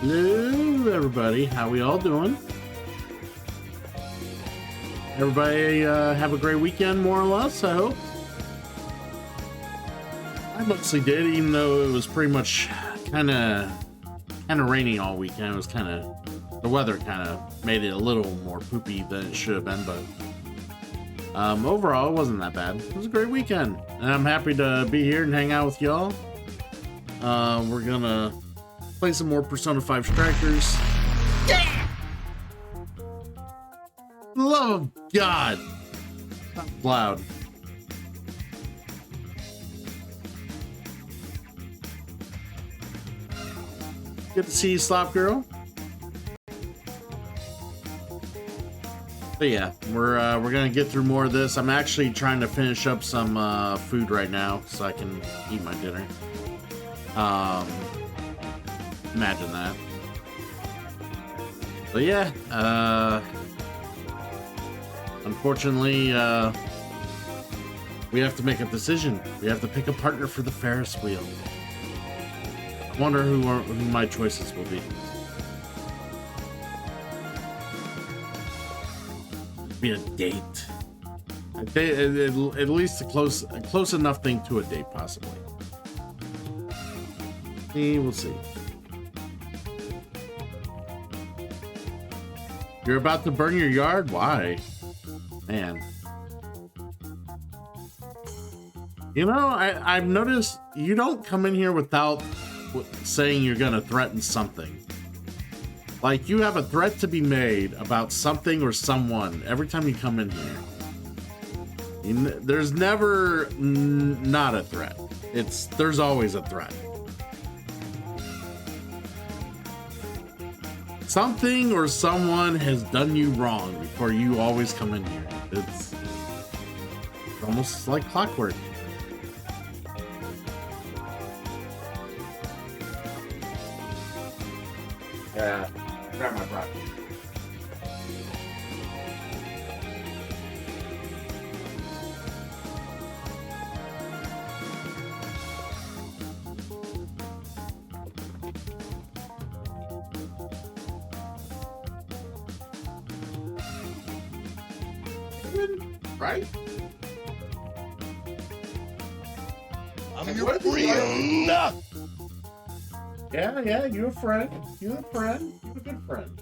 Hello, everybody. How we all doing? Everybody have a great weekend, more or less, I hope. I mostly did, even though it was pretty much kind of rainy all weekend. It was the weather kind of made it a little more poopy than it should have been, but overall, it wasn't that bad. It was a great weekend, and I'm happy to be here and hang out with y'all. We're gonna play some more Persona 5 Strikers. Yeah! Love of God! That's loud. Good to see you, Slop Girl. But yeah, we're gonna get through more of this. I'm actually trying to finish up some food right now so I can eat my dinner. Imagine that. But yeah, unfortunately, we have to make a decision. We have to pick a partner for the Ferris wheel. I wonder who my choices will be. Be a date. At least a close enough thing to a date, possibly. We'll see. You're about to burn your yard? Why? Man. You know, I've noticed you don't come in here without saying you're gonna threaten something. Like, you have a threat to be made about something or someone every time you come in here. There's never not a threat. There's always a threat. Something or someone has done you wrong before you always come in here. It's almost like clockwork. Yeah, grab my broccoli. Right? I'm your friend. Yeah, you're a friend. You're a friend. You're a good friend.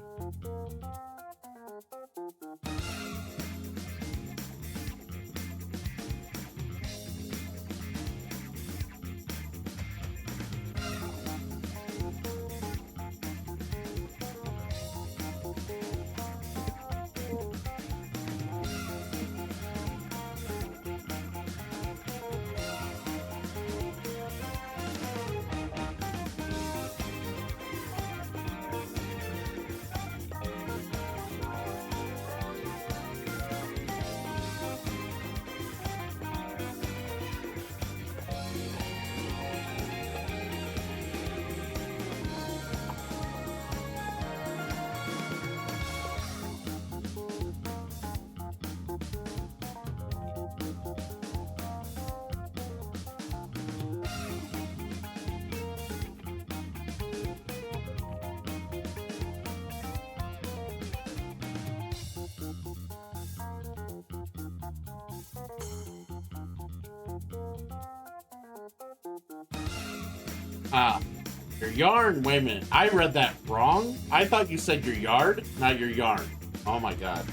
Your yarn. Wait a minute. I read that wrong. I thought you said your yard, not your yarn. Oh my god.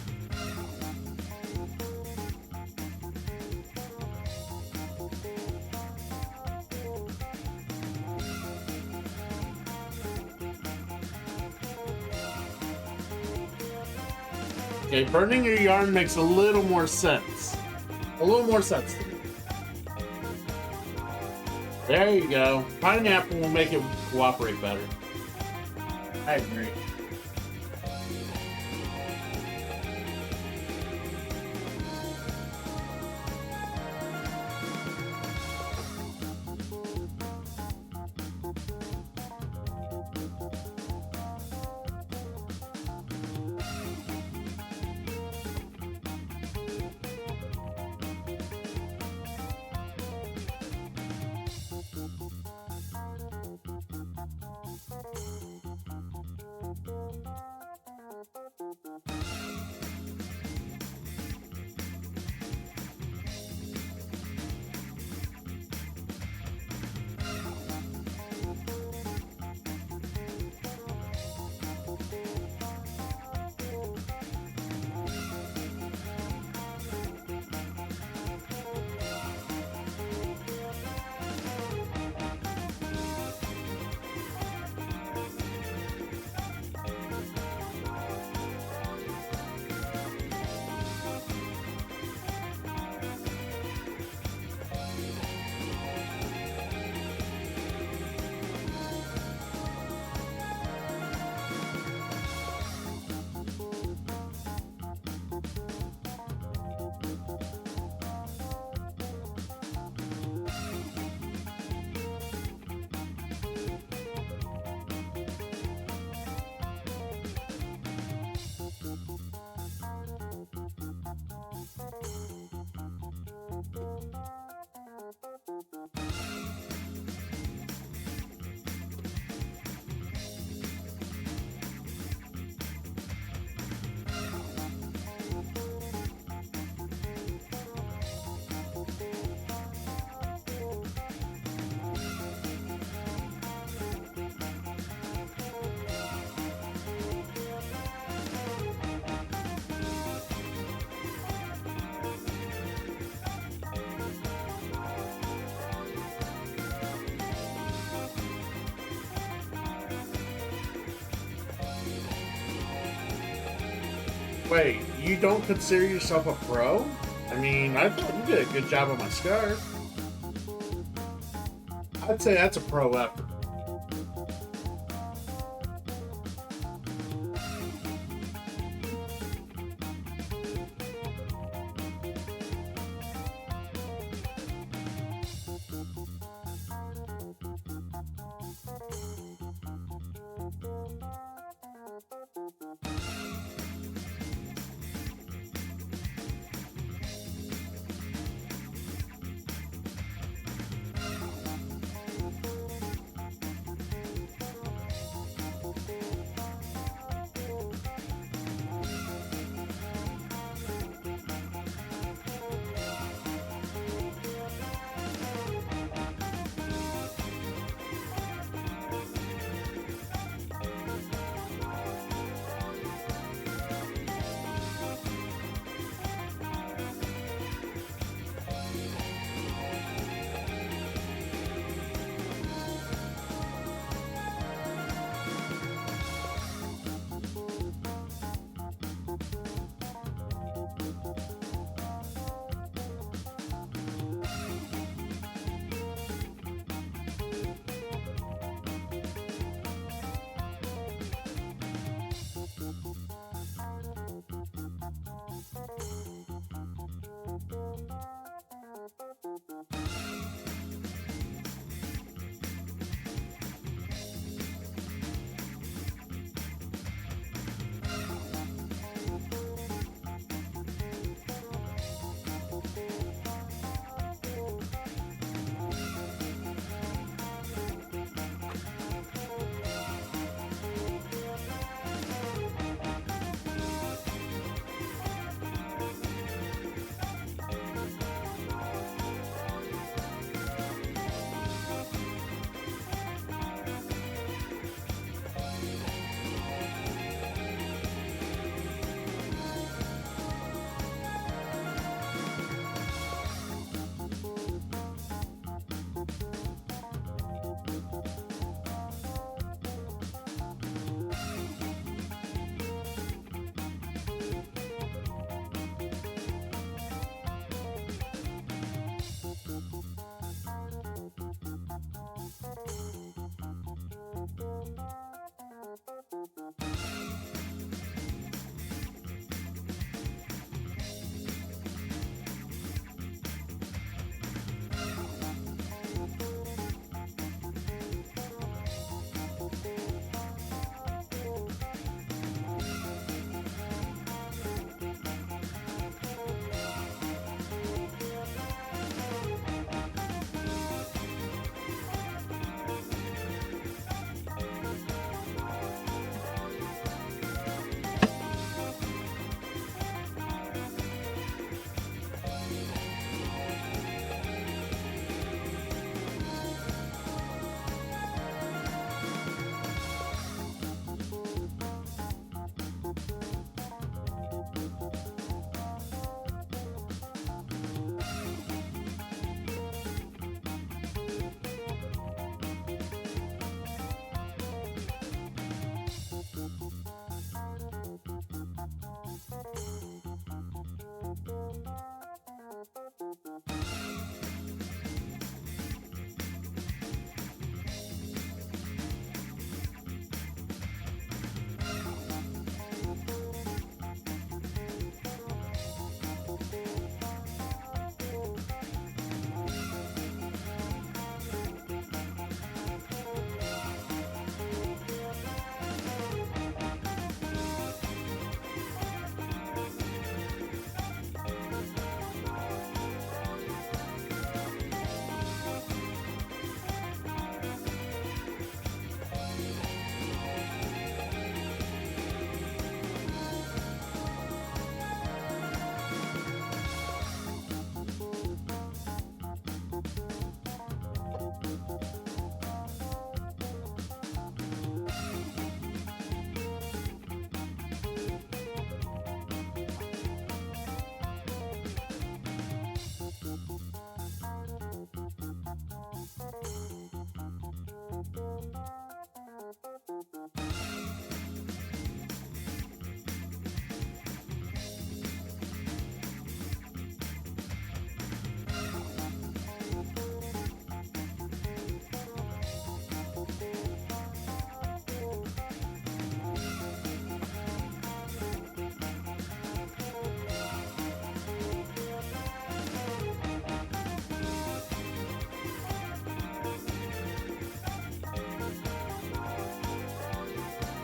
Okay, burning your yarn makes a little more sense. A little more sense to me. There you go. Pineapple will make it cooperate better. I agree. Wait, you don't consider yourself a pro? I mean, I thought you did a good job on my scarf. I'd say that's a pro effort.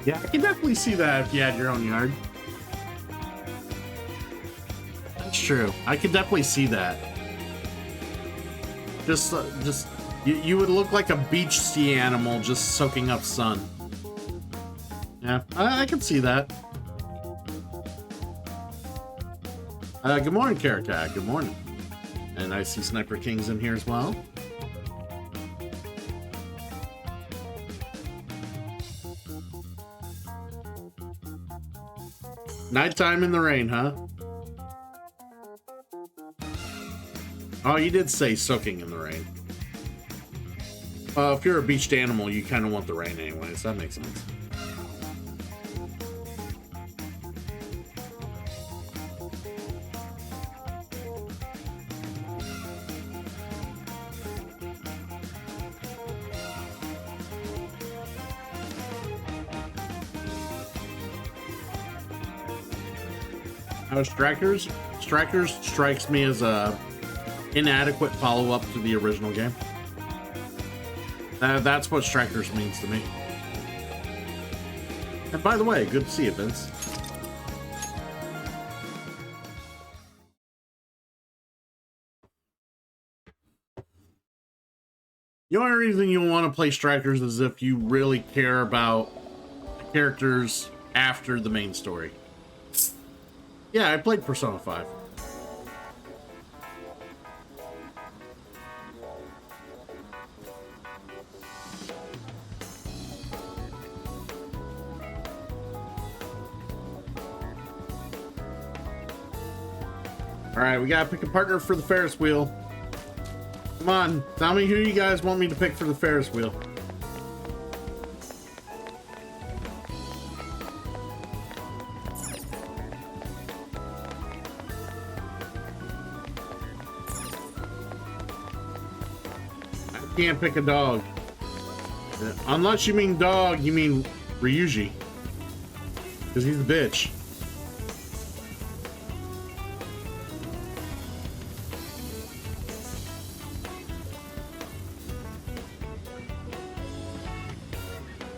Yeah, I can definitely see that if you had your own yard. That's true. I can definitely see that. Just you would look like a beach sea animal just soaking up sun. Yeah, I can see that. Good morning, Karaka. Good morning. And I see Sniper King's in here as well. Nighttime in the rain, huh? Oh, you did say soaking in the rain. If you're a beached animal, you kind of want the rain anyways. That makes sense. Strikers strikes me as a inadequate follow-up to the original game. That's what Strikers means to me. And by the way, good to see you, Vince. The only reason you'll want to play Strikers is if you really care about the characters after the main story. Yeah, I played Persona 5. Alright, we gotta pick a partner for the Ferris wheel. Come on, tell me who you guys want me to pick for the Ferris wheel. Can't pick a dog. Unless you mean dog, you mean Ryuji. Because he's a bitch.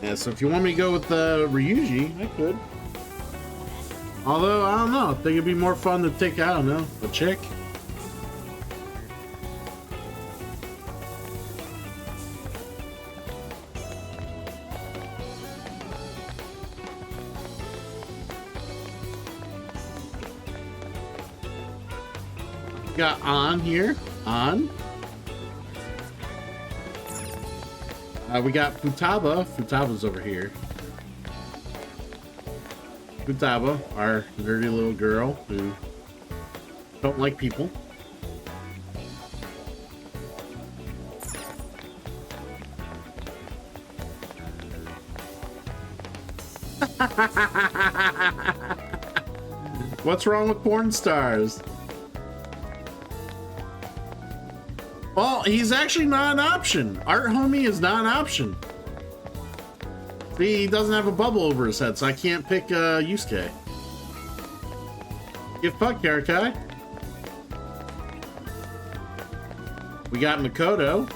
Yeah, so if you want me to go with Ryuji, I could. Although, I don't know. I think it'd be more fun to take, I don't know, a chick. Got On here. On. We got Futaba. Futaba's over here. Futaba, our dirty little girl who don't like people. What's wrong with porn stars? Well, he's actually not an option. Art Homie is not an option. See, he doesn't have a bubble over his head, so I can't pick Yusuke. Give fuck, Karakai. We got Makoto.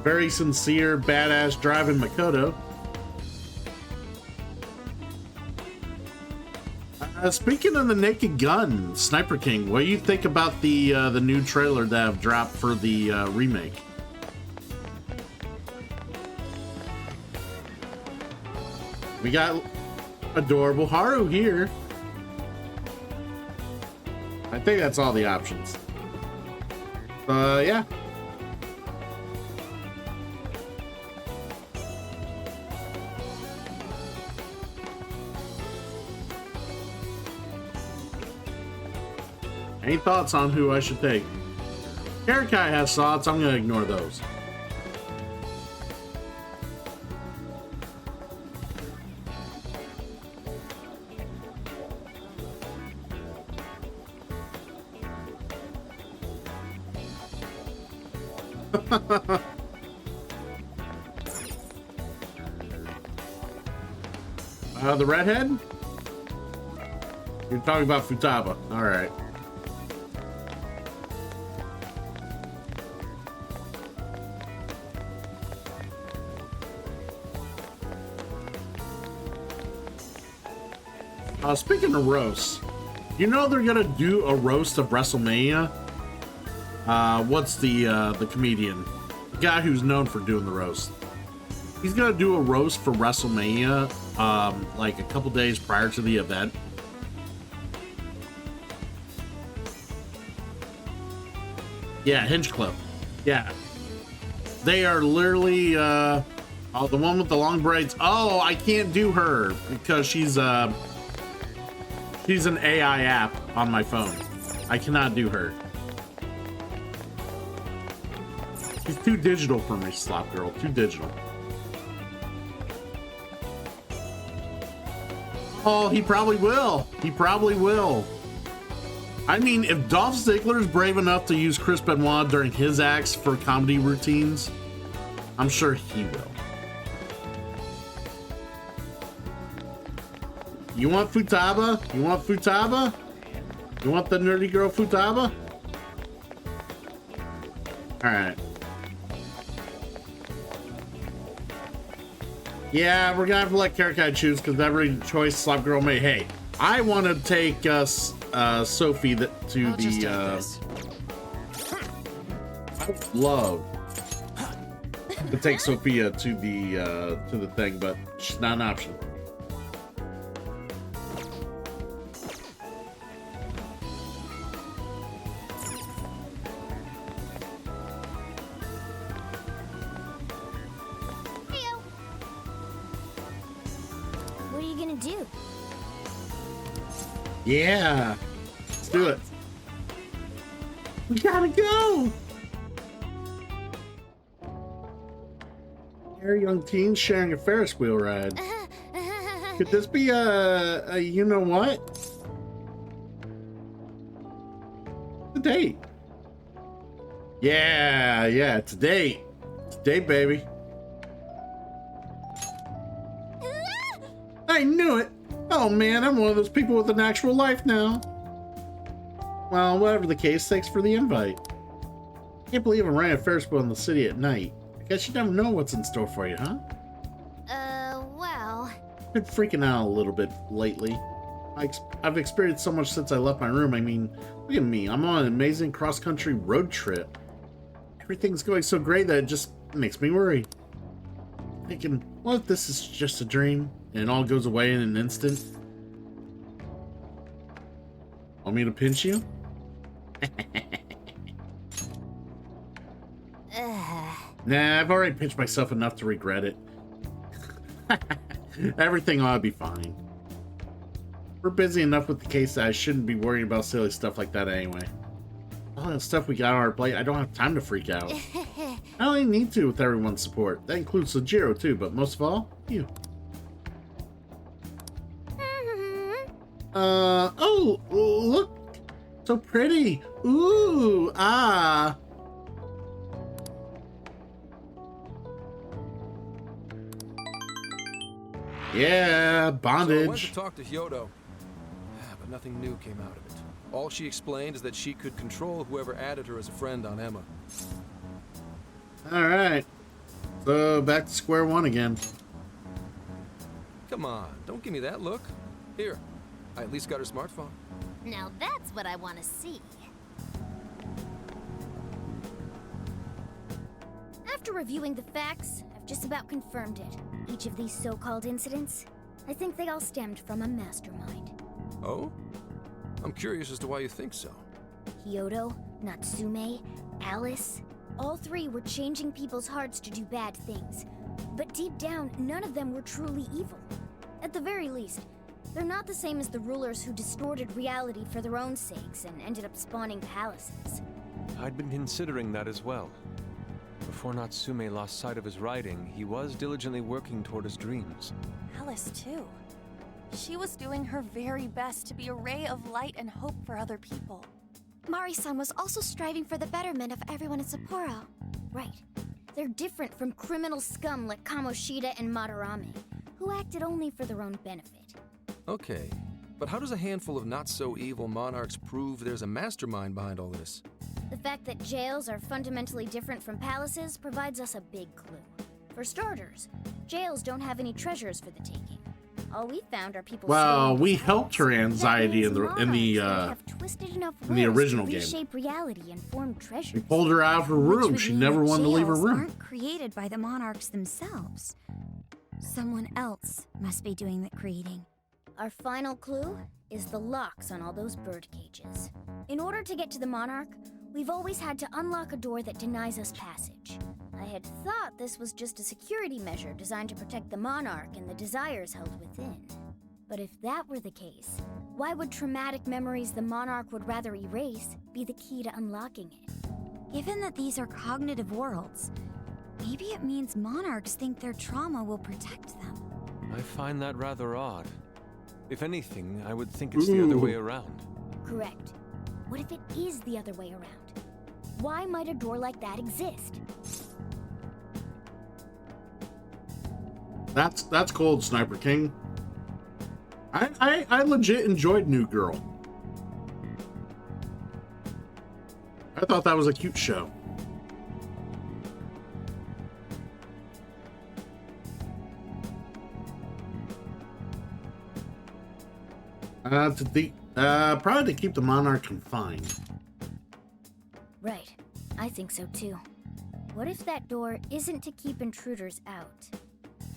Very sincere, badass driving Makoto. Speaking of the Naked Gun, Sniper King, what do you think about the new trailer that have dropped for the remake? We got adorable Haru here. I think that's all the options. Yeah. Any thoughts on who I should take? Karakai has thoughts, I'm gonna ignore those. The redhead? You're talking about Futaba. All right. Speaking of roasts, you know they're gonna do a roast of WrestleMania. What's the comedian, the guy who's known for doing the roast? He's gonna do a roast for WrestleMania, like a couple days prior to the event. Yeah, Hinchcliffe. Yeah, they are literally. Oh, the one with the long braids. Oh, I can't do her because she's an AI app on my phone. I cannot do her. She's too digital for me, Slop Girl. Too digital. Oh, he probably will. He probably will. I mean, if Dolph Ziggler is brave enough to use Chris Benoit during his acts for comedy routines, I'm sure he will. You want Futaba? You want Futaba? You want the nerdy girl Futaba? Alright. Yeah, we're gonna have to let Karakai choose because every choice Slop Girl made. Hey, I want to take Sophie to the. I would love to take Sophia to the thing, but she's not an option. Yeah, let's do it. We gotta go. Here, young teens sharing a Ferris wheel ride. Could this be a you know what? It's a date. Yeah, it's a date. It's a date, baby. I knew it. Oh man, I'm one of those people with an actual life now. Well, whatever the case, thanks for the invite. Can't believe I'm riding a Ferris wheel in the city at night. I guess you never know what's in store for you, huh? Well... Been freaking out a little bit lately. I've experienced so much since I left my room. I mean, look at me. I'm on an amazing cross-country road trip. Everything's going so great that it just makes me worry. Thinking, what if this is just a dream? And it all goes away in an instant. Want me to pinch you? Nah, I've already pinched myself enough to regret it. Everything ought to be fine. We're busy enough with the case that I shouldn't be worrying about silly stuff like that anyway. All that stuff we got on our plate, I don't have time to freak out. I only need to with everyone's support. That includes Sojiro too, but most of all, you. Oh, look, so pretty. Ooh, ah. Yeah, bondage. So I went to talk to Hyodo, but nothing new came out of it. All she explained is that she could control whoever added her as a friend on Emma. All right, so back to square one again. Come on, don't give me that look. Here, I at least got her smartphone. Now that's what I want to see. After reviewing the facts, I've just about confirmed it. Each of these so-called incidents, I think they all stemmed from a mastermind. Oh? I'm curious as to why you think so. Hyodo, Natsume, Alice, all three were changing people's hearts to do bad things. But deep down, none of them were truly evil. At the very least, they're not the same as the rulers who distorted reality for their own sakes and ended up spawning palaces. I'd been considering that as well. Before Natsume lost sight of his writing, he was diligently working toward his dreams. Alice, too. She was doing her very best to be a ray of light and hope for other people. Mari-san was also striving for the betterment of everyone in Sapporo. Right. They're different from criminal scum like Kamoshida and Madarame, who acted only for their own benefit. Okay, but how does a handful of not-so-evil monarchs prove there's a mastermind behind all this? The fact that jails are fundamentally different from palaces provides us a big clue. For starters, jails don't have any treasures for the taking. All we found are people. Well, saying we besides. helped her That anxiety means in the monarchs have twisted enough in the wills to original game. reshape reality and form treasures. We pulled her out of her Which room. would She mean never that wanted to leave her jails room. aren't created by the monarchs themselves. Someone else must be doing the creating. Our final clue is the locks on all those bird cages. In order to get to the monarch, we've always had to unlock a door that denies us passage. I had thought this was just a security measure designed to protect the monarch and the desires held within. But if that were the case, why would traumatic memories the monarch would rather erase be the key to unlocking it? Given that these are cognitive worlds, maybe it means monarchs think their trauma will protect them. I find that rather odd. If anything, I would think it's the other way around. Correct. What if it is the other way around? Why might a door like that exist? That's cold, Sniper King. I legit enjoyed New Girl. I thought that was a cute show. Probably to keep the monarch confined. Right. I think so too. What if that door isn't to keep intruders out,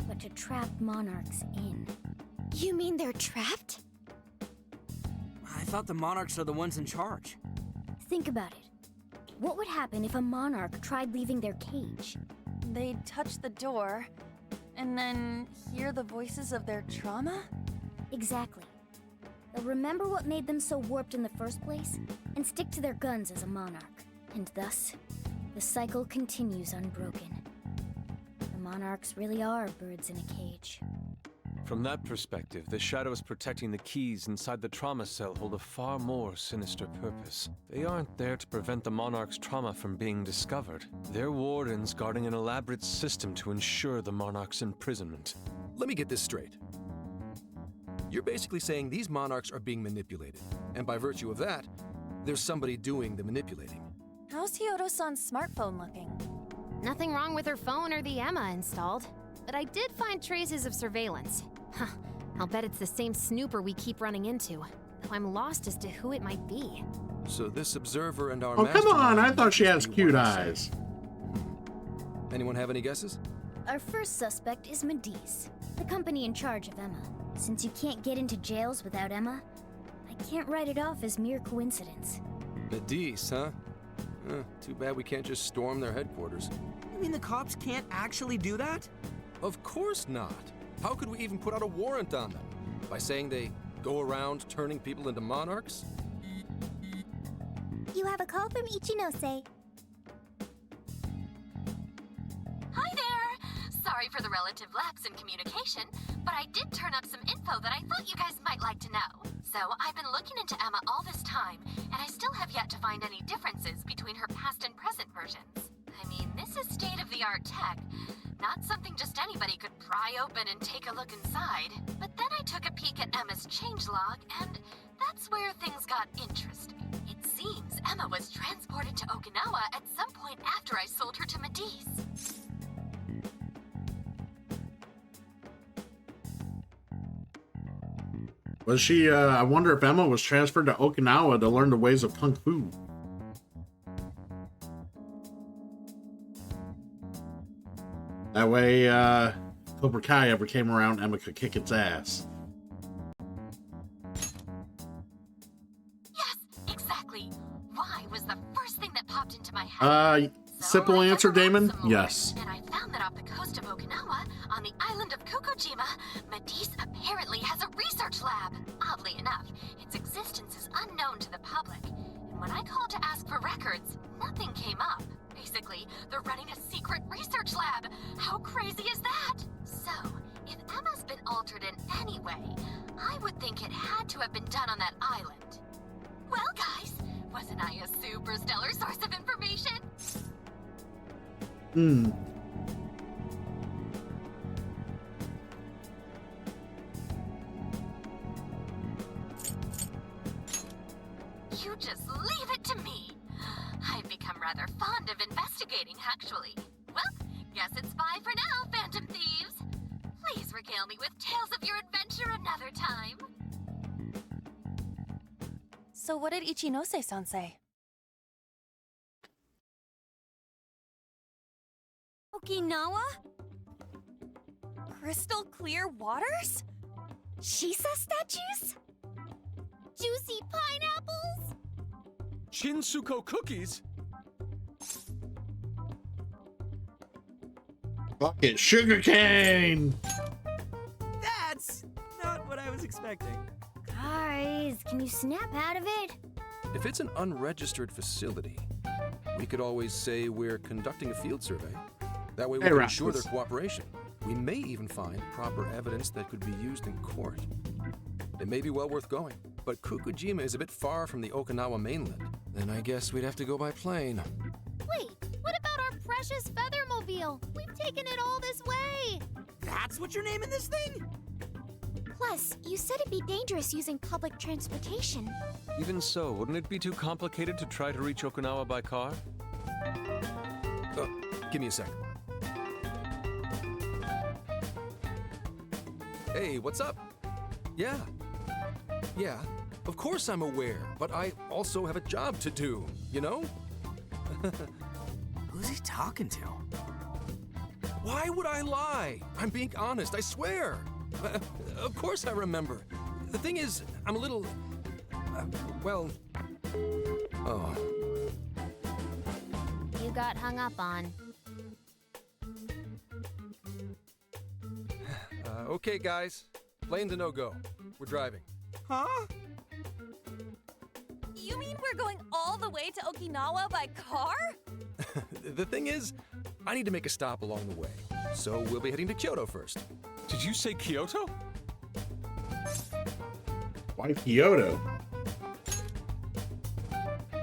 but to trap monarchs in? You mean they're trapped? I thought the monarchs are the ones in charge. Think about it. What would happen if a monarch tried leaving their cage? They'd touch the door, and then hear the voices of their trauma? Exactly. They'll remember what made them so warped in the first place, and stick to their guns as a monarch. And thus, the cycle continues unbroken. The monarchs really are birds in a cage. From that perspective, the shadows protecting the keys inside the trauma cell hold a far more sinister purpose. They aren't there to prevent the monarch's trauma from being discovered. They're wardens guarding an elaborate system to ensure the monarch's imprisonment. Let me get this straight. You're basically saying these monarchs are being manipulated, and by virtue of that, there's somebody doing the manipulating. How's Hyodo-san's smartphone looking? Nothing wrong with her phone or the Emma installed, but I did find traces of surveillance. Huh, I'll bet it's the same snooper we keep running into, though I'm lost as to who it might be. So this observer and our Oh, come on! I mastermind thought she must has be cute one and the same. eyes. Anyone have any guesses? Our first suspect is Medice, the company in charge of Emma. Since you can't get into jails without Emma, I can't write it off as mere coincidence. Medice, huh? Too bad we can't just storm their headquarters. You mean the cops can't actually do that? Of course not. How could we even put out a warrant on them? By saying they go around turning people into monarchs? You have a call from Ichinose. Hi there! Sorry for the relative lapse in communication, but I did turn up some info that I thought you guys might like to know. So I've been looking into Emma all this time, and I still have yet to find any differences between her past and present versions. I mean, this is state-of-the-art tech, not something just anybody could pry open and take a look inside. But then I took a peek at Emma's changelog, and that's where things got interesting. It seems Emma was transported to Okinawa at some point after I sold her to Medice. Was she, I wonder if Emma was transferred to Okinawa to learn the ways of Kung Fu. That way, Cobra Kai ever came around, Emma could kick its ass. Yes, exactly. Why was the first thing that popped into my head. Simple I answer, dug around Damon. some more, Yes. And I found that off the coast of Okinawa, on the island of Kokojima, Medice apparently has a research lab. Oddly enough, its existence is unknown to the public. And when I called to ask for records, nothing came up. Basically, they're running a secret research lab. How crazy is that? So, if Emma's been altered in any way, I would think it had to have been done on that island. Well, guys, wasn't I a super stellar source of information? You just leave it to me. I've become rather fond of investigating, actually. Well, guess it's bye for now, Phantom Thieves. Please regale me with tales of your adventure another time. So what did Ichinose-san say? Okinawa? Crystal clear waters? Shisa statues? Juicy pineapples? Shinsuko cookies? Bucket sugarcane. That's not what I was expecting. Guys, can you snap out of it? If it's an unregistered facility, we could always say we're conducting a field survey. That way we Hey, can Raph, ensure their let's- cooperation. We may even find proper evidence that could be used in court. It may be well worth going, but Kukujima is a bit far from the Okinawa mainland. Then I guess we'd have to go by plane. Wait, what about our precious Feathermobile? We've taken it all this way. That's what you're naming this thing? Plus, you said it'd be dangerous using public transportation. Even so, wouldn't it be too complicated to try to reach Okinawa by car? Give me a second. Hey, what's up? Yeah, of course I'm aware, but I also have a job to do, you know? Who's he talking to? Why would I lie? I'm being honest, I swear. Of course I remember. The thing is, I'm a little... oh. You got hung up on. Okay, guys. Plane's a no-go. We're driving. Huh? You mean we're going all the way to Okinawa by car? The thing is, I need to make a stop along the way. So we'll be heading to Kyoto first. Did you say Kyoto? Why Kyoto?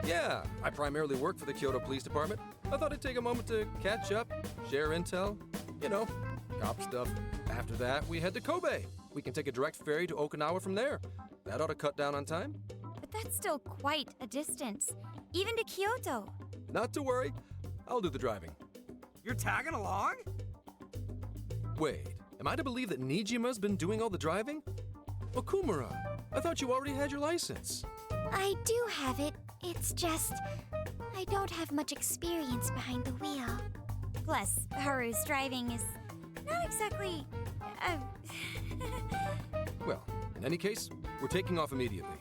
Yeah, I primarily work for the Kyoto Police Department. I thought I'd take a moment to catch up, share intel, you know, cop stuff. After that, we head to Kobe. We can take a direct ferry to Okinawa from there. That ought to cut down on time. But that's still quite a distance, even to Kyoto. Not to worry, I'll do the driving. You're tagging along? Wait, am I to believe that Nijima's been doing all the driving? Okumura, I thought you already had your license. I do have it. It's just, I don't have much experience behind the wheel. Plus, Haru's driving is not exactly... Well, in any case, we're taking off immediately.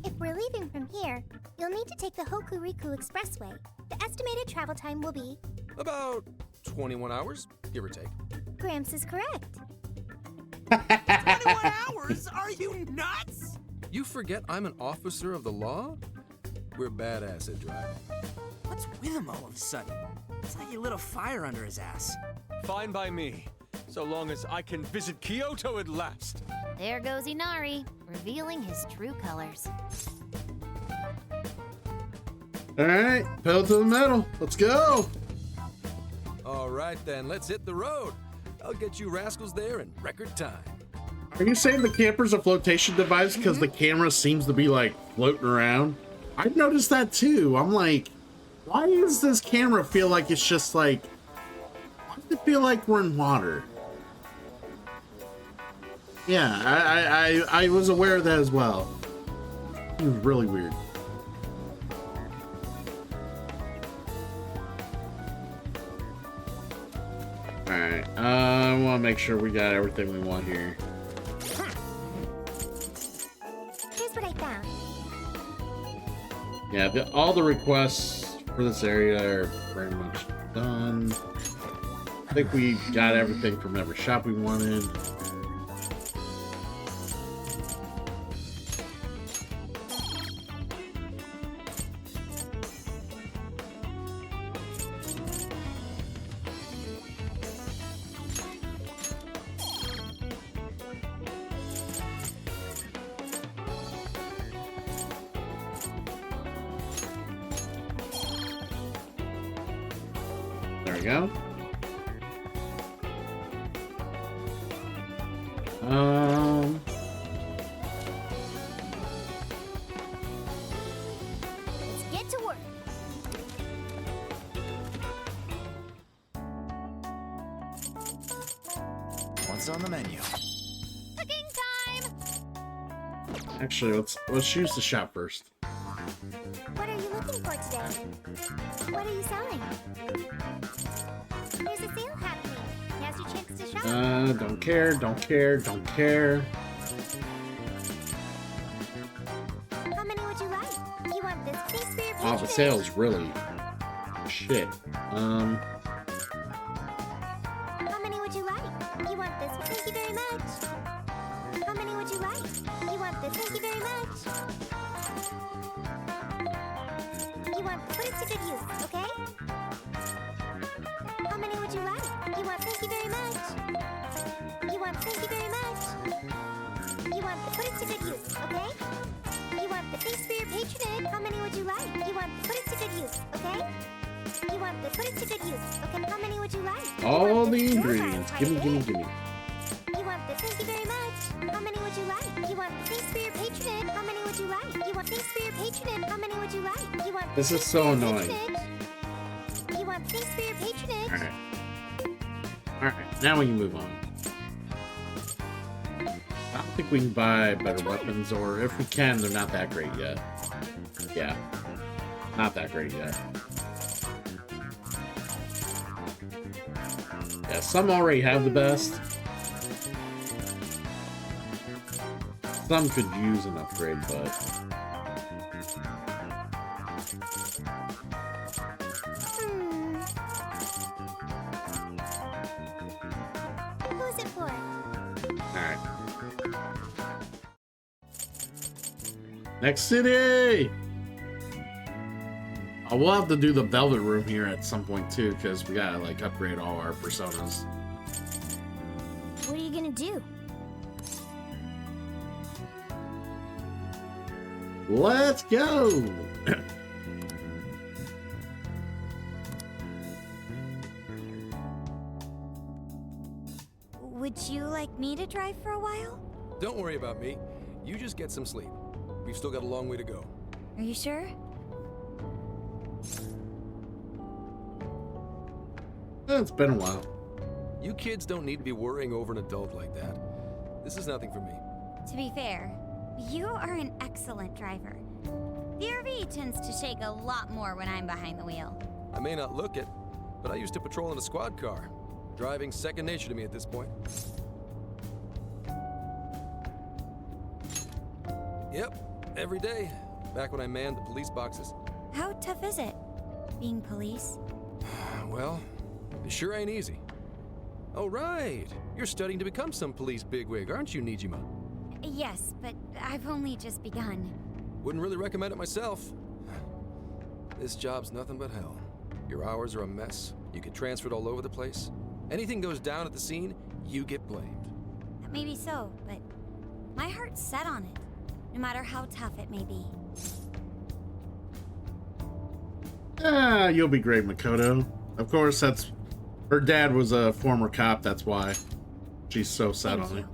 If we're leaving from here, you'll need to take the Hokuriku Expressway. The estimated travel time will be... About 21 hours, give or take. Gramps is correct. 21 hours? Are you nuts? You forget I'm an officer of the law? We're badass at driving. What's with him all of a sudden? It's like he lit a fire under his ass. Fine by me, so long as I can visit Kyoto at last. There goes Inari, revealing his true colors. All right, pedal to the metal. Let's go. All right then, let's hit the road. I'll get you rascals there in record time. Are you saying the camper's a flotation device because the camera seems to be like floating around? I've noticed that too. I'm like, why does this camera feel like it's just like, why does it feel like we're in water? Yeah, I was aware of that as well. It was really weird. Alright, I want to make sure we got everything we want here. Here's what I found. Yeah, all the requests for this area are pretty much done. I think we got everything from every shop we wanted. There we go. Let's get to work. What's on the menu? Cooking time! Actually, let's use the shop first. What are you looking for today? What are you selling? There's a sale happening. Now's your chance to shop. Don't care, don't care, don't care. How many would you like? You want this piece for your Oh, the patronage? sale's really shit. How many would you like? You want this? Thank you very much. How many would you like? You want this? Thank you very much. You want put it to good use, okay? How many would you like? You want thank you very much. You want thank you very much. You want put it to good use, okay? You want the thanks for your patronage. How many would you like? You want put it to good use, okay? You want the put it to good use, okay? How many would you like? You All want the this store ingredients. size, Gimme, right gimme, there. gimme. You want the thank you very much. How many would you like? You want the thanks for your patronage. How many would you like? You want thanks for your patronage. How many would you like? You want This is thanks so for your annoying. patronage. You want thanks for your patronage. Alright. Alright, now we can move on. I don't think we can buy better weapons, or if we can, they're not that great yet. Yeah. Not that great yet. Yeah, some already have the best. Some could use an upgrade, but... Who's it for? Alright. Next city! We'll have to do the Velvet Room here at some point too, because we gotta like upgrade all our personas. What are you gonna do? Let's go! Would you like me to drive for a while? Don't worry about me. You just get some sleep. We've still got a long way to go. Are you sure? It's been a while. You kids don't need to be worrying over an adult like that. This is nothing for me. To be fair, you are an excellent driver. The RV tends to shake a lot more when I'm behind the wheel. I may not look it, but I used to patrol in a squad car. Driving's second nature to me at this point. Yep, every day. Back when I manned the police boxes. How tough is it, being police? Well, it sure ain't easy. Oh, right. You're studying to become some police bigwig, aren't you, Nijima? Yes, but I've only just begun. Wouldn't really recommend it myself. This job's nothing but hell. Your hours are a mess. You get transferred all over the place. Anything goes down at the scene, you get blamed. That may be so, but my heart's set on it, no matter how tough it may be. Ah, you'll be great, Makoto. Of course, that's... Her dad was a former cop, that's why she's so set on it.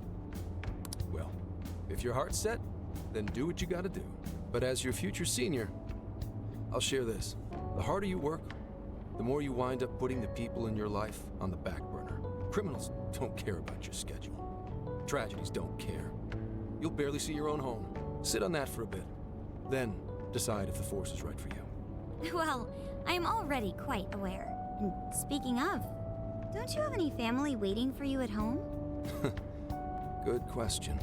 Well, if your heart's set, then do what you gotta do. But as your future senior, I'll share this. The harder you work, the more you wind up putting the people in your life on the back burner. Criminals don't care about your schedule. Tragedies don't care. You'll barely see your own home. Sit on that for a bit. Then decide if the force is right for you. Well, I am already quite aware. And speaking of, don't you have any family waiting for you at home? Good question.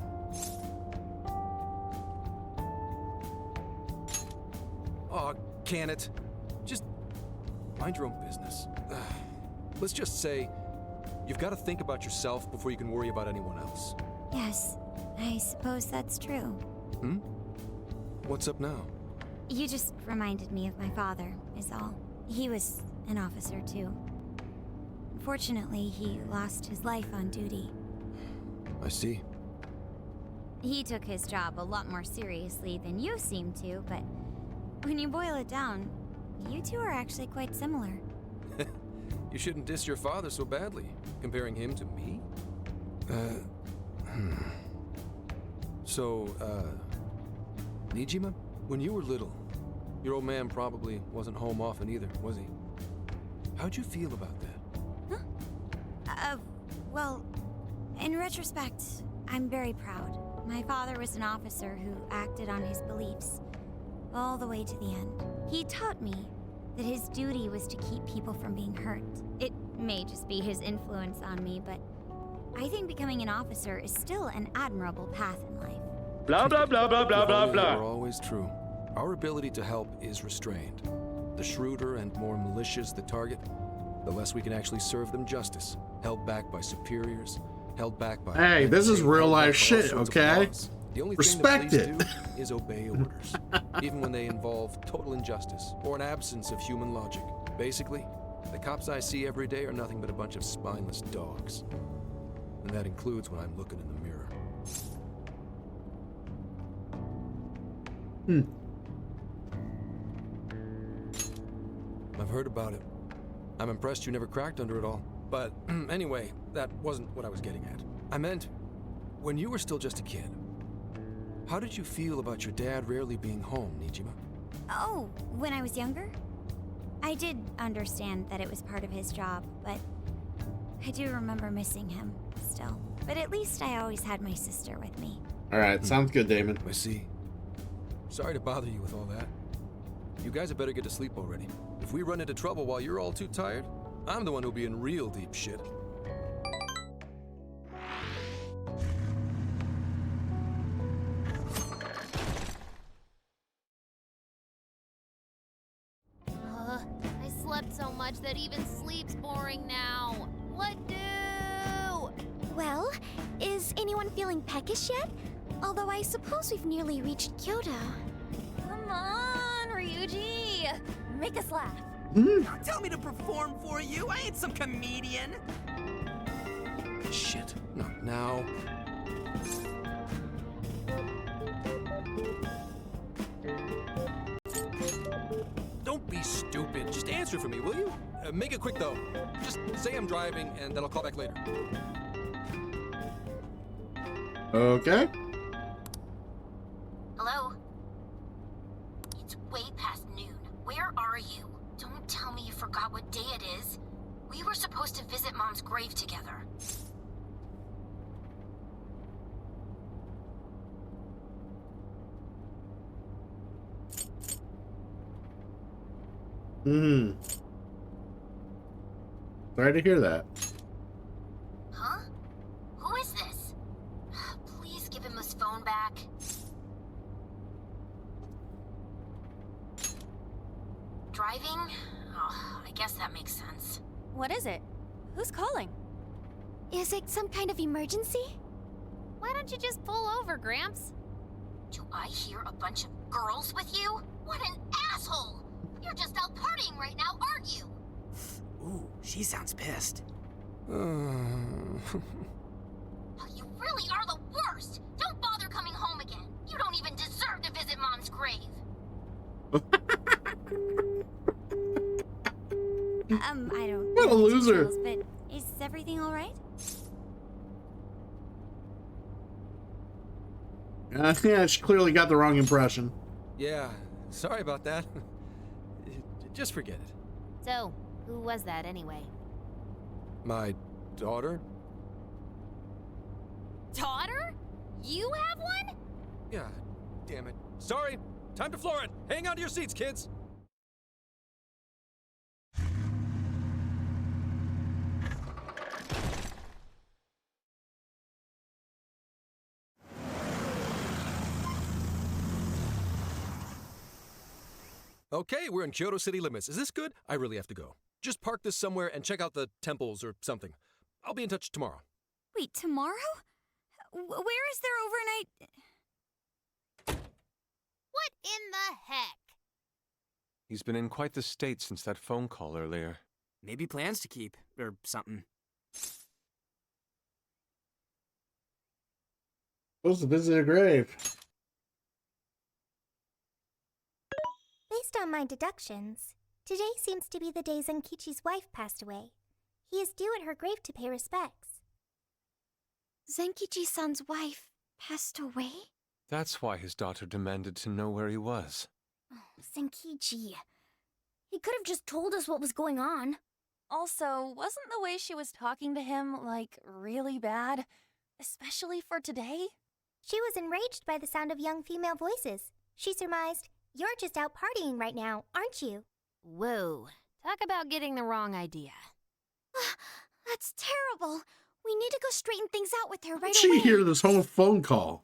Aw, can it? Just mind your own business. Let's just say you've got to think about yourself before you can worry about anyone else. Yes, I suppose that's true. Hmm? What's up now? You just reminded me of my father, is all. He was an officer, too. Unfortunately, he lost his life on duty. I see. He took his job a lot more seriously than you seem to, but when you boil it down, you two are actually quite similar. You shouldn't diss your father so badly, comparing him to me. So, Nijima, when you were little, your old man probably wasn't home often either, was he? How'd you feel about that? Well, In retrospect, I'm very proud. My father was an officer who acted on his beliefs all the way to the end. He taught me that his duty was to keep people from being hurt. It may just be his influence on me, but I think becoming an officer is still an admirable path in life. Blah, blah, blah, blah, blah, blah, Are blah. always true. Our ability to help is restrained. The shrewder and more malicious the target, the less we can actually serve them justice. Held back by superiors, held back by... Hey, this is real held back life by all shit, sorts of okay? laws. The only Respect thing it. the police do is obey orders, even when they involve total injustice or an absence of human logic. Basically, the cops I see every day are nothing but a bunch of spineless dogs. And that includes when I'm looking in the mirror. I've heard about it. I'm impressed you never cracked under it all. But anyway, that wasn't what I was getting at. I meant, when you were still just a kid, how did you feel about your dad rarely being home, Nijima? Oh, when I was younger? I did understand that it was part of his job, but I do remember missing him still. But at least I always had my sister with me. All right, sounds good, Damon. I see. Sorry to bother you with all that. You guys had better get to sleep already. If we run into trouble while you're all too tired, I'm the one who'll be in real deep shit. I slept so much that even sleep's boring now. What do? Well, is anyone feeling peckish yet? Although I suppose we've nearly reached Kyoto. Come on, Ryuji! Make us laugh. Don't tell me to perform for you. I ain't some comedian. Shit. Not now. Don't be stupid. Just answer for me, will you? Make it quick, though. Just say I'm driving, and then I'll call back later. Okay. Hello? It's way past noon. Where are you? Don't tell me you forgot what day it is. We were supposed to visit Mom's grave together. Sorry to hear that. Huh? Who is this? Please give him his phone back. Driving? Oh, I guess that makes sense. What is it? Who's calling? Is it some kind of emergency? Why don't you just pull over, Gramps? Do I hear a bunch of girls with you? What an asshole! You're just out partying right now, aren't you? Ooh, she sounds pissed. You really are the worst! Don't bother coming home again. You don't even deserve to visit Mom's grave. I don't What a know the loser. details, but is everything all right? Yeah, she clearly got the wrong impression. Yeah, sorry about that. Just forget it. So, who was that anyway? My daughter? Daughter? You have one? Yeah, damn it. Sorry, time to floor it. Hang on to your seats, kids. Okay, we're in Kyoto city limits. Is this good? I really have to go. Just park this somewhere and check out the temples or something. I'll be in touch tomorrow. Wait, tomorrow? Where is there overnight? What in the heck? He's been in quite the state since that phone call earlier. Maybe plans to keep, or something. Supposed to visit a grave. Based on my deductions, today seems to be the day Zenkichi's wife passed away. He is due at her grave to pay respects. Zenkichi-san's wife passed away? That's why his daughter demanded to know where he was. Oh, Zenkichi. He could have just told us what was going on. Also, wasn't the way she was talking to him, like, really bad? Especially for today? She was enraged by the sound of young female voices. She surmised, "You're just out partying right now, aren't you?" Whoa. Talk about getting the wrong idea. That's terrible. We need to go straighten things out with her right How'd she away. hear this whole phone call?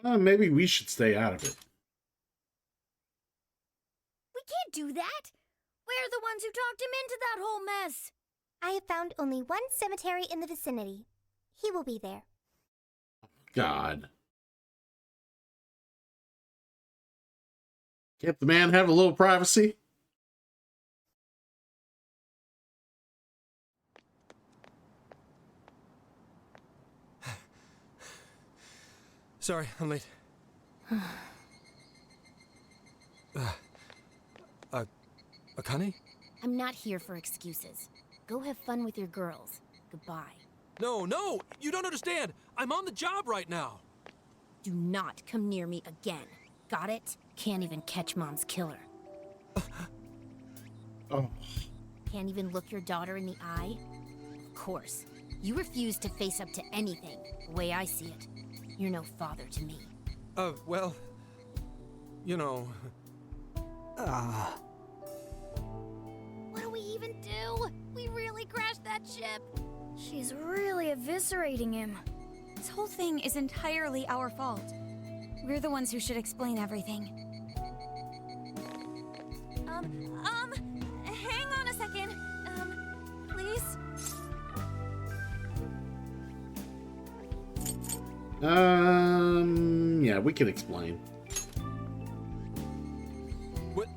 Maybe we should stay out of it. We can't do that. We're the ones who talked him into that whole mess. I have found only one cemetery in the vicinity. He will be there. God. Can't the man have a little privacy? Sorry, I'm late. Akane? I'm not here for excuses. Go have fun with your girls. Goodbye. No, no! You don't understand! I'm on the job right now! Do not come near me again. Got it? Can't even catch Mom's killer. Oh. Can't even look your daughter in the eye? Of course. You refuse to face up to anything, the way I see it. You're no father to me. Well... You know... What do we even do? We really crashed that ship. She's really eviscerating him. This whole thing is entirely our fault. We're the ones who should explain everything. Hang on a second. Please? Yeah, we can explain. What?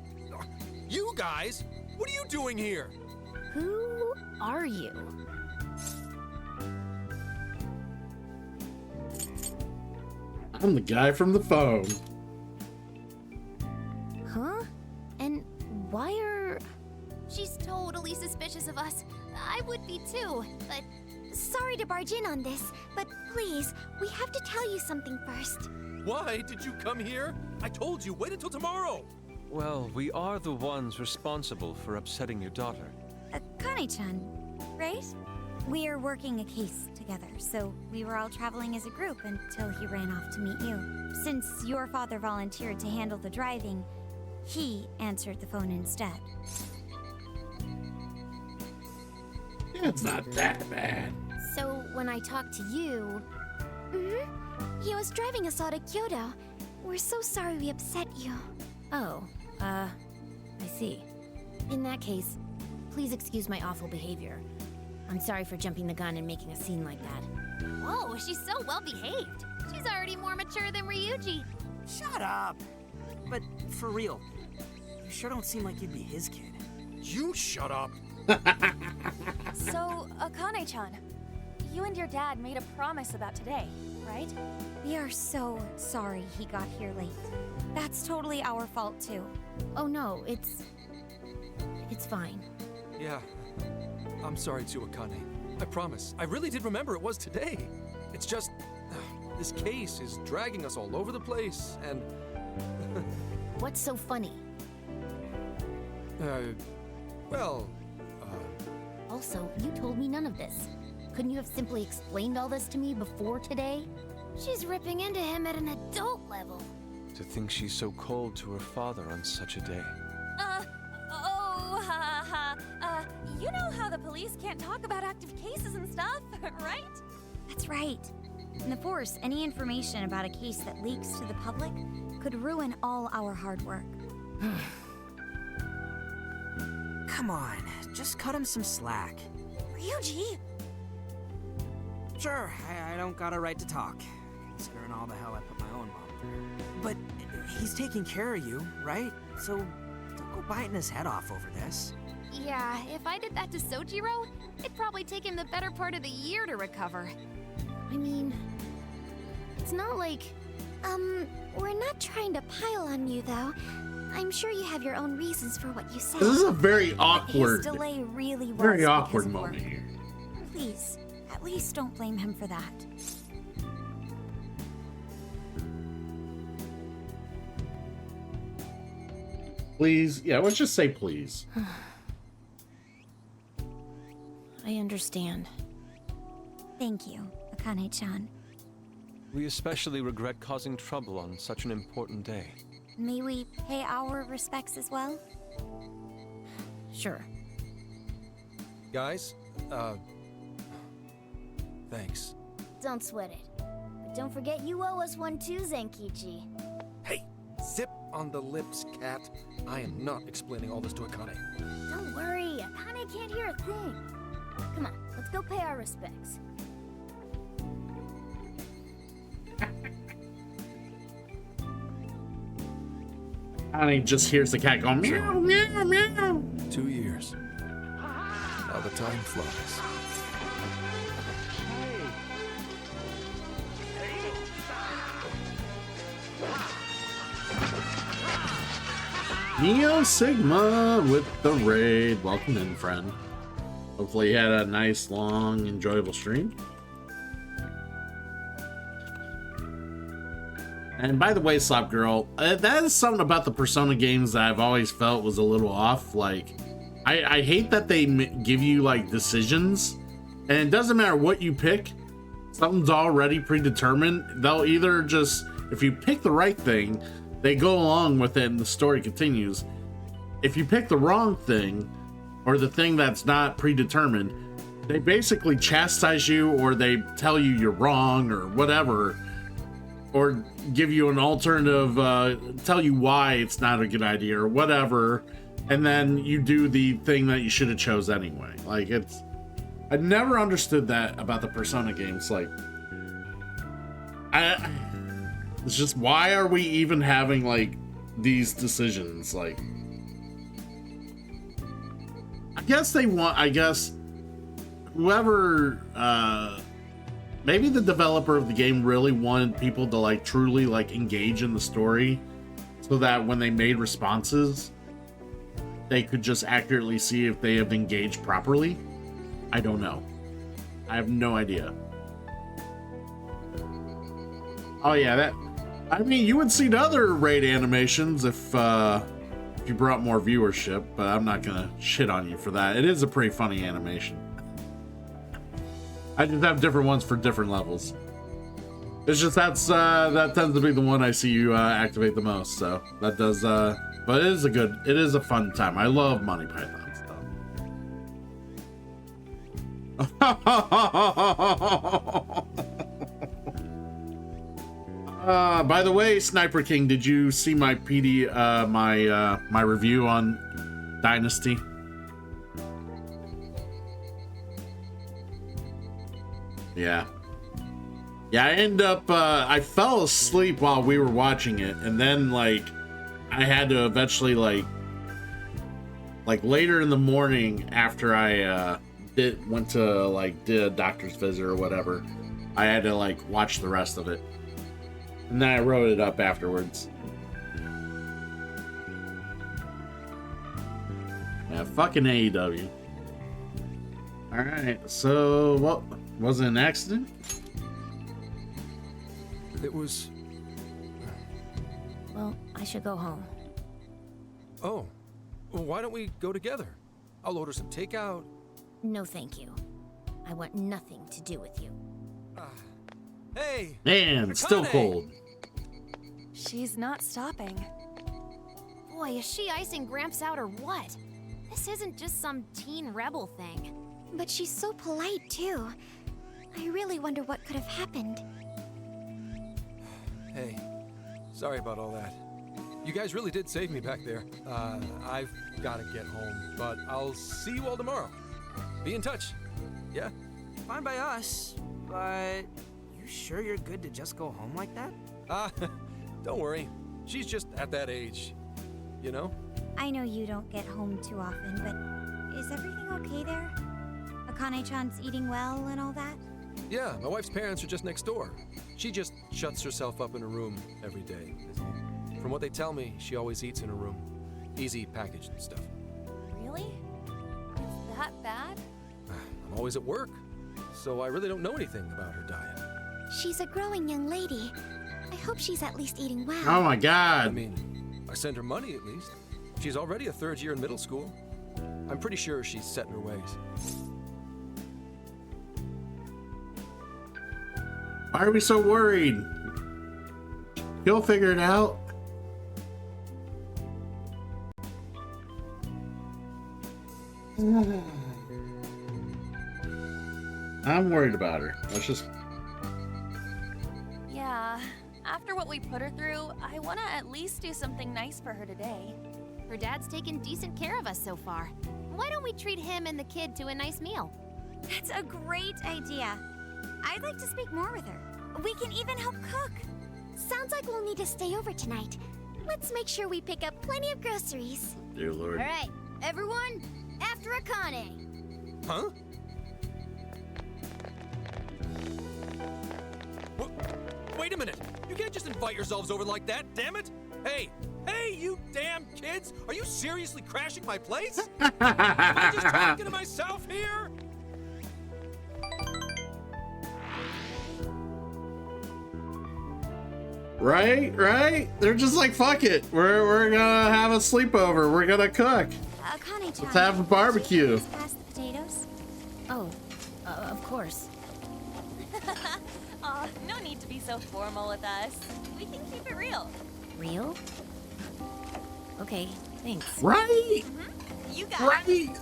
You guys? What are you doing here? Who are you? I'm the guy from the phone. Huh? And why are... She's totally suspicious of us. I would be too, but... Sorry to barge in on this, but please, we have to tell you something first. Why did you come here? I told you, wait until tomorrow! Well, we are the ones responsible for upsetting your daughter. Akane-chan, right? We're working a case together, so we were all traveling as a group until he ran off to meet you. Since your father volunteered to handle the driving, he answered the phone instead. It's not that bad. So when I talk to you... He was driving us all to Kyoto. We're so sorry we upset you. Oh, I see. In that case, please excuse my awful behavior. I'm sorry for jumping the gun and making a scene like that. Whoa, she's so well behaved. She's already more mature than Ryuji. Shut up! But for real, you sure don't seem like you'd be his kid. You shut up! So, Akane-chan, you and your dad made a promise about today, right? We are so sorry he got here late. That's totally our fault, too. Oh no, it's fine. Yeah, I'm sorry too, Akane. I promise. I really did remember it was today. It's just... this case is dragging us all over the place, and... What's so funny? Well... Also, you told me none of this. Couldn't you have simply explained all this to me before today? She's ripping into him at an adult level. To think she's so cold to her father on such a day. You know how the police can't talk about active cases and stuff, right? That's right. In the Force, any information about a case that leaks to the public could ruin all our hard work. Come on, just cut him some slack. Ryuji! Sure, I don't got a right to talk, considering all the hell I put my own mom through. But he's taking care of you, right? So don't go biting his head off over this. Yeah, if I did that to Sojiro, it'd probably take him the better part of the year to recover. I mean, it's not like... We're not trying to pile on you, though. I'm sure you have your own reasons for what you said. This is a very awkward, His delay really was very because awkward of moment work. here. Please, at least don't blame him for that. Please. Yeah, let's just say please. I understand. Thank you, Akane-chan. We especially regret causing trouble on such an important day. May we pay our respects as well? Sure. Guys, thanks. Don't sweat it. But don't forget you owe us one too, Zenkichi. Hey, zip on the lips, cat. I am not explaining all this to Akane. Don't worry, Akane can't hear a thing. Come on, let's go pay our respects. Honey just hears the cat going meow, meow, meow. 2 years. How the time flies. Neo Sigma with the raid. Welcome in, friend. Hopefully you had a nice, long, enjoyable stream. And by the way, Slop Girl, that is something about the Persona games that I've always felt was a little off. Like, I hate that they give you, like, decisions, and it doesn't matter what you pick, something's already predetermined. They'll either just, if you pick the right thing, they go along with it and the story continues. If you pick the wrong thing, or the thing that's not predetermined, they basically chastise you, or they tell you you're wrong, or whatever. Or give you an alternative, tell you why it's not a good idea or whatever, and then you do the thing that you should have chose anyway. Like, I never understood that about the Persona games. Like, it's just, why are we even having, like, these decisions? Like, I guess whoever, maybe the developer of the game really wanted people to, like, truly, like, engage in the story so that when they made responses, they could just accurately see if they have engaged properly. I don't know. I have no idea. Oh yeah, I mean, you would see the other raid animations if you brought more viewership, but I'm not gonna shit on you for that. It is a pretty funny animation. I just have different ones for different levels. It's just that tends to be the one I see you activate the most. So that does, but it is a fun time. I love Monty Python stuff. By the way, Sniper King, did you see my my review on Dynasty? Yeah, I end up, I fell asleep while we were watching it, and then, like, I had to eventually, like later in the morning after I, went to, like, did a doctor's visit or whatever, I had to, like, watch the rest of it. And then I wrote it up afterwards. Yeah, fucking AEW. Alright, so, what? Was it an accident? It was... Well, I should go home. Oh, well, why don't we go together? I'll order some takeout. No, thank you. I want nothing to do with you. Hey! Man, it's still cold. She's not stopping. Boy, is she icing Gramps out or what? This isn't just some teen rebel thing. But she's so polite, too. I really wonder what could have happened. Hey, sorry about all that. You guys really did save me back there. I've got to get home, but I'll see you all tomorrow. Be in touch. Yeah? Fine by us, but you sure you're good to just go home like that? Don't worry. She's just at that age, you know? I know you don't get home too often, but is everything okay there? Akane-chan's eating well and all that? Yeah, my wife's parents are just next door. She just shuts herself up in her room every day. From what they tell me, she always eats in her room. Easy packaged stuff. Really? Is that bad? I'm always at work, so I really don't know anything about her diet. She's a growing young lady. I hope she's at least eating well. Oh my god. I mean, I send her money at least. She's already a third year in middle school. I'm pretty sure she's set in her ways. Why are we so worried? He'll figure it out. I'm worried about her. Let's just... Yeah, after what we put her through, I want to at least do something nice for her today. Her dad's taken decent care of us so far. Why don't we treat him and the kid to a nice meal? That's a great idea. I'd like to speak more with her. We can even help cook. Sounds like we'll need to stay over tonight. Let's make sure we pick up plenty of groceries. Dear Lord. All right, everyone, after Akane. Huh? Wait a minute! You can't just invite yourselves over like that, damn it! Hey, you damn kids! Are you seriously crashing my place? Am I just talking to myself here? Right? They're just like, fuck it. We're gonna have a sleepover. We're gonna cook. Akane-chan, Let's have a barbecue. please pass the potatoes? Oh, of course. Aw, no need to be so formal with us. We can keep it real. Real? Okay, thanks. Right? You got Right?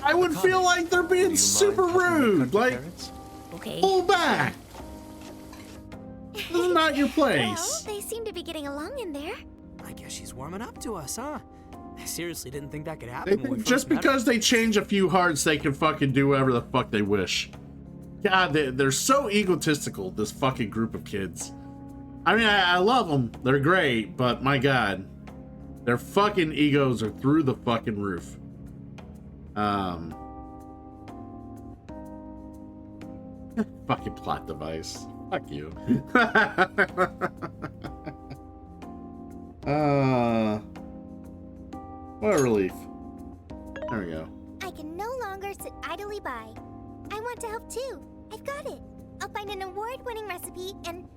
I would feel like they're being super rude. Like, Okay. pull back. This is not your Well, place. they seem to be getting along in there. I guess she's warming up to us, huh? I seriously didn't think that could They happen when we think first just met her. because they change a few hearts, they can fucking do whatever the fuck they wish. God, they're so egotistical, this fucking group of kids. I mean, I love them. They're great, but my God. Their fucking egos are through the fucking roof. Fucking plot device. Fuck you. What a relief. There we go. I can no longer sit idly by. I want to help too. I've got it. I'll find an award-winning recipe and...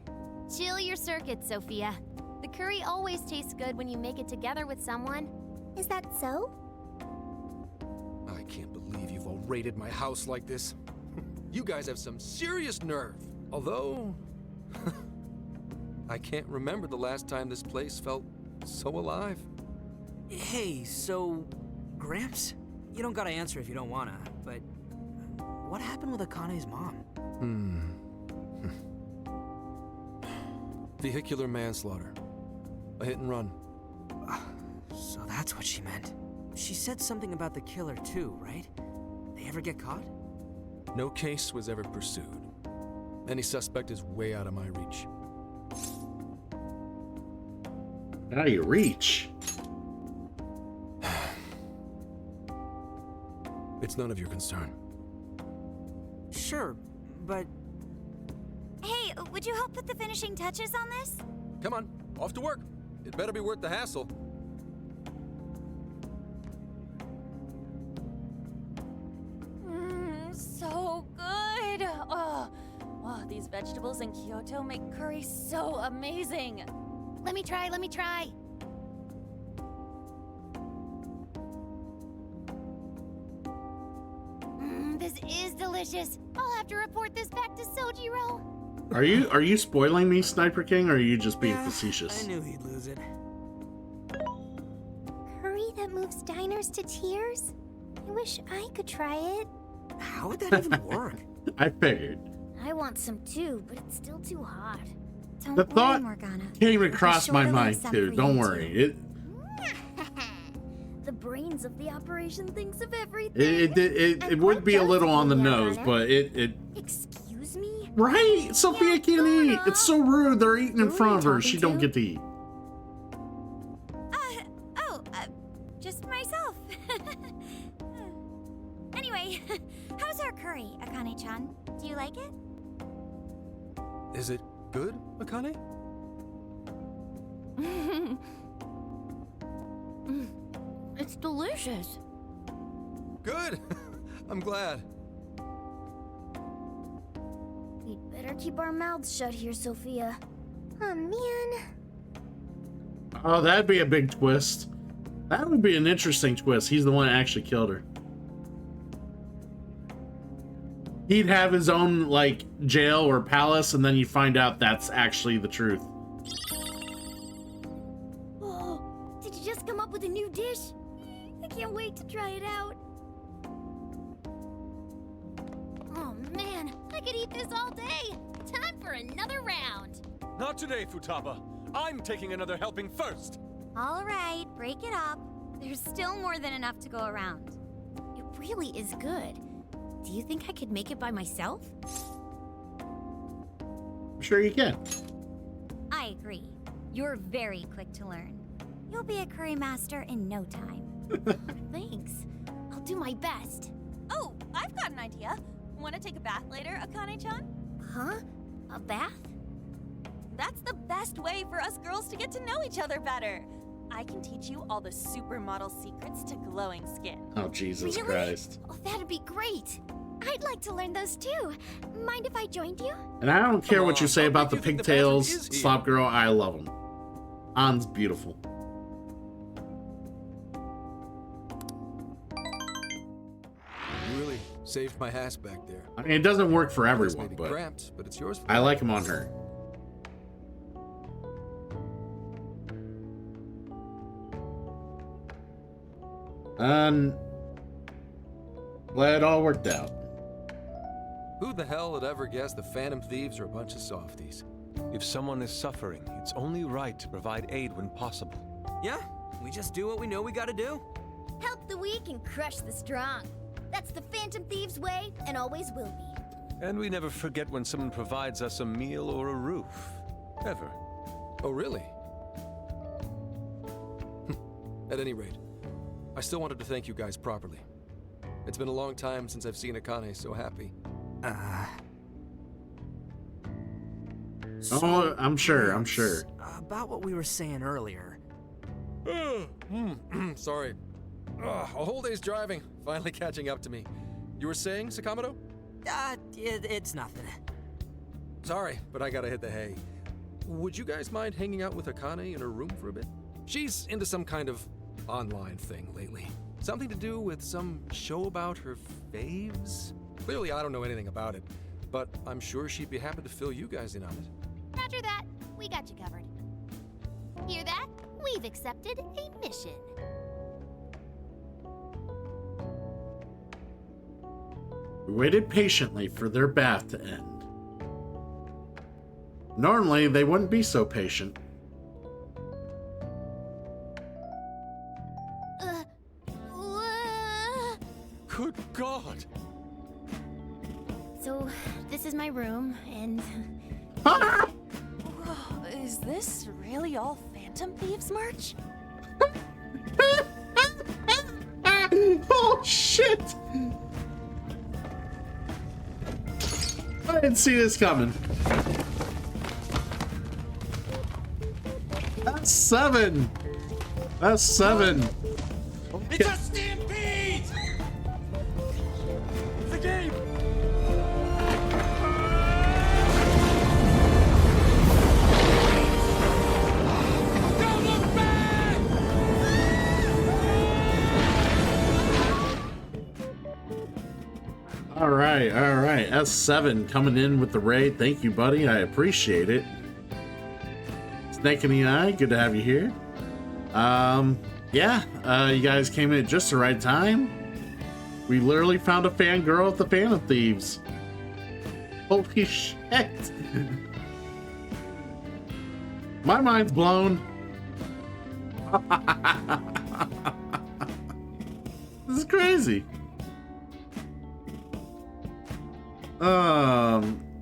Chill your circuits, Sophia. The curry always tastes good when you make it together with someone. Is that so? I can't believe you've all raided my house like this. You guys have some serious nerve. Although, I can't remember the last time this place felt so alive. Hey, so, Gramps? You don't gotta answer if you don't wanna, but what happened with Akane's mom? Vehicular manslaughter. A hit and run. So that's what she meant. She said something about the killer too, right? They ever get caught? No case was ever pursued. Any suspect is way out of my reach. Out of your reach. It's none of your concern. Sure, but Hey, would you help put the finishing touches on this? Come on, off to work. It better be worth the hassle. So good. Oh, these vegetables in Kyoto make curry so amazing. Let me try. This is delicious. I'll have to report this back to Sojiro. Are you spoiling me, Sniper King, or are you just being yeah, facetious? I knew he'd lose it. Curry that moves diners to tears? I wish I could try it. How would that even work? I figured. I want some too, but it's still too hot. Don't The worry, thought Morgana. came across sure my to leave mind some too. for Don't you, worry. too. The brains of the operation thinks of everything. It would be a little on the nose, but it Excuse me? right. Sophia can't eat. It's so rude. They're eating in Who are front you of her. talking She don't to? get to eat. Just myself. Anyway, how's our curry, Akane-chan? Do you like it? Is it good, Akane? It's delicious. Good. I'm glad. We'd better keep our mouths shut here, Sophia. Oh, man. Oh, that'd be a big twist. That would be an interesting twist. He's the one that actually killed her. He'd have his own, like, jail or palace, and then you find out that's actually the truth. Oh, did you just come up with a new dish? I can't wait to try it out. Oh man, I could eat this all day. Time for another round. Not today, Futaba. I'm taking another helping first. All right, break it up. There's still more than enough to go around. It really is good. Do you think I could make it by myself? I'm sure you can. I agree. You're very quick to learn. You'll be a curry master in no time. Thanks. I'll do my best. Oh, I've got an idea. Want to take a bath later, Akane-chan? Huh? A bath? That's the best way for us girls to get to know each other better. I can teach you all the supermodel secrets to glowing skin. Oh, Jesus Really? Christ. Oh, that'd be great. I'd like to learn those too. Mind if I joined you? And I don't care what you say How about the big you think the pigtails, bathroom is here? Slop Girl. I love them. An's beautiful. You really saved my ass back there. I mean, it doesn't work for This may everyone, be but cramped, but it's yours. For I life. like him on her. Glad it all worked out. Who the hell would ever guess the Phantom Thieves are a bunch of softies? If someone is suffering, it's only right to provide aid when possible. Yeah, we just do what we know we gotta do. Help the weak and crush the strong. That's the Phantom Thieves' way and always will be. And we never forget when someone provides us a meal or a roof. Ever. Oh, really? At any rate, I still wanted to thank you guys properly. It's been a long time since I've seen Akane so happy. Oh, I'm sure. About what we were saying earlier. Sorry. A whole day's driving, finally catching up to me. You were saying, Sakamoto? It's nothing. Sorry, but I gotta hit the hay. Would you guys mind hanging out with Akane in her room for a bit? She's into some kind of online thing lately. Something to do with some show about her faves? Clearly, I don't know anything about it, but I'm sure she'd be happy to fill you guys in on it. Roger that. We got you covered. Hear that? We've accepted a mission. We waited patiently for their bath to end. Normally, they wouldn't be so patient. Good God! So, this is my room, and... Whoa, is this really all Phantom Thieves merch? Oh, shit! I didn't see this coming. That's 7. That's 7. It's a stampede! The game! Don't look back! All right. S7 coming in with the raid. Thank you, buddy. I appreciate it. Snake in the Eye, good to have you here. Yeah, you guys came in at just the right time. We literally found a fangirl at the Phantom Thieves. Holy shit. My mind's blown. This is crazy.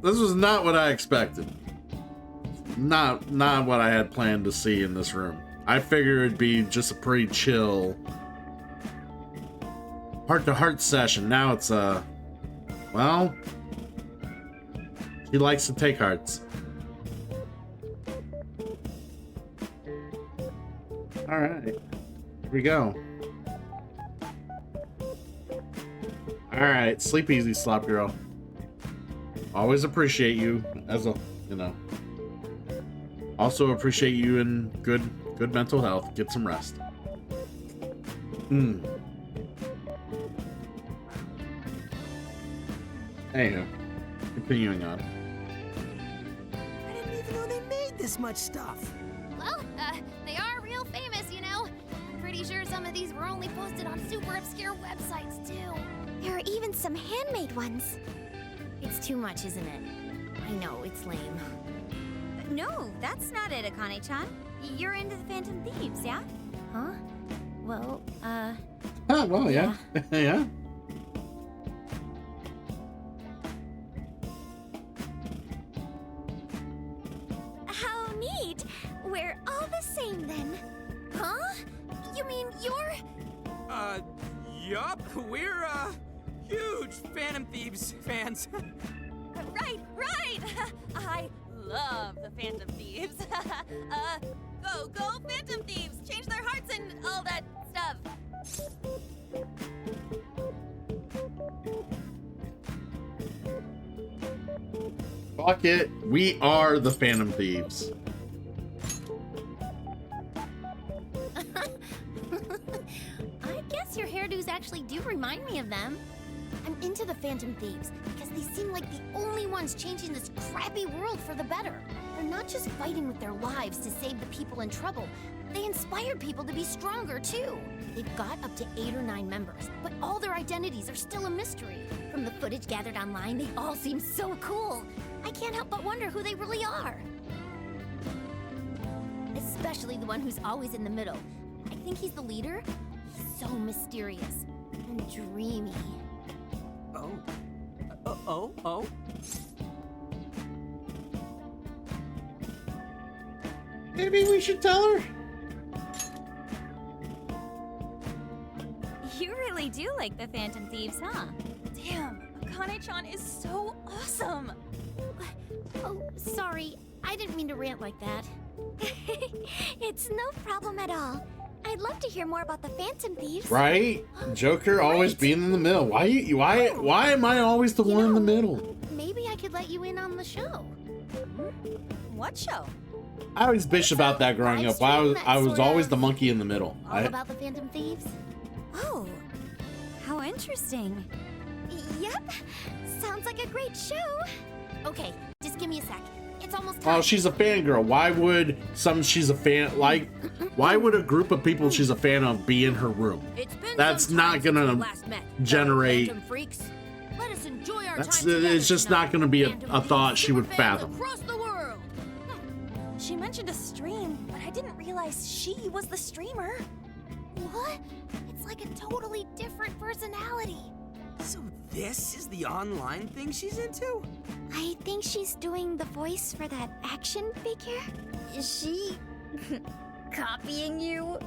This was not what I expected. Not what I had planned to see in this room. I figured it'd be just a pretty chill heart-to-heart session. Now it's well, she likes to take hearts. All right, here we go. All right, sleep easy, Slop Girl. Always appreciate you as a, you know. Also appreciate you in good mental health. Get some rest. Anywho, continuing on. I didn't even know they made this much stuff. Well, they are real famous, you know. I'm pretty sure some of these were only posted on super obscure websites, too. There are even some handmade ones. It's too much, isn't it? I know, it's lame. No, that's not it, Akane-chan. You're into the Phantom Thieves, yeah? Huh? Well, Oh, well, yeah. Yeah. How neat! We're all the same then. huh? You mean you're... Yup. We're, huge Phantom Thieves fans. Right, right! I love the Phantom Thieves. Go Phantom Thieves! Change their hearts and all that stuff. Fuck it. We are the Phantom Thieves. I guess your hairdos actually do remind me of them. I'm into the Phantom Thieves because they seem like the only ones changing this crappy world for the better. They're not just fighting with their lives to save the people in trouble. They inspired people to be stronger, too. They've got up to 8 or 9 members, but all their identities are still a mystery. From the footage gathered online, they all seem so cool. I can't help but wonder who they really are. Especially the one who's always in the middle. I think he's the leader. He's so mysterious and dreamy. Oh. Maybe we should tell her. You really do like the Phantom Thieves, huh? Damn, Akane-chan is so awesome. Oh, sorry. I didn't mean to rant like that. It's no problem at all. I'd love to hear more about the Phantom Thieves. Right? Joker always being in the middle. Why am I always the one in the middle? Maybe I could let you in on the show. What show? I always bitched about that growing up. I was always the monkey in the middle. All about the Phantom Thieves? Oh, how interesting. Yep. Sounds like a great show. Okay, just give me a sec. It's almost time. Oh, she's a fangirl. Why would she's a fan, like, why would a group of people she's a fan of be in her room? It's been That's some not time since gonna we last met. generate- Phantom freaks. Let us enjoy our That's- time together it's just tonight. not gonna be a Phantom thought Thieves she would superfans fathom. Across the world. She mentioned a stream, but I didn't realize she was the streamer. What? It's like a totally different personality. So this is the online thing she's into? I think she's doing the voice for that action figure. Is she copying you?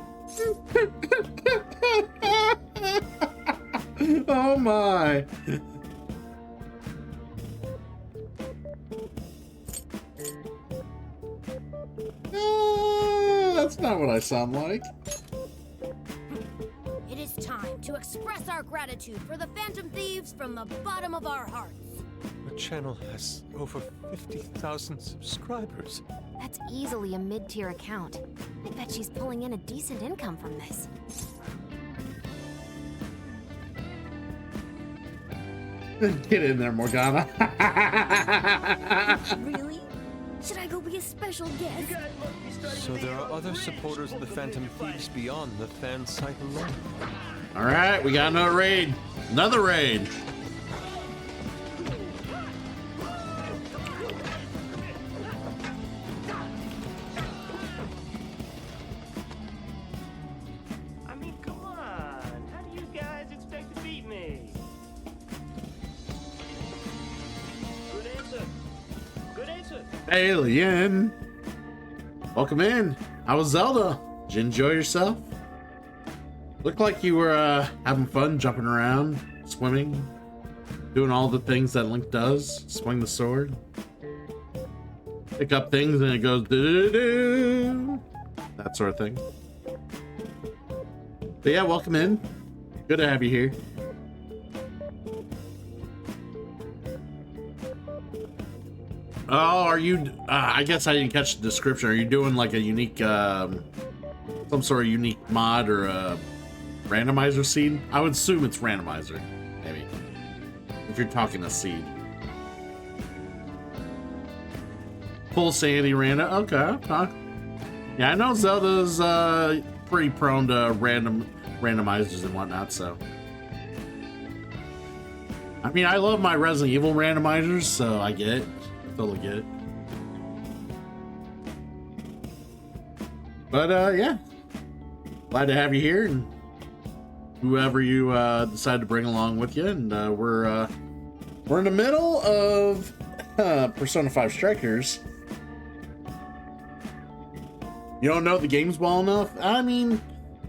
Oh my. That's not what I sound like. It is time to express our gratitude for the Phantom Thieves from the bottom of our hearts. The channel has over 50,000 subscribers. That's easily a mid-tier account. I bet she's pulling in a decent income from this. Get in there, Morgana. Really? Should I go be a special guest? So there are other supporters of the Phantom Thieves beyond the fan site alone. All right, we got another raid. Another raid. I mean, come on. How do you guys expect to beat me? Good answer. Good answer. Alien. Welcome in. How was Zelda? Did you enjoy yourself? Looked like you were having fun, jumping around, swimming, doing all the things that Link does. Swing the sword, pick up things, and it goes doo-doo-doo. That sort of thing. But yeah, welcome in. Good to have you here. Oh, are you? I guess I didn't catch the description. Are you doing like a unique, some sort of unique mod or Randomizer seed? I would assume it's randomizer, maybe. If you're talking a seed. Full sanity random. Okay, okay. Yeah, I know Zelda's pretty prone to randomizers and whatnot, so. I mean, I love my Resident Evil randomizers, so I get it. Totally get it. But yeah. Glad to have you here, and whoever you decide to bring along with you. And we're in the middle of Persona 5 Strikers. You don't know the games well enough? I mean,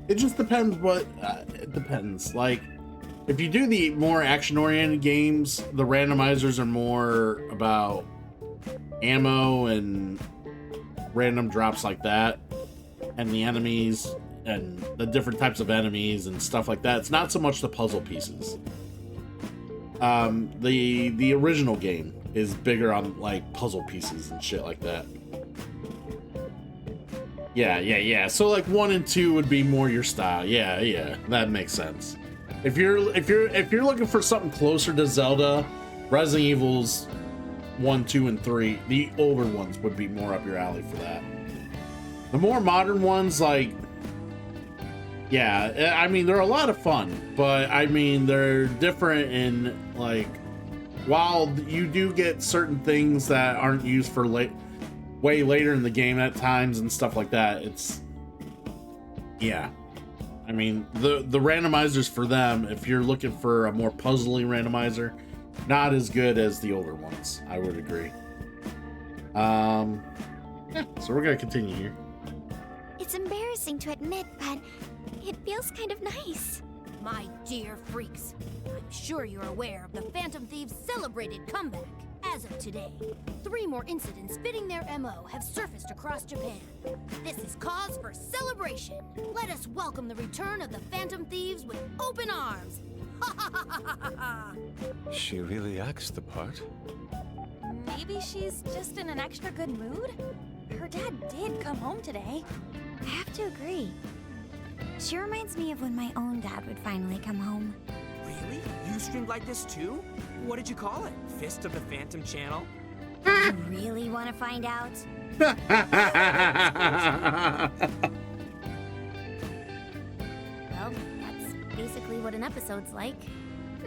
it just depends what... it depends. Like, if you do the more action-oriented games, the randomizers are more about ammo and random drops like that, and the enemies, and the different types of enemies and stuff like that. It's not so much the puzzle pieces. The original game is bigger on, like, puzzle pieces and shit like that. Yeah. So like 1 and 2 would be more your style. Yeah. That makes sense. If you're looking for something closer to Zelda, Resident Evil's 1, 2, and 3, the older ones would be more up your alley for that. The more modern ones, like, yeah, I mean, they're a lot of fun, but I mean, they're different in, like, while you do get certain things that aren't used for way later in the game at times and stuff like that, it's, yeah. I mean, the randomizers for them, if you're looking for a more puzzly randomizer, not as good as the older ones, I would agree. Yeah, so we're gonna continue here. It's embarrassing to admit, but it feels kind of nice. My dear freaks, I'm sure you're aware of the Phantom Thieves' celebrated comeback. As of today, 3 more incidents fitting their MO have surfaced across Japan. This is cause for celebration. Let us welcome the return of the Phantom Thieves with open arms. She really acts the part. Maybe she's just in an extra good mood? Her dad did come home today. I have to agree. She reminds me of when my own dad would finally come home. Really? You streamed like this too? What did you call it? Fist of the Phantom Channel? You really want to find out? Well, That's basically what an episode's like.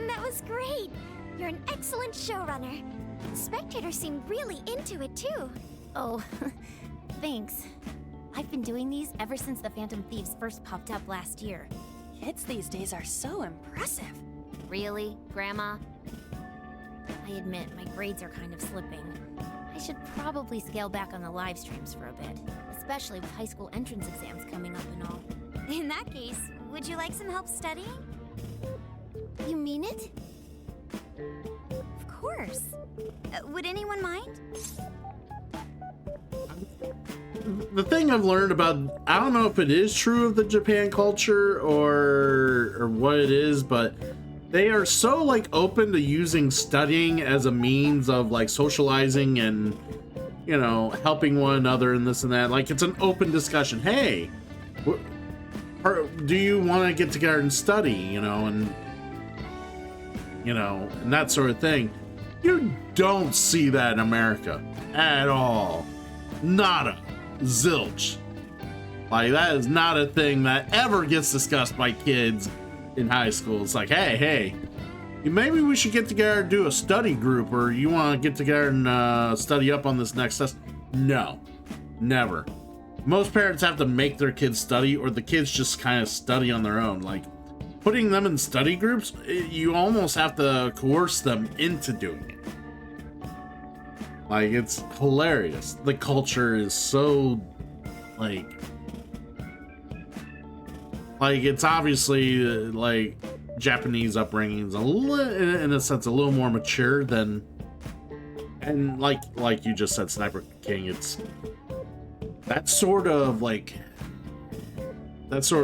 that was great. You're an excellent showrunner. The spectators seem really into it too. Oh, thanks. I've been doing these ever since the Phantom Thieves first popped up last year. Kids these days are so impressive. Really, Grandma? I admit, my grades are kind of slipping. I should probably scale back on the live streams for a bit, especially with high school entrance exams coming up and all. In that case, would you like some help studying? You mean it? Of course. Would anyone mind? The thing I've learned about, I don't know if it is true of the Japan culture or what it is, but they are so like open to using studying as a means of like socializing and, you know, helping one another and this and that. Like, it's an open discussion. Hey, do you want to get together and study, you know, and that sort of thing. You don't see that in America at all. Nada. Zilch. Like, that is not a thing that ever gets discussed by kids in high school. It's like, hey, maybe we should get together and do a study group, or you want to get together and study up on this next test. No, never. Most parents have to make their kids study, or the kids just kind of study on their own. Like, putting them in study groups, you almost have to coerce them into doing it. Like, it's hilarious. The culture is so, like it's obviously, like, Japanese upbringing is in a sense, a little more mature than, and like you just said, Sniper King, it's, that sort of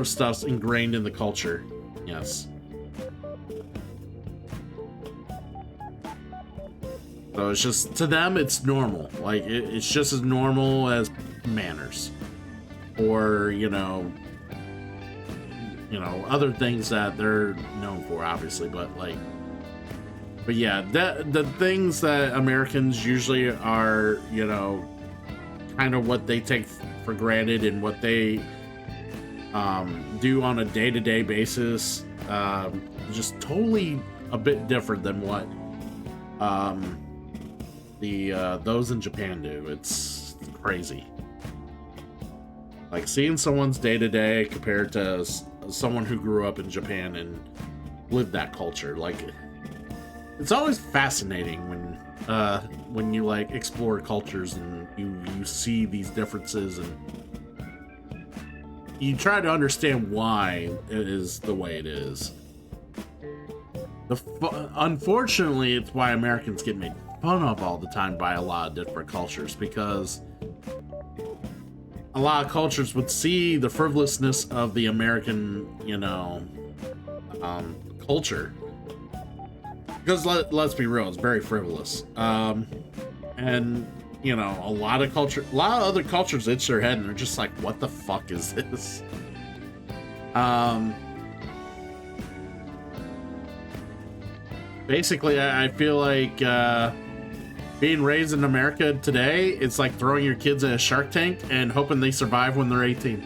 stuff's ingrained in the culture. Yes. So it's just, to them, it's normal. Like, it's just as normal as manners. Or, you know, you know, other things that they're known for, obviously, but yeah, the things that Americans usually are, you know, kind of what they take for granted and what they do on a day-to-day basis, just totally a bit different than what those in Japan do. It's crazy. Like seeing someone's day-to-day compared to someone who grew up in Japan and lived that culture. Like, it's always fascinating when you like explore cultures and you see these differences and you try to understand why it is the way it is. Unfortunately, it's why Americans get made fun of all the time by a lot of different cultures, because a lot of cultures would see the frivolousness of the American, you know, culture. Because let's be real, it's very frivolous. And, you know, a lot of other cultures itch their head and they're just like, what the fuck is this? Basically, I feel like being raised in America today, it's like throwing your kids in a Shark Tank and hoping they survive when they're 18.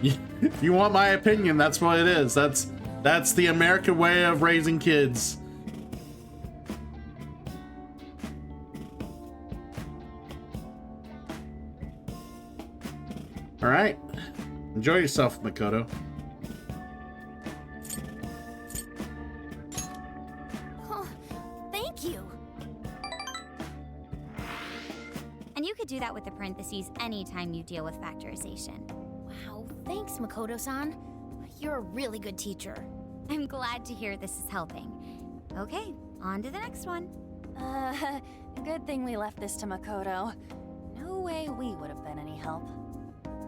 If you want my opinion, that's what it is. That's the American way of raising kids. All right. Enjoy yourself, Makoto. Oh, thank you. And you could do that with the parentheses anytime you deal with factorization. Wow, thanks, Makoto-san. You're a really good teacher. I'm glad to hear this is helping. Okay, on to the next one. Good thing we left this to Makoto. No way we would have been any help.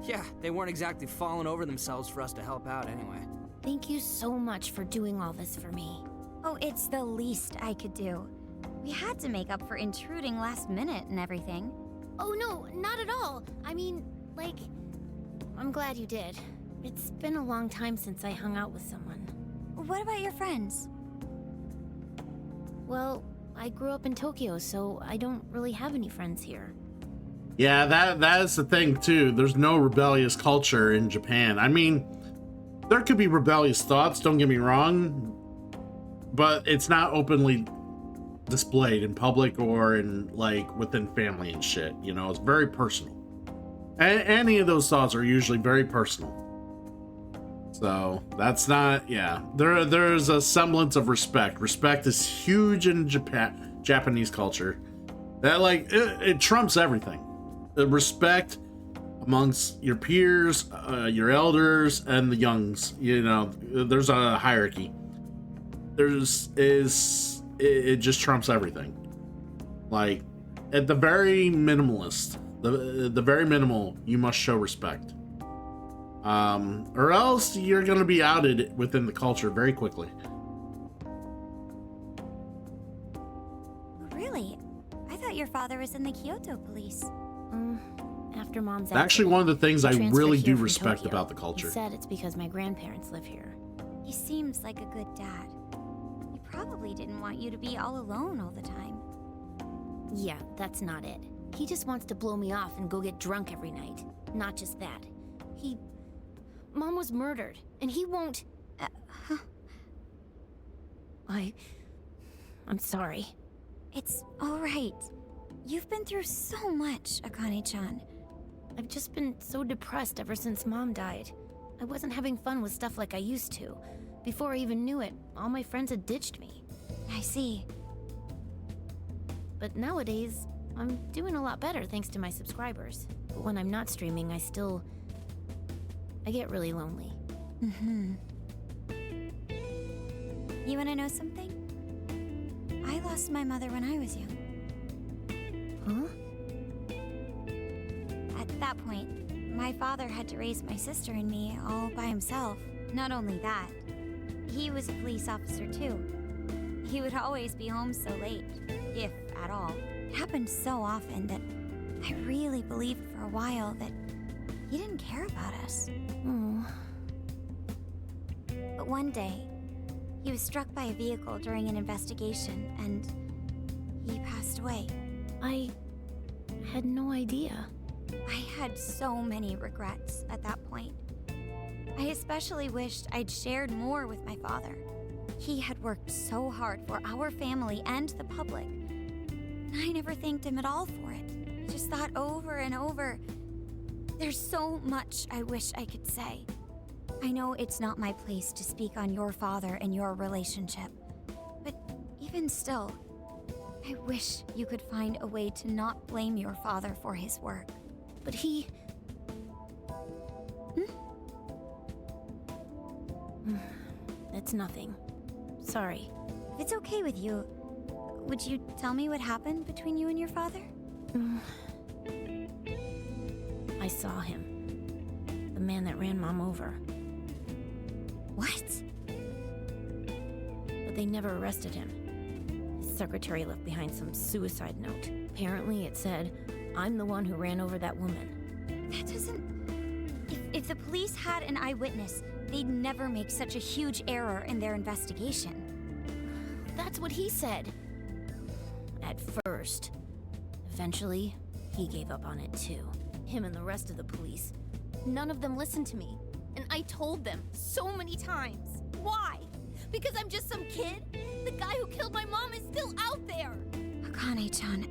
Yeah, they weren't exactly falling over themselves for us to help out anyway. Thank you so much for doing all this for me. Oh, it's the least I could do. We had to make up for intruding last minute and everything. Oh no, not at all. I mean, like, I'm glad you did. It's been a long time since I hung out with someone. What about your friends? Well, I grew up in Tokyo, so I don't really have any friends here. Yeah, that's the thing too. There's no rebellious culture in Japan. I mean, there could be rebellious thoughts, don't get me wrong, but it's not openly displayed in public or in like within family and shit. You know, it's very personal. Any of those thoughts are usually very personal. So that's not, yeah. There's a semblance of respect. Respect is huge in Japanese culture. That like it trumps everything. The respect amongst your peers, your elders, and the youngs. You know, there's a hierarchy. It just trumps everything. Like at the very minimalist, the very minimal, you must show respect. Or else you're gonna be outed within the culture very quickly. Really? I thought your father was in the Kyoto police. After Mom's Actually, one of the things I really do from respect Tokyo. about the culture. He said it's because my grandparents live here. He seems like a good dad. He probably didn't want you to be all alone all the time. Yeah, that's not it. He just wants to blow me off and go get drunk every night. Not just that. Mom was murdered, and he won't... I'm sorry. It's all right. You've been through so much, Akane-chan. I've just been so depressed ever since Mom died. I wasn't having fun with stuff like I used to. Before I even knew it, all my friends had ditched me. I see. But nowadays, I'm doing a lot better thanks to my subscribers. But when I'm not streaming, I get really lonely. You wanna know something? I lost my mother when I was young. Huh? At that point, my father had to raise my sister and me all by himself. Not only that, he was a police officer too. He would always be home so late, if at all. It happened so often that I really believed for a while that he didn't care about us. Oh, But one day, he was struck by a vehicle during an investigation, and he passed away. I had no idea. I had so many regrets at that point. I especially wished I'd shared more with my father. He had worked so hard for our family and the public. I never thanked him at all for it. I just thought over and over, there's so much I wish I could say. I know it's not my place to speak on your father and your relationship, but even still, I wish you could find a way to not blame your father for his work. But he... It's nothing. Sorry. If it's okay with you, would you tell me what happened between you and your father? I saw him. The man that ran Mom over. What? But they never arrested him. His secretary left behind some suicide note. Apparently it said, "I'm the one who ran over that woman." That doesn't... If the police had an eyewitness, they'd never make such a huge error in their investigation. That's what he said. At first. Eventually, he gave up on it too. Him and the rest of the police. None of them listened to me. And I told them so many times. Why? Because I'm just some kid? The guy who killed my mom is still out there! Akane-chan.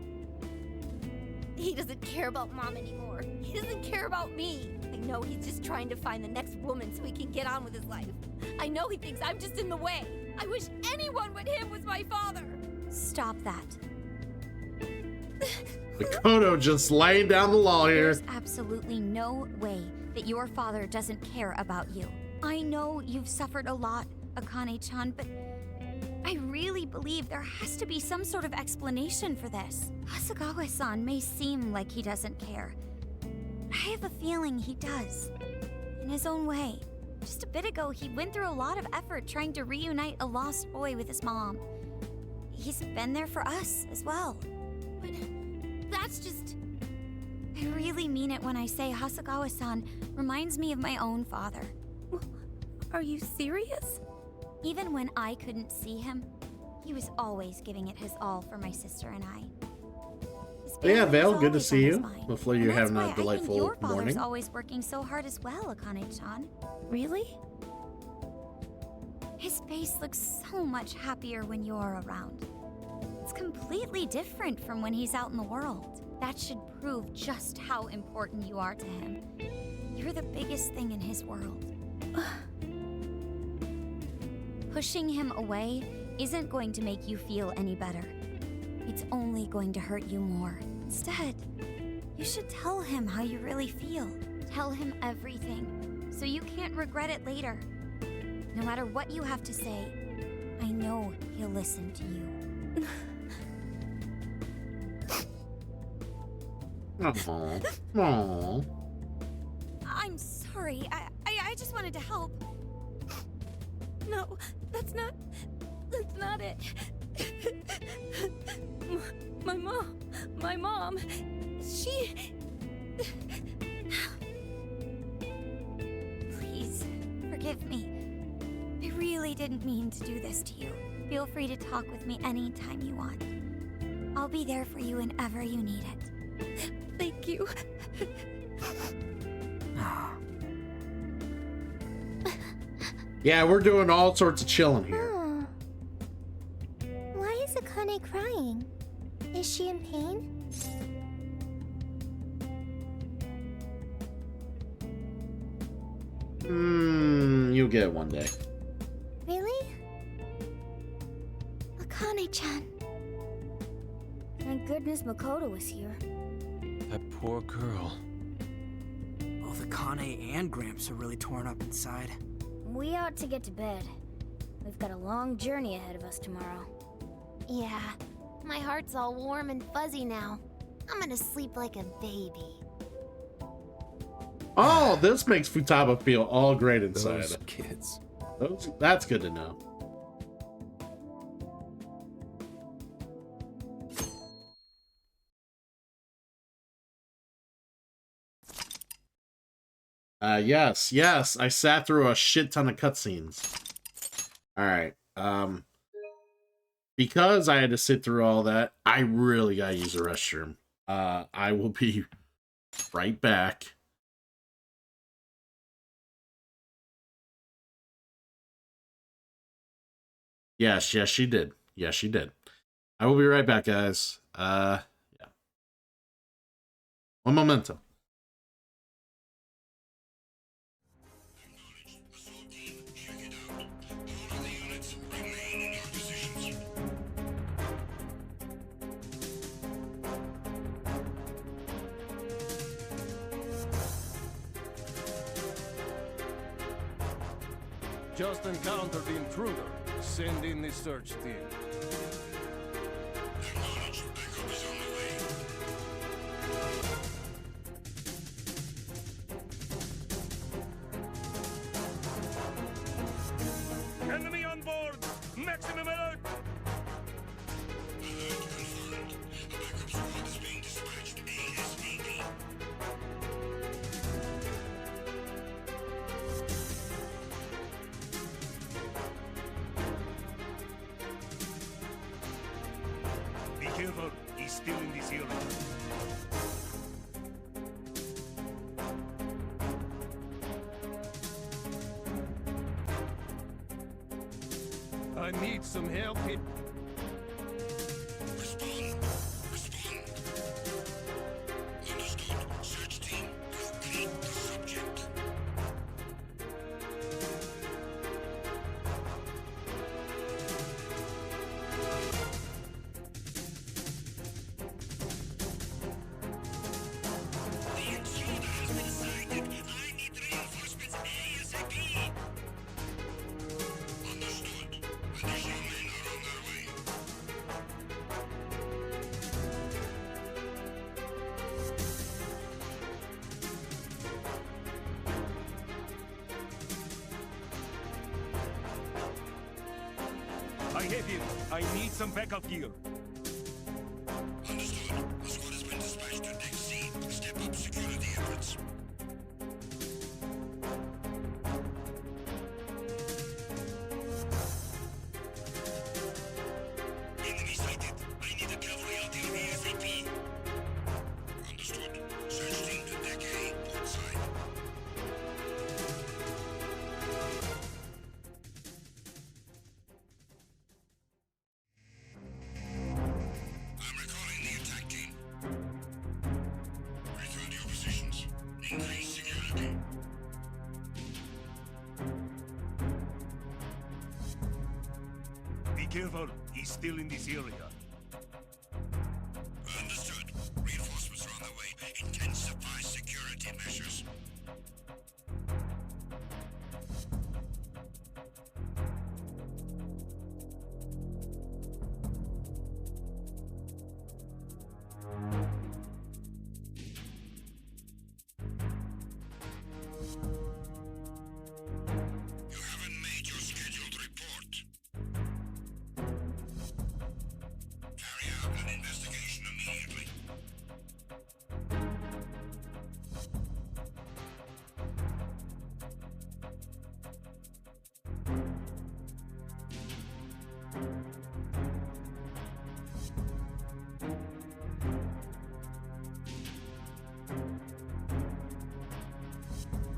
He doesn't care about Mom anymore. He doesn't care about me. I know he's just trying to find the next woman so he can get on with his life. I know he thinks I'm just in the way. I wish anyone but him was my father. Stop that. Makoto just laying down the law here. There's absolutely no way that your father doesn't care about you. I know you've suffered a lot, Akane-chan, but I really believe there has to be some sort of explanation for this. Hasegawa-san may seem like he doesn't care. I have a feeling he does. In his own way. Just a bit ago, he went through a lot of effort trying to reunite a lost boy with his mom. He's been there for us as well. But that's just... I really mean it when I say Hasegawa-san reminds me of my own father. Are you serious? Even when I couldn't see him, he was always giving it his all for my sister and I. Yeah, Vale, good to always see on his you. mind. Hopefully And you're that's having why a I think delightful your father's morning. always working so hard as well, Akane-chan. Really? His face looks so much happier when you're around. It's completely different from when he's out in the world. That should prove just how important you are to him. You're the biggest thing in his world. Pushing him away isn't going to make you feel any better. It's only going to hurt you more. Instead, you should tell him how you really feel. Tell him everything, so you can't regret it later. No matter what you have to say, I know he'll listen to you. Aww. Aww. I'm sorry. I just wanted to help. No, that's not it. My mom, she... Please, forgive me. I really didn't mean to do this to you. Feel free to talk with me anytime you want. I'll be there for you whenever you need it. Thank you. Yeah, we're doing all sorts of chilling here. Oh. Why is Akane crying? Is she in pain? You'll get it one day. Really? Akane-chan. Thank goodness Makoto was here. That poor girl. Both Akane and Gramps are really torn up inside. We ought to get to bed. We've got a long journey ahead of us tomorrow. Yeah, my heart's all warm and fuzzy now. I'm gonna sleep like a baby. Oh, this makes Futaba feel all great inside. Those kids. That's good to know. Yes, I sat through a shit ton of cutscenes. All right. Because I had to sit through all that, I really gotta use the restroom. I will be right back. Yes, she did. Yes, she did. I will be right back, guys. Yeah. One momento. Just encountered the intruder. Send in the search team. Enemy on board! Maximum alert! Be careful, he's still in this area. I need some help here. I have him. I need some backup gear. Understood. The squad has been dispatched to Deck C. Step up security efforts. Enemy sighted. I need a cavalry artillery ASAP. Understood. Search team to Deck A, port side. I'm recalling the attack team. Return to your positions. Increase security. Be careful, he's still in this area. Understood. Reinforcements are on the way. Intensify security measures. You haven't made your scheduled report. Carry out an investigation immediately.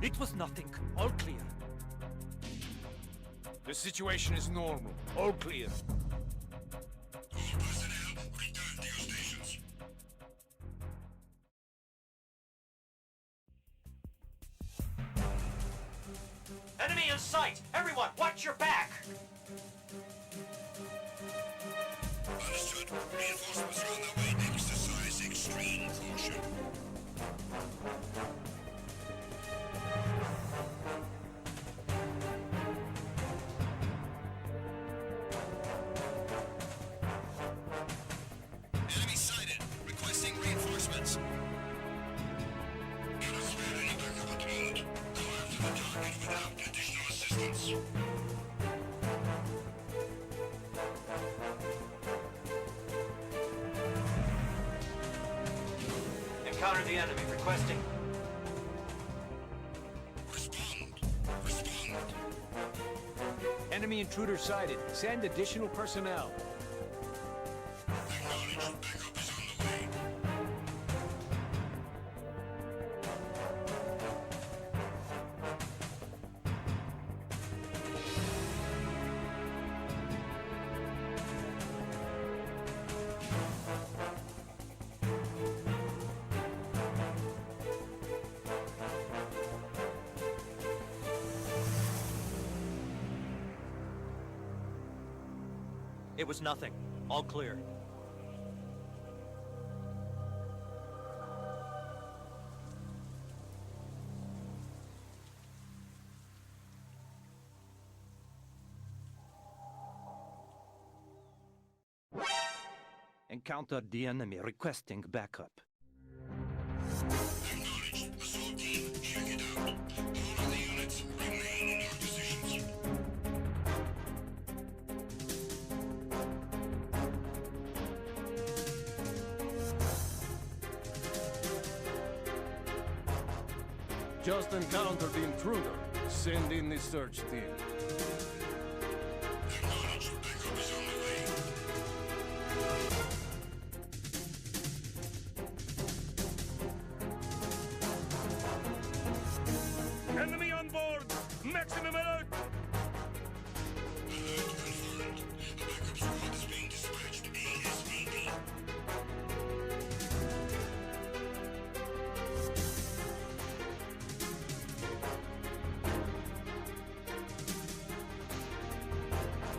It was nothing. All clear. The situation is normal. All clear. All personnel, return to your stations. Enemy in sight! Everyone, watch your back! Understood. Reinforcements are on their way. Exercise extreme caution. Enemy sighted. Requesting reinforcements. Cannot spare any backup at the moment. Go after the target without additional assistance. Encounter the enemy, requesting. Respond. Respond. Enemy intruder sighted. Send additional personnel. Acknowledged. Backup is on the way. It was nothing. All clear. Encountered the enemy requesting backup. Acknowledged. Assault team, check it out. All of the units remain in your positions. Just encountered the intruder. Send in the search team. Acknowledged. Backup is on the way. Enemy on board! Maximum alert! Alert confirmed. A backup squad is being dispatched ASAP.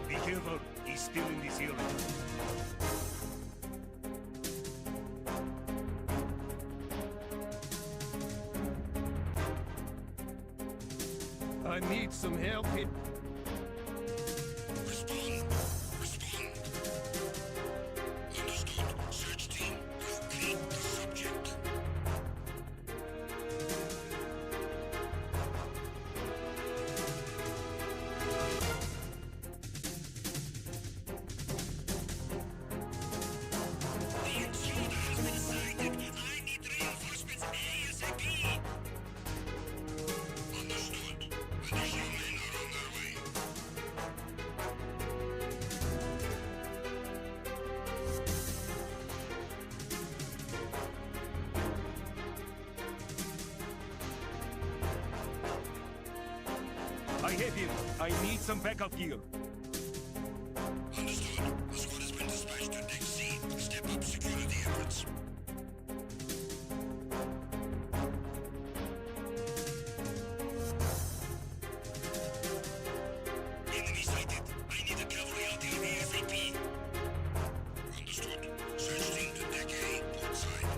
Be careful, he's still in this area. I need some help here. Respond. Respond. Understood. Search team, locate the subject. The intruder has been sighted. I need reinforcements ASAP. Understood. Additional men are on their way. I have him. I need some backup gear. Understood. A squad has been dispatched to Deck C. Step up security efforts. Enemy sighted. I need a cavalry out here ASAP. Understood. Search team to Deck A, port side.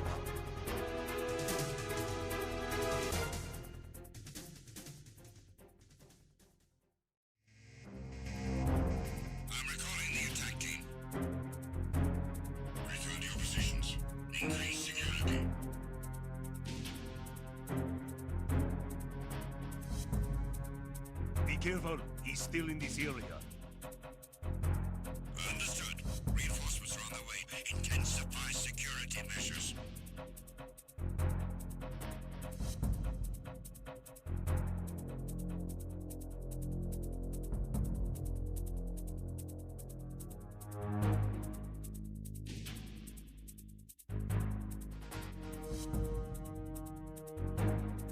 I'm recalling the attack team. Return to your positions. Increase security. Be careful, he's still in this area. Understood. Reinforcements are on their way. Intensify security measures.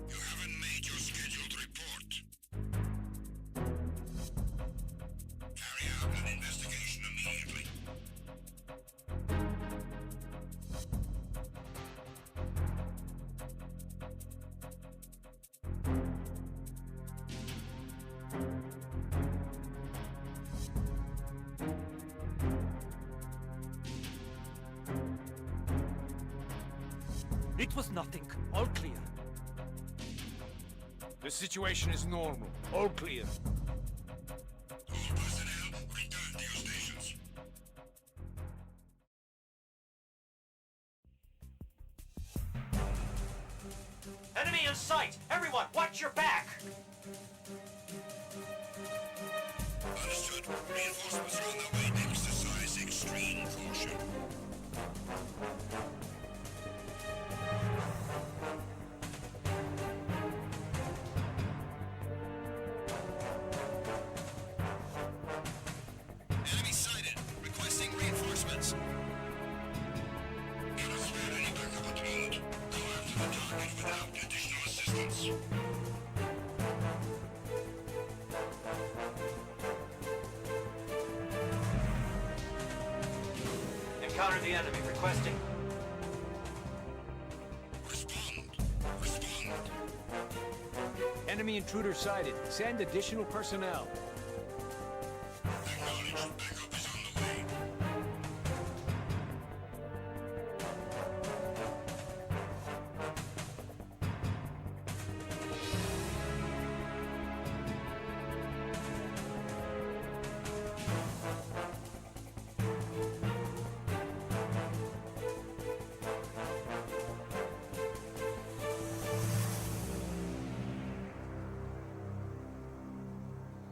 You haven't made your scheduled report. Carry out an investigation immediately. It was nothing. All clear. The situation is normal. All clear. All personnel, return to your stations. Enemy in sight! Everyone, watch your back! Understood. Reinforcements are on their way. Exercise extreme caution. response. Encounter the enemy. Requesting. Enemy intruder sighted. Send additional personnel.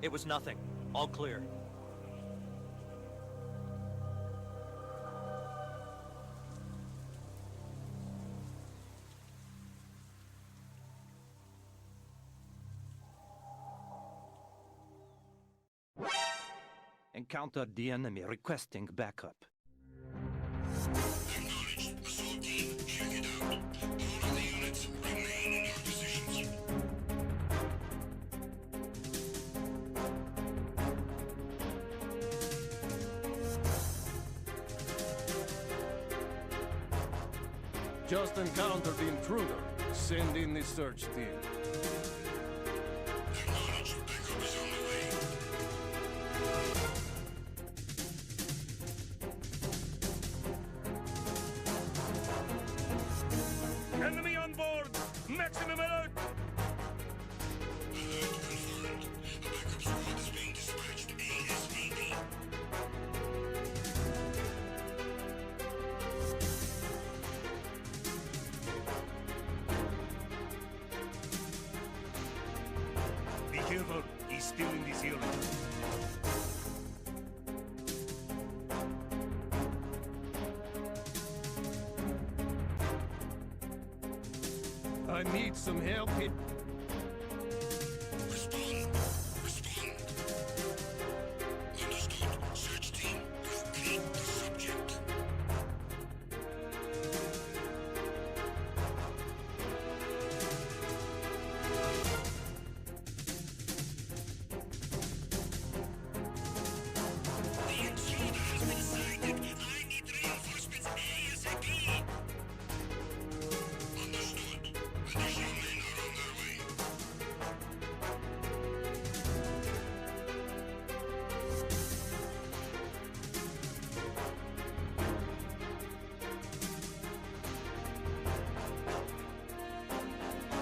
It was nothing. All clear. Encountered the enemy requesting backup. Acknowledged. Assault team, check it out. All of the units remain in your positions. Just encountered the intruder. Send in the search team. Acknowledged. Backup is on the way. Enemy on board! Maximum alert! Alert confirmed. A backup squad is being dispatched ASAP. Be careful, he's still in this area. I need some help here. Respond. Respond. Understood. Search team, locate the subject. The intruder has been sighted. I need reinforcements ASAP. Understood. Additional men are on their way.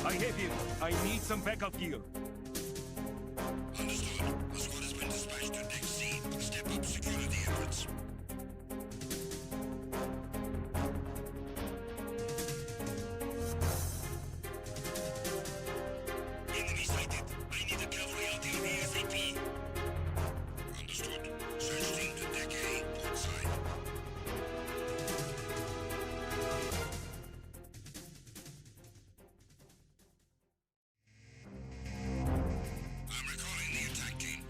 I have him. I need some backup gear. Understood. The squad has been dispatched to Deck C. Step up security efforts. Enemy sighted. I need a cavalry artillery ASAP. Understood. Search team to Deck A, port side. I'm recalling the attack team.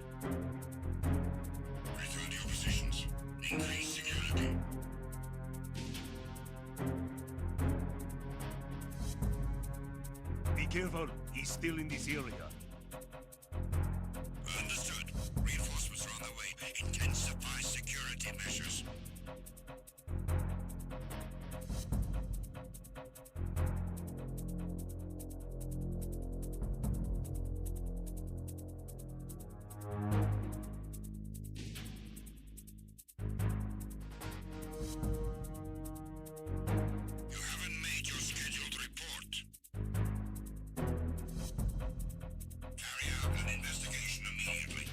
Return to your positions. Increase security. Be careful, he's still in this area. Understood. Reinforcements are on the way. Intensify security measures. You haven't made your scheduled report. Carry out an investigation immediately.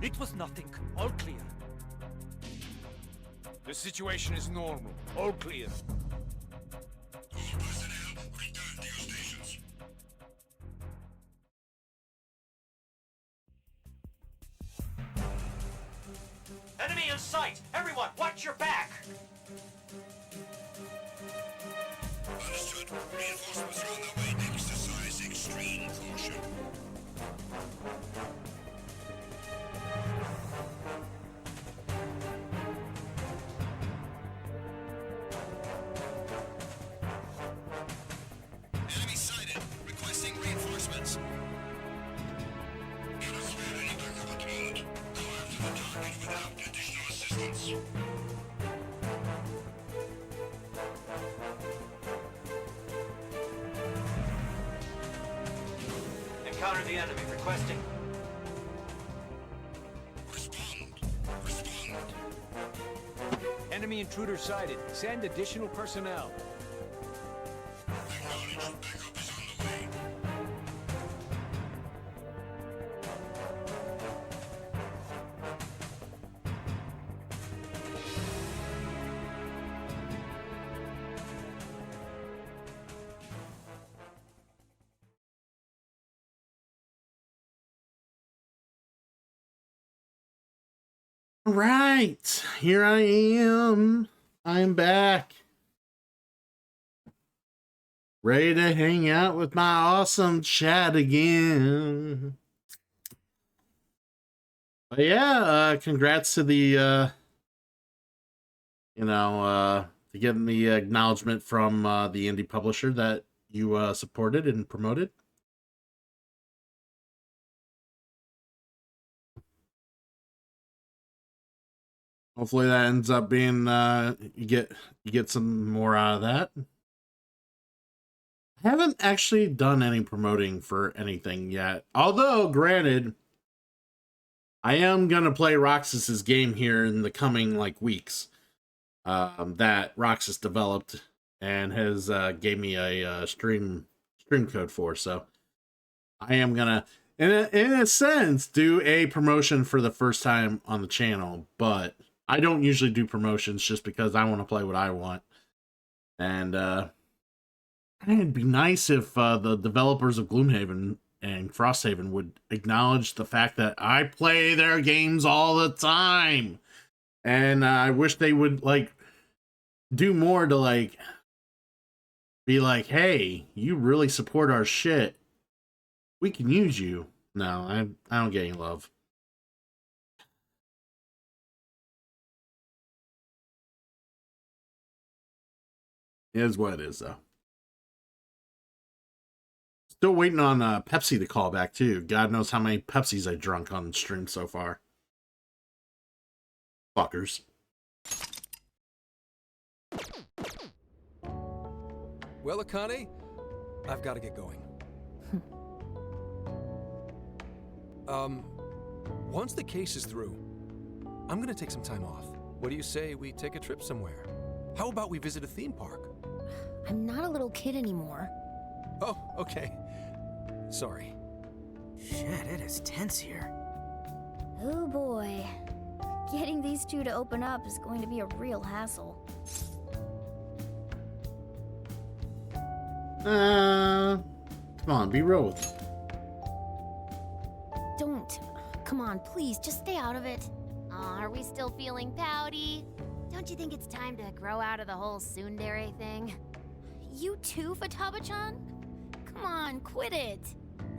It was nothing. All clear. The situation is normal. All clear. All personnel, return to your stations. Enemy in sight! Everyone, watch your back! Enemy sighted. Requesting reinforcements. Cannot spare any backup at the moment. Go after the target without additional assistance. Encounter the enemy. Requesting. Enemy intruder sighted. Send additional personnel. Right, here I am. I'm back. Ready to hang out with my awesome chat again. But yeah, congrats to the, to getting the acknowledgement from the indie publisher that you supported and promoted. Hopefully that ends up being you get some more out of that. I haven't actually done any promoting for anything yet. Although, granted, I am gonna play Roxas's game here in the coming weeks. That Roxas developed and has gave me a stream code for. So I am gonna, in a sense, do a promotion for the first time on the channel, but I don't usually do promotions just because I want to play what I want. And it'd be nice if the developers of Gloomhaven and Frosthaven would acknowledge the fact that I play their games all the time. And I wish they would do more to be like, hey, you really support our shit. We can use you. No, I don't get any love. It is what it is, though. Still waiting on Pepsi to call back, too. God knows how many Pepsis I drunk on stream so far. Fuckers. Well, Akane, I've got to get going. Once the case is through, I'm gonna take some time off. What do you say we take a trip somewhere? How about we visit a theme park? I'm not a little kid anymore. Oh, okay. Sorry. Shit, it is tense here. Oh boy. Getting these two to open up is going to be a real hassle. Come on, be real with me. Don't. Come on, please, just stay out of it. Aw, are we still feeling pouty? Don't you think it's time to grow out of the whole tsundere thing? You too, Futaba-chan? Come on, quit it.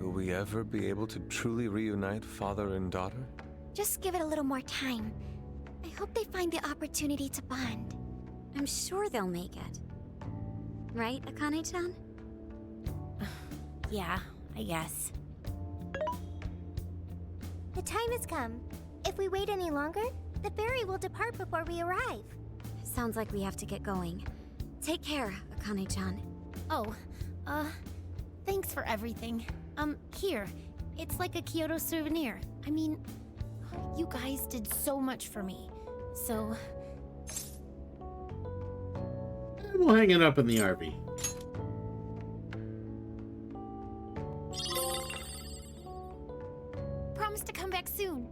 Will we ever be able to truly reunite father and daughter? Just give it a little more time. I hope they find the opportunity to bond. I'm sure they'll make it. Right, Akane-chan? Yeah, I guess. The time has come. If we wait any longer, the ferry will depart before we arrive. Sounds like we have to get going. Take care, Akane-chan. Oh, thanks for everything. Here, it's like a Kyoto souvenir. I mean, you guys did so much for me, so... We'll hang it up in the RV. Promise to come back soon.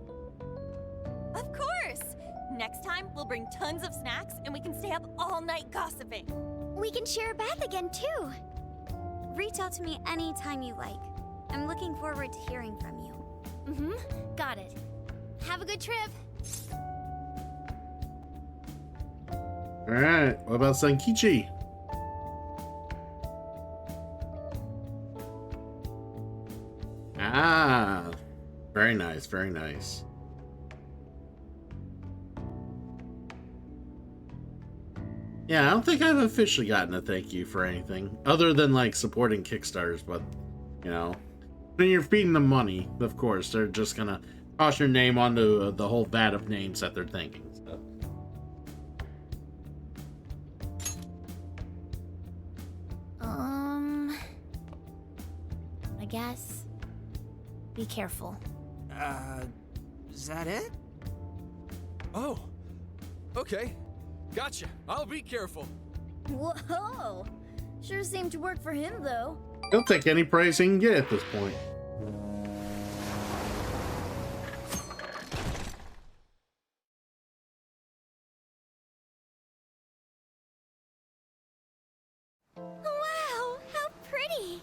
Of course! Next time, we'll bring tons of snacks and we can stay up all night gossiping. We can share a bath again, too. Reach out to me anytime you like. I'm looking forward to hearing from you. Mm-hmm, got it. Have a good trip. Alright, what about Sankichi? Ah, Very nice, very nice. Yeah, I don't think I've officially gotten a thank you for anything other than like supporting Kickstarters, but you know, when you're feeding them money, of course, they're just gonna toss your name onto the whole vat of names that they're thanking. So. I guess. Be careful. Is that it? Oh, okay. Gotcha. I'll be careful. Whoa! Sure seemed to work for him, though. He'll take any praise he can get at this point. Wow, how pretty!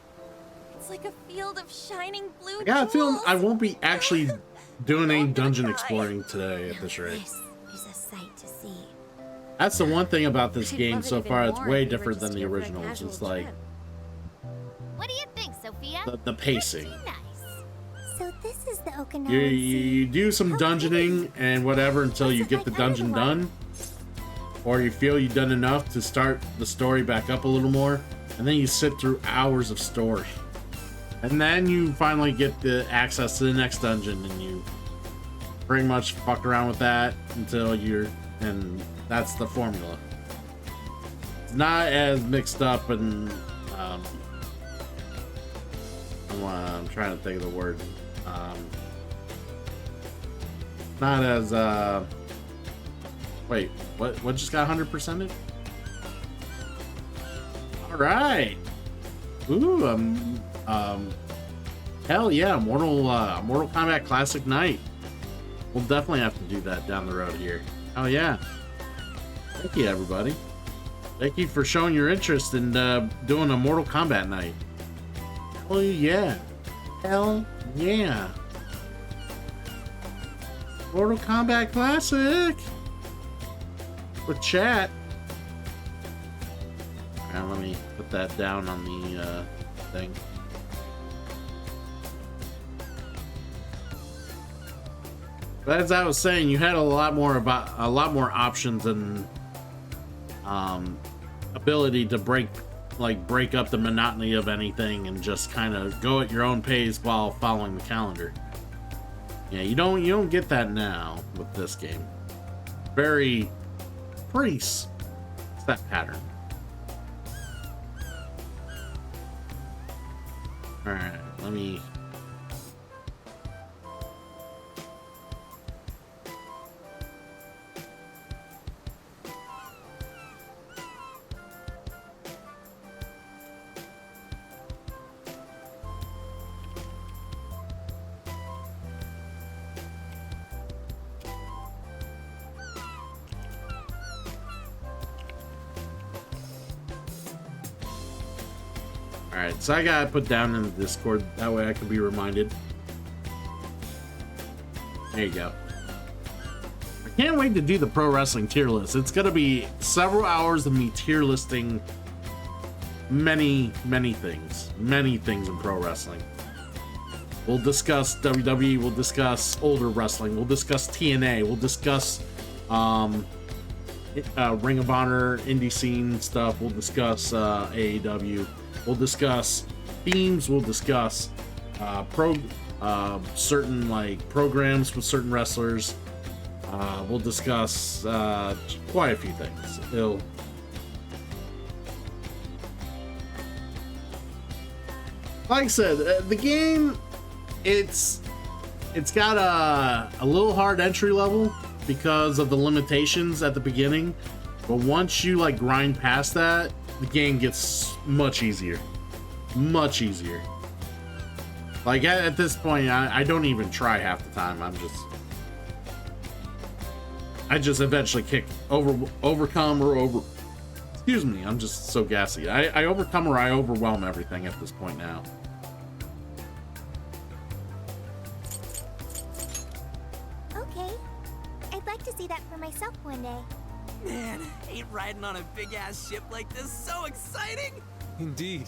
It's like a field of shining blue I got a feeling jewels. I won't be actually doing any dungeon exploring today at this rate. There's a sight to see. That's the one thing about this I'd game love it so even far. It's more way if we were different just than the here for a originals. casual It's like trip. What do you think, Sophia? the pacing. So this is the Okinawan You do some dungeoning and whatever until you get the dungeon done, or you feel you've done enough to start the story back up a little more, and then you sit through hours of story, and then you finally get the access to the next dungeon, and you pretty much fuck around with that until and that's the formula. It's not as mixed up and I'm trying to think of the word. Not as wait, what just got 100%ed? All right. Ooh, hell yeah, Mortal Kombat Classic Night. We'll definitely have to do that down the road here. Oh yeah. Thank you, everybody. Thank you for showing your interest in doing a Mortal Kombat night. Hell yeah. Hell yeah. Mortal Kombat Classic with chat. Alright, let me put that down on the thing. But as I was saying, you had a lot more options and ability to break up the monotony of anything and just kind of go at your own pace while following the calendar. Yeah, you don't get that now with this game. Pretty set pattern. All right, let me. Alright, so I gotta put down in the Discord, that way I can be reminded. There you go. I can't wait to do the pro wrestling tier list. It's gonna be several hours of me tier listing many things. Many things in pro wrestling. We'll discuss WWE, we'll discuss older wrestling, we'll discuss TNA, we'll discuss Ring of Honor, indie scene stuff, we'll discuss AEW. We'll discuss themes. We'll discuss certain like programs with certain wrestlers. We'll discuss quite a few things. Like I said, the game it's got a little hard entry level because of the limitations at the beginning, but once you like grind past that, the game gets much easier. Like at this point, I don't even try half the time. I just eventually overcome or over. Excuse me, I'm just so gassy. I overcome or I overwhelm everything at this point now. Okay. I'd like to see that for myself one day. Man, ain't riding on a big-ass ship like this so exciting? Indeed.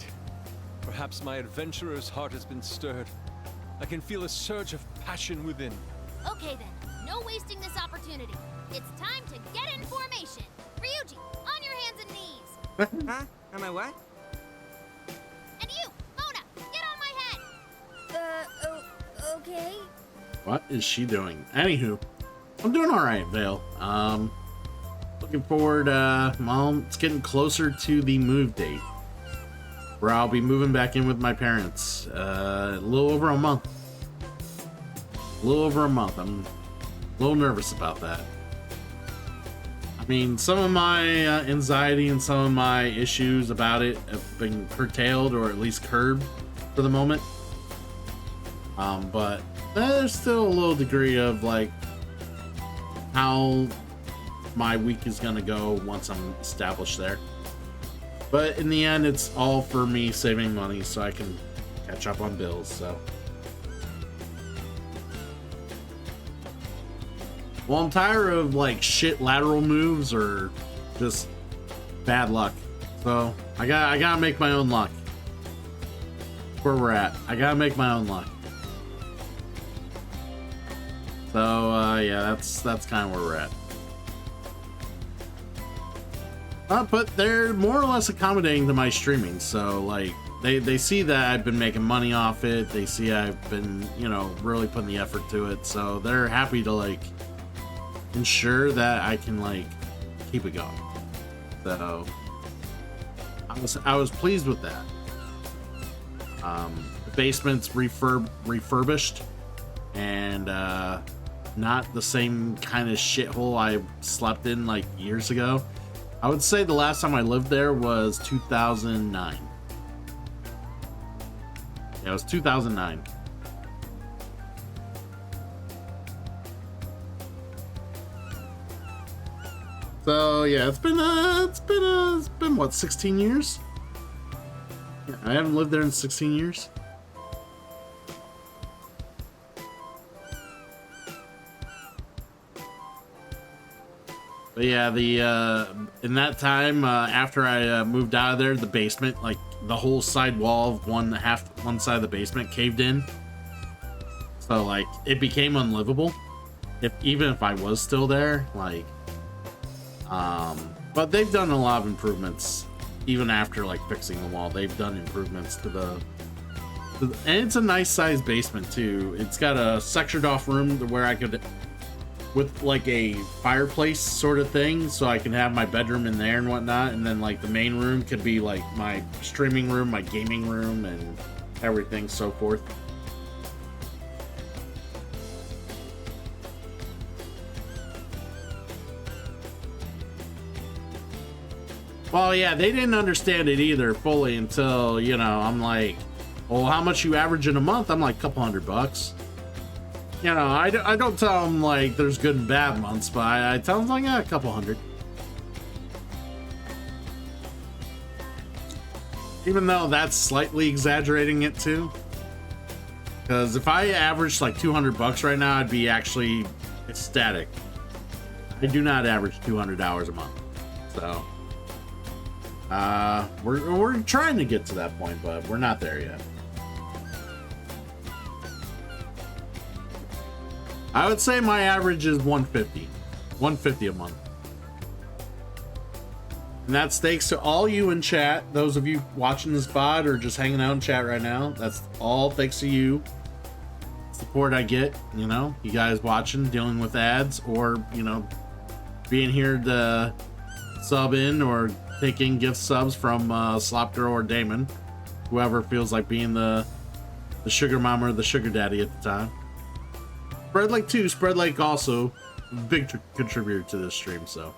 Perhaps my adventurer's heart has been stirred. I can feel a surge of passion within. Okay then, no wasting this opportunity. It's time to get in formation. Ryuji, on your hands and knees. Huh? Am I what? And you, Mona, get on my head. Okay. What is she doing? Anywho, I'm doing all right, Vale. Looking forward. Well, it's getting closer to the move date, where I'll be moving back in with my parents. A little over a month. I'm a little nervous about that. I mean, some of my anxiety and some of my issues about it have been curtailed or at least curbed for the moment. But there's still a little degree of like how my week is gonna go once I'm established there. But in the end, it's all for me saving money so I can catch up on bills. So, well, I'm tired of like shit lateral moves or just bad luck. So I gotta make my own luck. Where we're at, I gotta make my own luck. So yeah, that's kind of where we're at. But they're more or less accommodating to my streaming. So like they see that I've been making money off it. They see I've been, you know, really putting the effort to it. So they're happy to like ensure that I can like keep it going. So I was pleased with that. The basement's refurbished and not the same kind of shithole I slept in like years ago. I would say the last time I lived there was 2009. Yeah, it was 2009. So yeah, it's been what, 16 years? Yeah, I haven't lived there in 16 years. But yeah, in that time after I moved out of there, the basement, like the whole side wall of one side of the basement caved in. So like it became unlivable. Even if I was still there, like but they've done a lot of improvements even after like fixing the wall. They've done improvements to and it's a nice sized basement too. It's got a sectioned off room where I could, with like a fireplace sort of thing, so I can have my bedroom in there and whatnot, and then like the main room could be like my streaming room, my gaming room, and everything so forth. Well, yeah, they didn't understand it either fully until, you know, I'm like, well, how much you average in a month? I'm like, a couple $100. You know, I don't tell them like there's good and bad months, but I tell them like, yeah, a couple $100. Even though that's slightly exaggerating it too. Because if I averaged like $200 right now, I'd be actually ecstatic. I do not average $200 a month. So we're trying to get to that point, but we're not there yet. I would say my average is $150 a month. And that's thanks to all you in chat, those of you watching this VOD or just hanging out in chat right now. That's all thanks to you. Support I get, you know, you guys watching, dealing with ads, or, you know, being here to sub in or taking gift subs from Slop Girl or Damon, whoever feels like being the sugar mama or the sugar daddy at the time. Spreadlake too. Spreadlake also a big contributor to this stream, so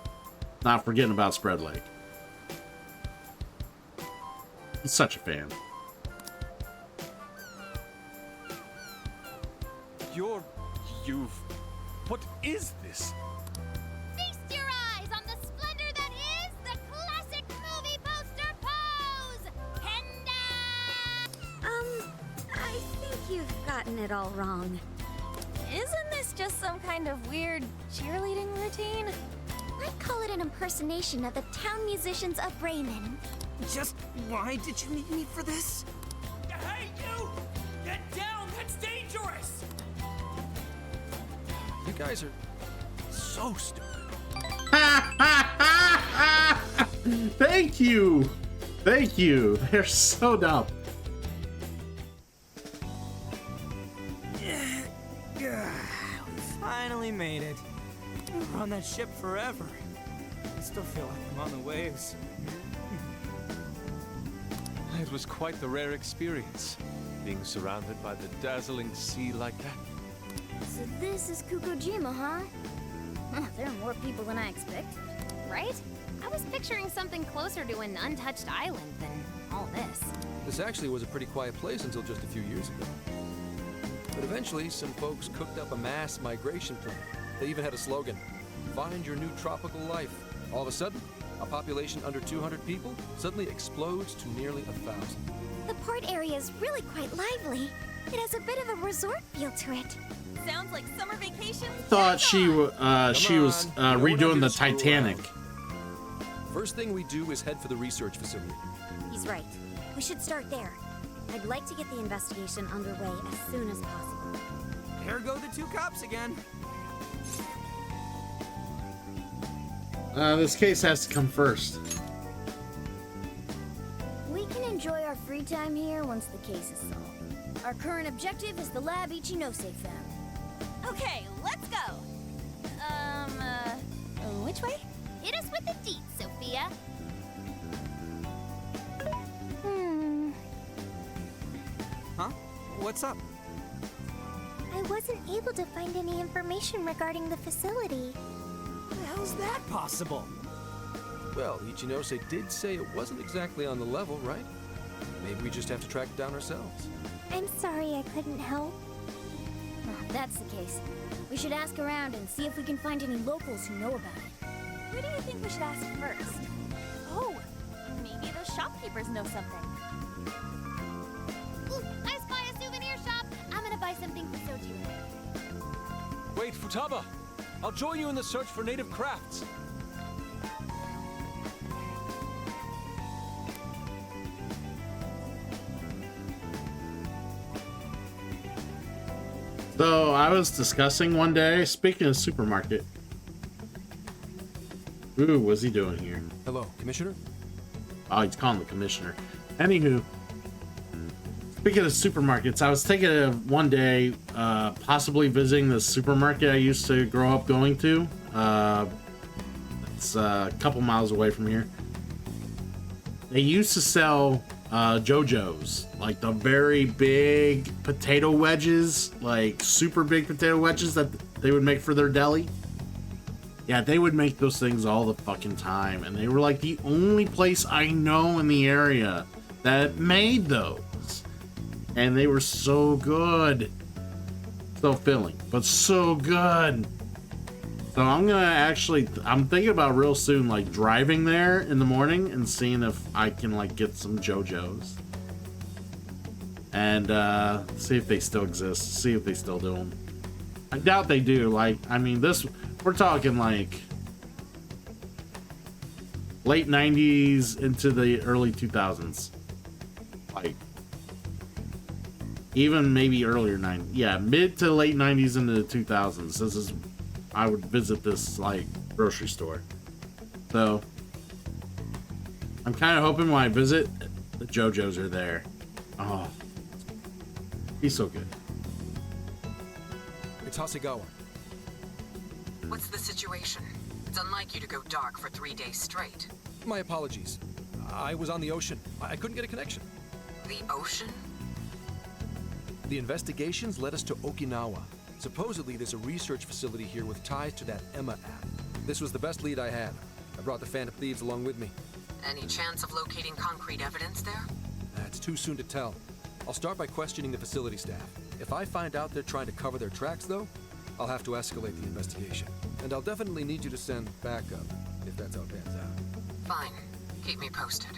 not forgetting about Spreadlake. He's such a fan. What is this? Feast your eyes on the splendor that is the classic movie poster pose! Penda! I think you've gotten it all wrong. Isn't this just some kind of weird cheerleading routine? I'd call it an impersonation of the town musicians of Bremen. Just why did you need me for this? Hey, you! Get down! That's dangerous! guys are so stupid. Thank you. Thank you. They're so dumb. We finally made it. We were on that ship forever. I still feel like I'm on the waves. It was quite the rare experience, being surrounded by the dazzling sea like that. So this is Kukojima, huh? Oh, there are more people than I expected. Right? I was picturing something closer to an untouched island than all this. This actually was a pretty quiet place until just a few years ago. But eventually, some folks cooked up a mass migration plan. They even had a slogan, "Find your new tropical life." All of a sudden, a population under 200 people suddenly explodes to nearly 1,000. The port area is really quite lively. It has a bit of a resort feel to it. Sounds like summer vacation. Thought she was redoing the Titanic. First thing we do is head for the research facility. He's right. We should start there. I'd like to get the investigation underway as soon as possible. There go the two cops again. This case has to come first. We can enjoy our free time here once the case is solved. Our current objective is the lab Ichinose found. Okay, let's go. Which way? Hit us with the deets, Sophia. Huh? What's up? I wasn't able to find any information regarding the facility. How's that possible? Well, Ichinose did say it wasn't exactly on the level, right? Maybe we just have to track it down ourselves. I'm sorry I couldn't help. Oh, if that's the case, we should ask around and see if we can find any locals who know about it. Who do you think we should ask first? Oh, maybe those shopkeepers know something. Ooh, I spy a souvenir shop. I'm gonna buy something for Soju. Wait, Futaba! I'll join you in the search for native crafts. So I was discussing one day, speaking of supermarket. Ooh, what's he doing here? Hello, Commissioner? Oh, he's calling the commissioner. Anywho, speaking of supermarkets, I was thinking of one day possibly visiting the supermarket I used to grow up going to. It's a couple miles away from here. They used to sell JoJo's, like the very big potato wedges, like super big potato wedges that they would make for their deli. Yeah, they would make those things all the fucking time, and they were like the only place I know in the area that made those, and they were so good, so filling, but so good. So I'm thinking about real soon, like driving there in the morning and seeing if I can like get some JoJo's and see if they still exist, see if they still do them. I doubt they do. Like, I mean, we're talking like late 90s into the early 2000s, like even maybe earlier 90s. Yeah, mid to late 90s into the 2000s. I would visit this like grocery store. So I'm kind of hoping when I visit, the JoJo's are there. Oh, he's so good. It's Hasegawa. What's the situation? It's unlike you to go dark for 3 days straight. My apologies. I was on the ocean. I couldn't get a connection. The ocean? The investigations led us to Okinawa. Supposedly, there's a research facility here with ties to that Emma app. This was the best lead I had. I brought the Phantom Thieves along with me. Any chance of locating concrete evidence there? It's too soon to tell. I'll start by questioning the facility staff. If I find out they're trying to cover their tracks, though, I'll have to escalate the investigation. And I'll definitely need you to send backup, if that's how it pans out. Fine. Keep me posted.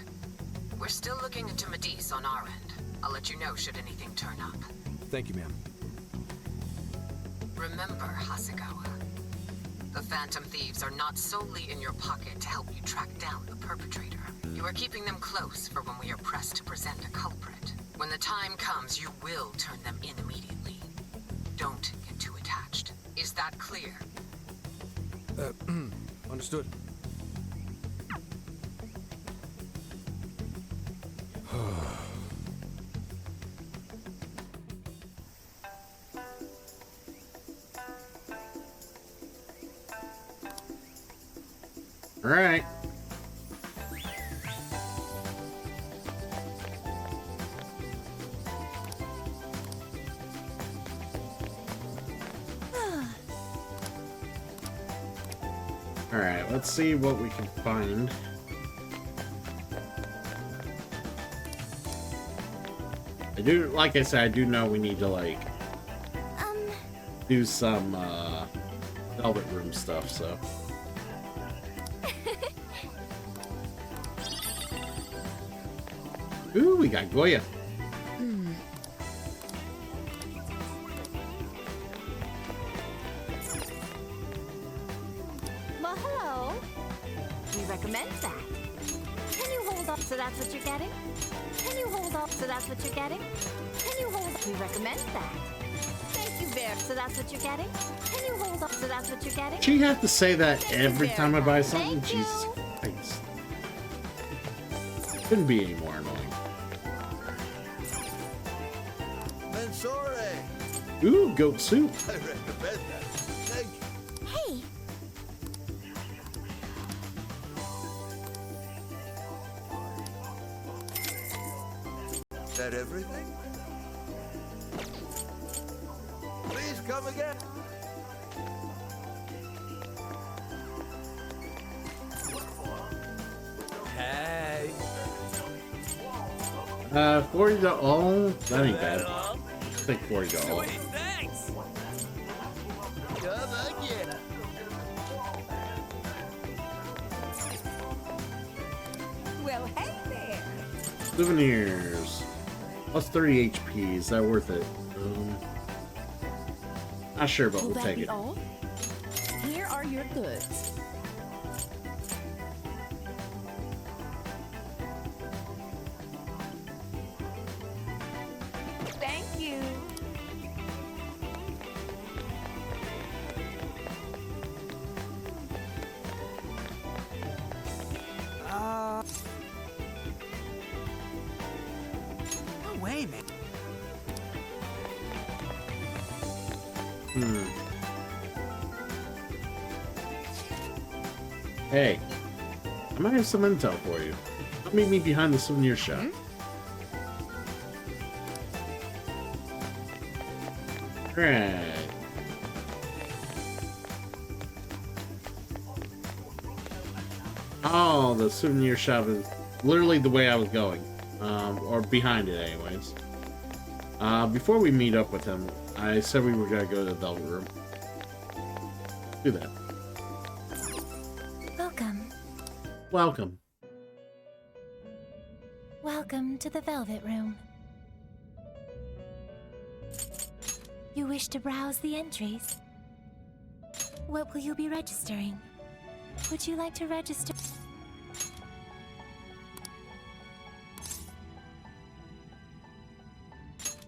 We're still looking into Medice on our end. I'll let you know should anything turn up. Thank you, ma'am. Remember, Hasegawa, the Phantom Thieves are not solely in your pocket to help you track down the perpetrator. You are keeping them close for when we are pressed to present a culprit. When the time comes, you will turn them in immediately. Don't get too attached. Is that clear? Understood. All right. All right, let's see what we can find. I do, like I said, I do know we need to like do some Velvet Room stuff, so. Ooh, we got Goya. Well, hello. We recommend that. Can you hold on? So that's what you're getting? Can you hold on? So that's what you're getting? Can you hold on? We recommend that. Thank you very much. So that's what you're getting? Can you hold on? So that's what you're getting? She have to say that every time I buy something? Jesus Christ. Couldn't be any more annoying. Mensore! Ooh, goat soup. I recommend that. Thank you. Hey! Is that everything? Please come again. Hey. $40. Oh, that ain't bad. Take $40. Thanks. Come again. Well, hey there! Souvenirs. Plus 30 HP. Is that worth it? Not sure, but Will we'll that take be it. all? Here are your goods. Thank you. No way, man. Hey, I might have some intel for you. Come meet me behind the souvenir shop. Right. Oh, the souvenir shop is literally the way I was going. Or behind it anyways. Before we meet up with him, I said we were gonna go to the Velvet Room. Do that. Welcome. Welcome. Welcome to the Velvet Room. You wish to browse the entries? What will you be registering? Would you like to register?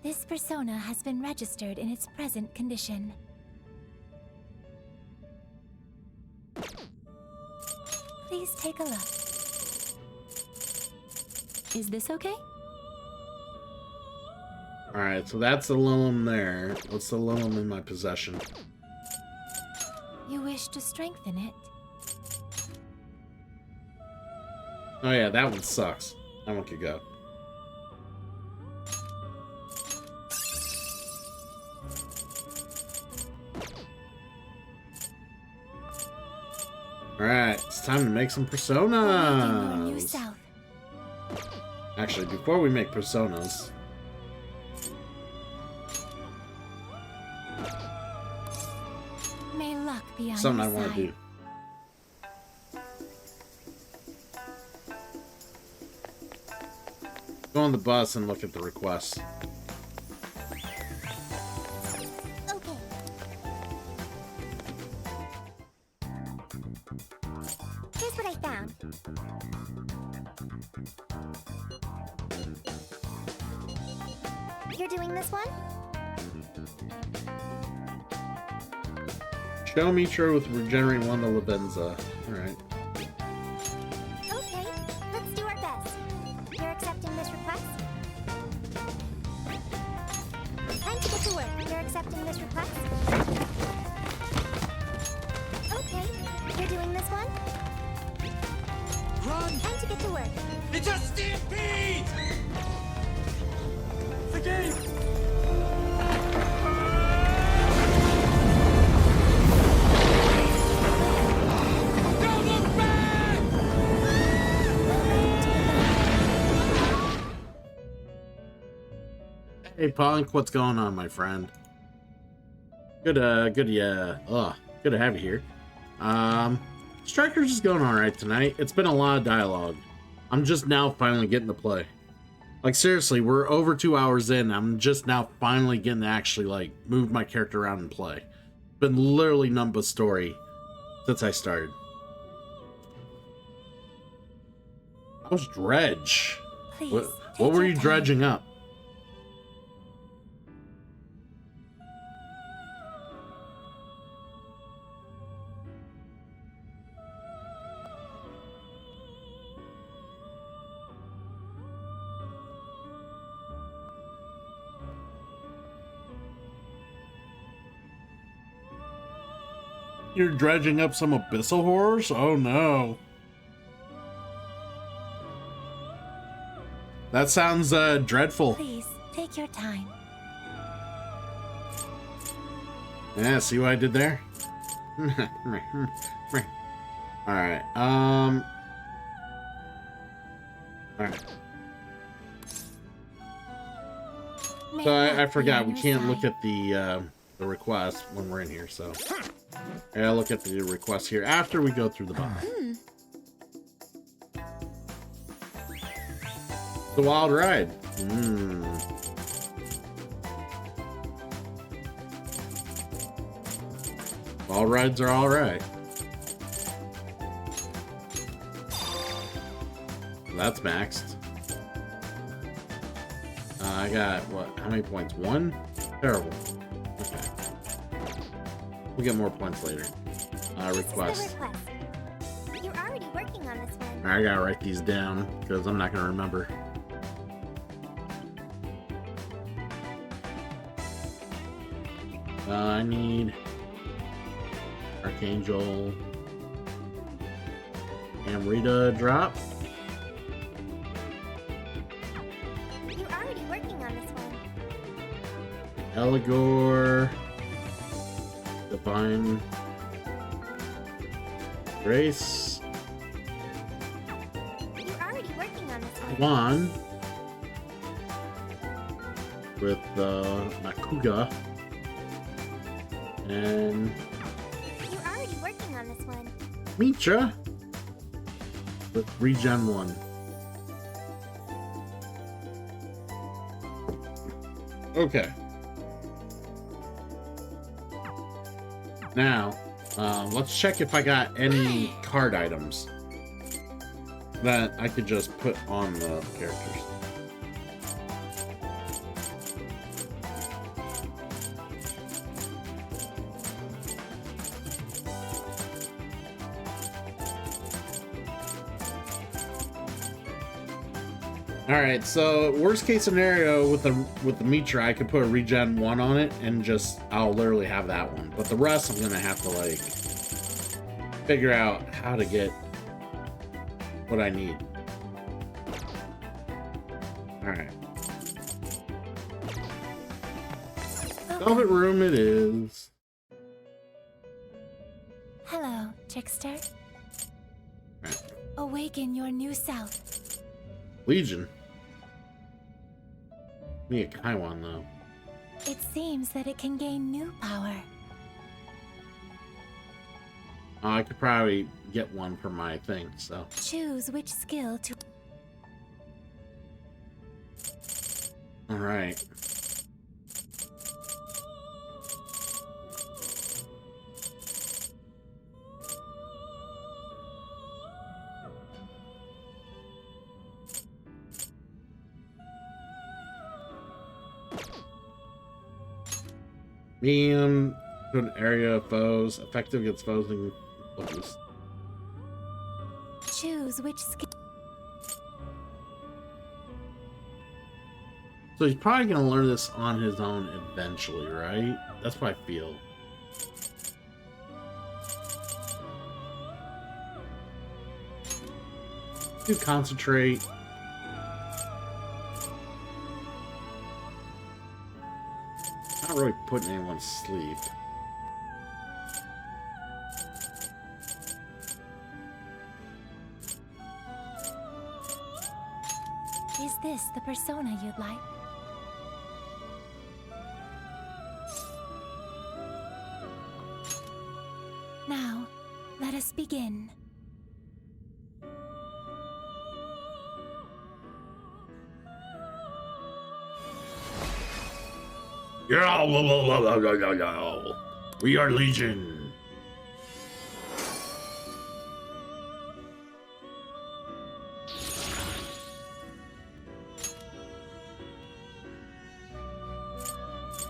This persona has been registered in its present condition. Please take a look. Is this okay? Alright, so that's the Lilum there. What's the Lilum in my possession? You wish to strengthen it? Oh yeah, that one sucks. That one could go. Alright, it's time to make some personas. Actually, before we make personas, May luck be on something I your want to side. do. Go on the bus and look at the requests. Okay. Here's what I found. You're doing this one? Show Mitra with regenerating one to Lavenza. Alright. Okay, let's do our best. You're accepting this request? Time to get to work. You're accepting this request? Okay, you're doing this one? Run! Time to get to work. It's a stampede! The game! Don't look back! Hey Punk, what's going on, my friend? Good to have you here. Strikers is going alright tonight. It's been a lot of dialogue. I'm just now finally getting to play. Like, seriously, we're over 2 hours in. I'm just now finally getting to actually, like, move my character around and play. Been literally none but story since I started. How's Dredge? Please, What were you dredging up? You're dredging up some abyssal horrors? Oh no. That sounds dreadful. Please, take your time. Yeah, see what I did there? Alright, Alright. So I forgot, we can't look at the request when we're in here, so... I gotta look at the request here after we go through the box. The Wild Ride. Wild Rides are alright. That's maxed. I got, what, how many points? 1? Terrible. Okay. We'll get more points later. Request. You're already working on this one. I gotta write these down because I'm not gonna remember. I need Archangel Amrita drop. You're already working on this one. Eligor, Divine Grace. You're already working on this one. Juan with Nakuga. And You're already working on this one. Mitra with Regen 1. Okay. Now, let's check if I got any card items that I could just put on the characters. Alright, so worst case scenario with the Mitra, I could put a regen 1 on it and just I'll literally have that one. But the rest I'm gonna have to like figure out how to get what I need. Alright. Velvet room it is. Hello, trickster. Right. Awaken your new self. Legion. Need a Kaiwan though. It seems that it can gain new power. I could probably get one for my thing, so. Choose which skill to... Alright. To an area of foes, effective against foes and foes. Choose which skill. So he's probably gonna learn this on his own eventually, right? That's what I feel. To concentrate. Not really putting anyone to sleep. Is this the persona you'd like? Now, let us begin. Yeah, we are Legion.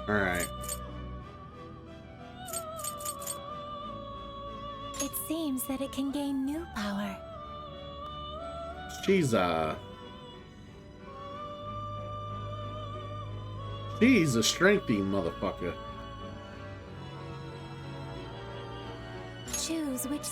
All right. It seems that it can gain new power. She's a strengthy motherfucker. Choose which.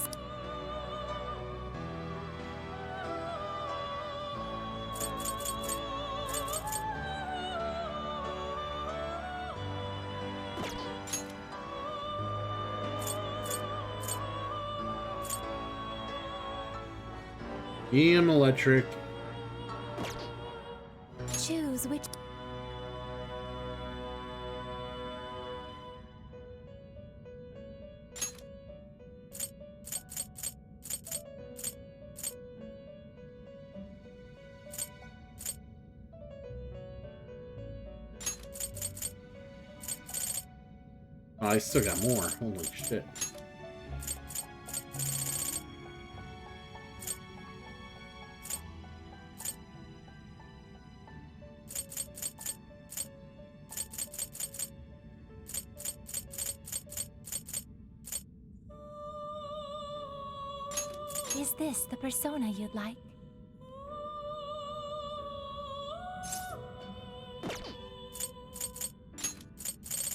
EM electric. Choose which. Oh, I still got more. Holy shit. Is this the persona you'd like?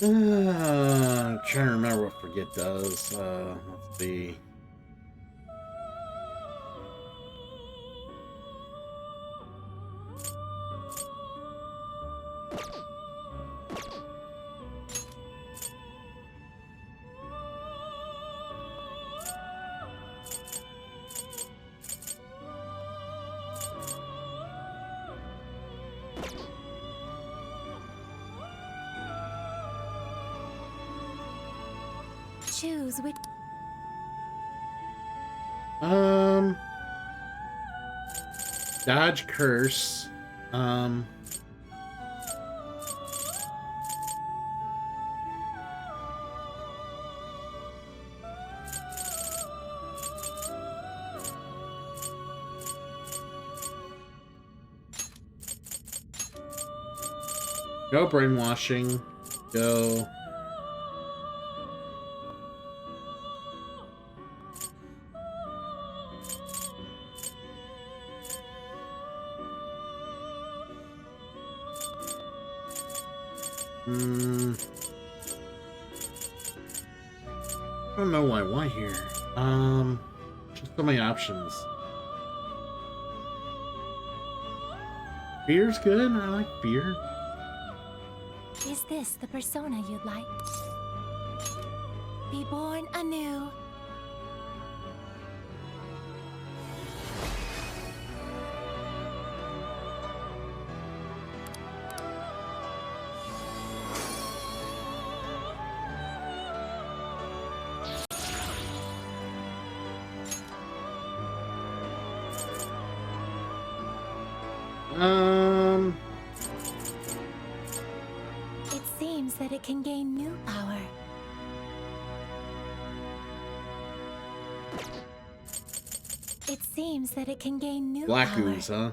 I'm trying to remember what Forget does. Let's see. Choose which. Dodge curse. Go brainwashing. Go. I don't know what I want here. Just so many options. Fear's good. I like fear. Is this the persona you'd like? Be born anew. It seems that it can gain new power. It seems that it can gain new Black power. ooze, huh?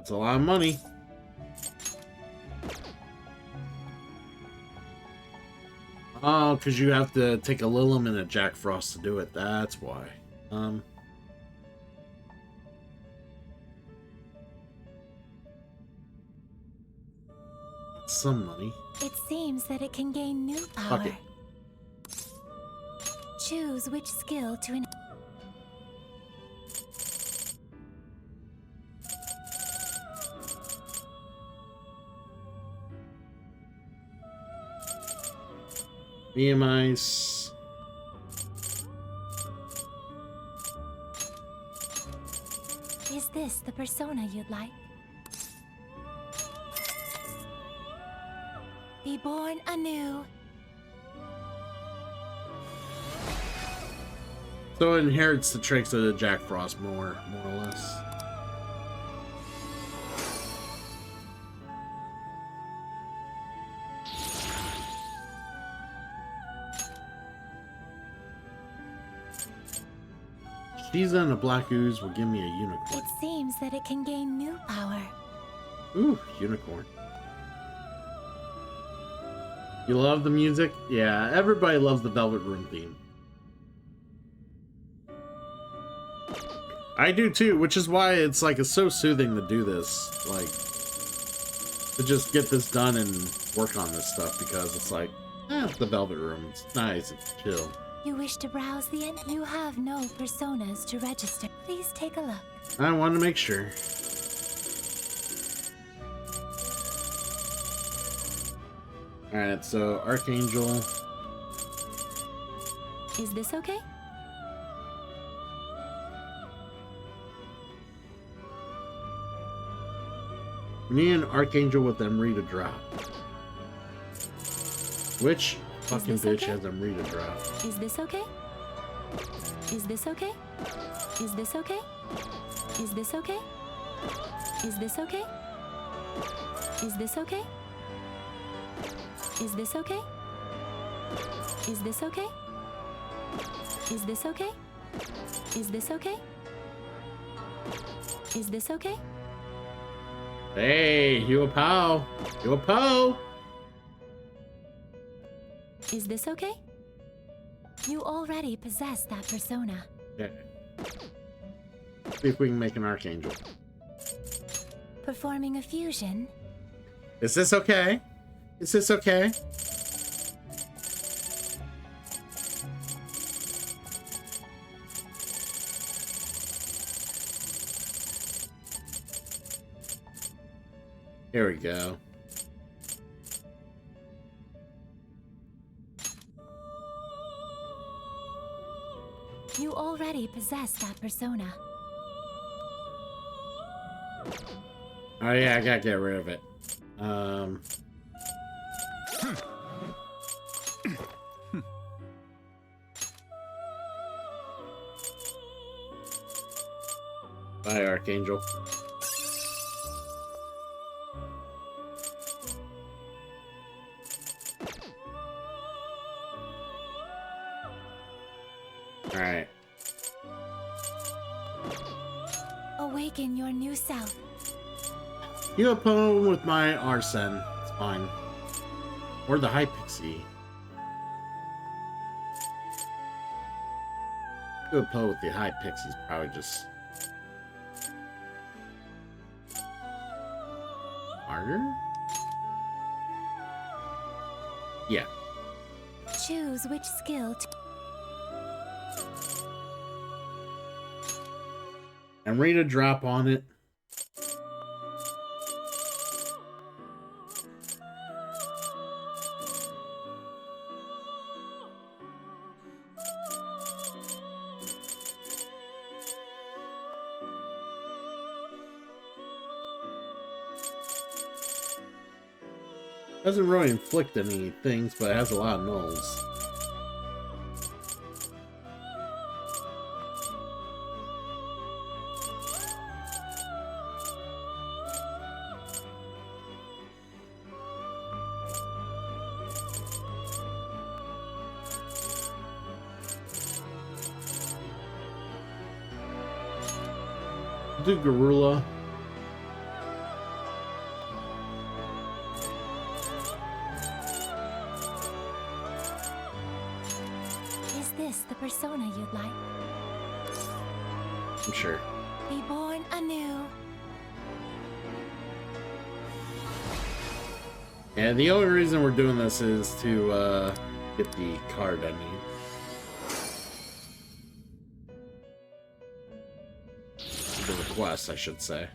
That's a lot of money. Oh, because you have to take a Lilim and a Jack Frost to do it. That's why. Some money. It seems that it can gain new Fuck power. it. Choose which skill to BMIs. Is this the persona you'd like? Be born anew. So it inherits the tricks of the Jack Frost more or less. She's in a black ooze will give me a unicorn. It seems that it can gain new power. Ooh, unicorn. You love the music? Yeah, everybody loves the Velvet Room theme. I do too, which is why it's like it's so soothing to do this. Like, to just get this done and work on this stuff because it's like, it's the Velvet Room. It's nice, it's chill. You wish to browse the end? You have no personas to register. Please take a look. I wanted to make sure. Alright, so Archangel. Is this okay? We need an Archangel with Emrita drop. Which fucking bitch okay? has Emrita drop? Is this okay? Is this okay? Is this okay? Is this okay? Is this okay? Is this okay? Is this okay? Is this okay? Is this okay? Is this okay? Is this okay? Hey, you a pow. You a pow. Is this okay? You already possess that persona. Yeah. See if we can make an Archangel. Performing a fusion. Is this okay? Is this okay? Here we go. You already possess that persona. Oh yeah, I gotta get rid of it. Bye, Archangel. Alright. Awaken your new self. You opponent with my Arsene. It's fine. Or the High Pixie. You opponent with the High Pixie's probably just harder? Yeah. Choose which skill to... I'm ready to drop on it. Doesn't really inflict any things, but it has a lot of nulls. Do Garula. this the persona you'd like? I'm sure. Be born anew. Yeah, the only reason we're doing this is to get the card I need. The request, I should say.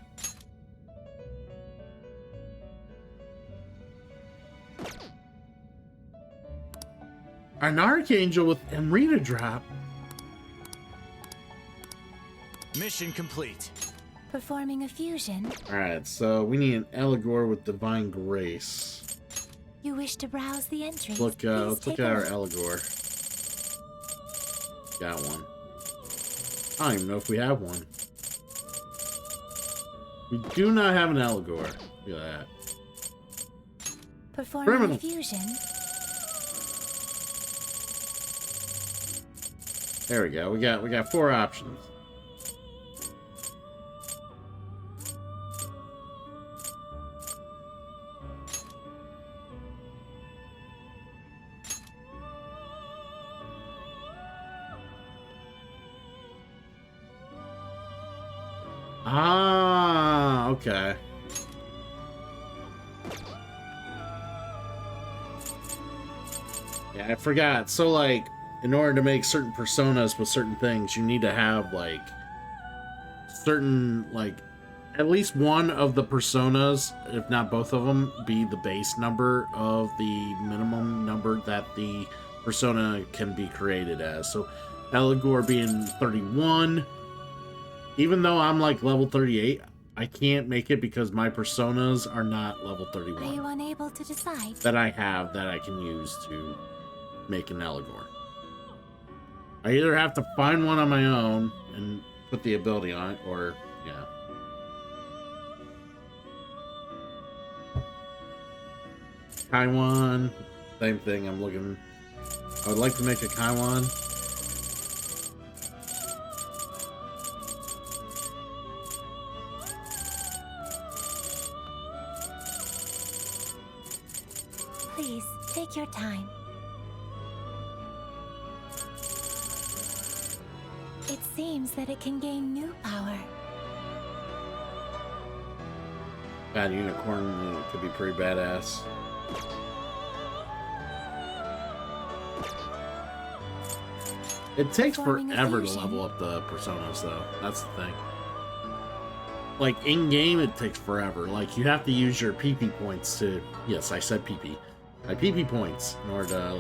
An Archangel with Amrita drop. Mission complete. Performing a fusion. Alright, so we need an Eligor with Divine Grace. You wish to browse the entries. Let's look at our a Eligor. Got one. I don't even know if we have one. We do not have an Eligor. Look at that. Performing Criminal. a fusion. There we go. We got 4 options. Ah, okay. Yeah, I forgot. So, like, in order to make certain personas with certain things, you need to have, like, certain, like, at least one of the personas, if not both of them, be the base number of the minimum number that the persona can be created as. So, Eligor being 31... Even though I'm like level 38, I can't make it because my personas are not level 31. Are you unable to decide? That I have that I can use to make an Eligor. I either have to find one on my own and put the ability on it, or, yeah. Kaiwan, same thing, I'm looking... I would like to make a Kaiwan. Please, take your time. It seems that it can gain new power. Bad unicorn could be pretty badass. It takes forever to level up the personas, though. That's the thing. Like, in-game, it takes forever. Like, you have to use your PP points to... Yes, I said PP. My PP points in order to,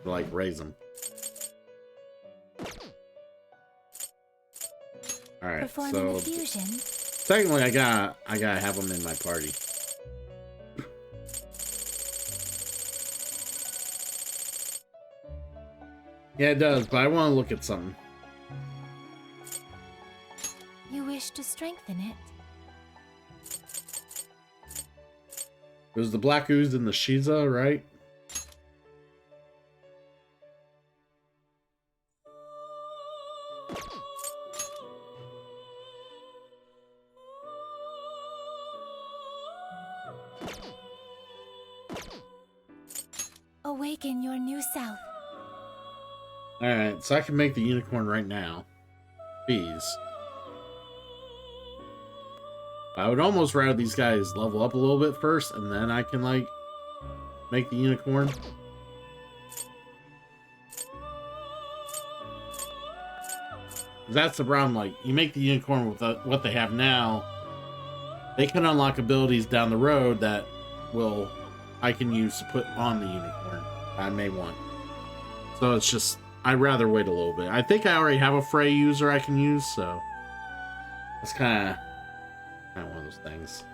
like, raise them. Alright, so... Technically, I gotta have them in my party. Yeah, it does, but I want to look at something. You wish to strengthen it? It was the Black Ooze and the Shiza, right? Awaken your new self. Alright, so I can make the unicorn right now. Please. I would almost rather these guys level up a little bit first, and then I can, like, make the unicorn. That's the problem, like, you make the unicorn with what they have now, they can unlock abilities down the road that I can use to put on the unicorn. I may want. So it's just, I'd rather wait a little bit. I think I already have a Frey user I can use, so it's kind of one of those things.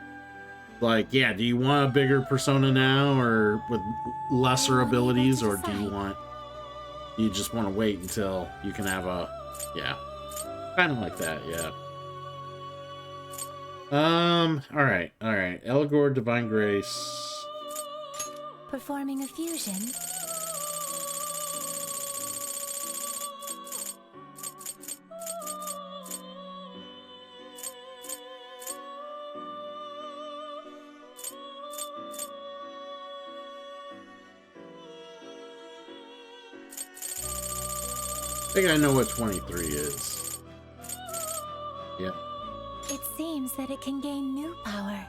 Like, yeah, do you want a bigger persona now, or with lesser abilities, or do you just want to wait until you can have a, yeah, kind of like that, yeah. All right, Eligor, Divine Grace. Performing a fusion. think I know what 23 is. Yep. It seems that it can gain new power.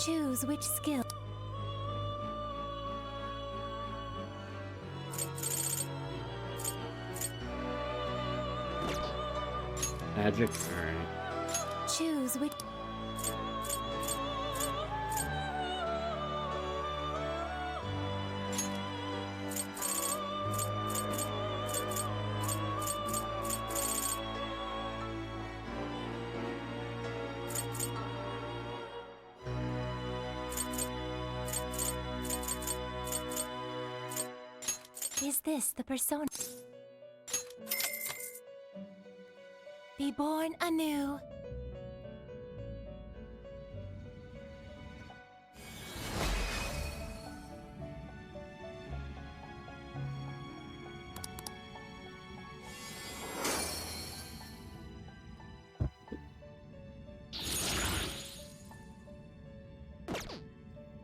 Choose which skill. Magic? Alright. Choose which. Is this the persona? Be born anew.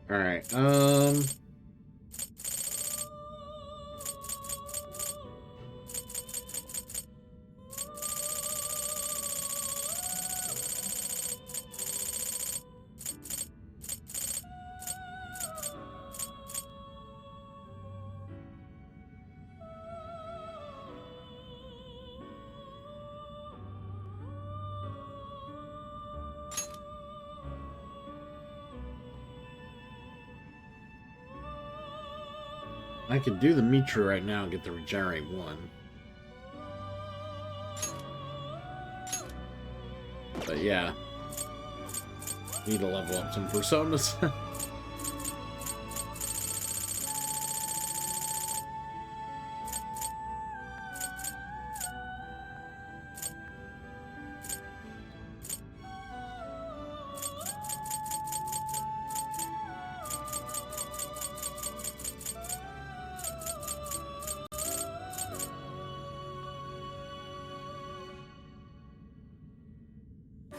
All right. I could do the Mitra right now and get the Regenerate 1. But yeah. Need to level up some personas.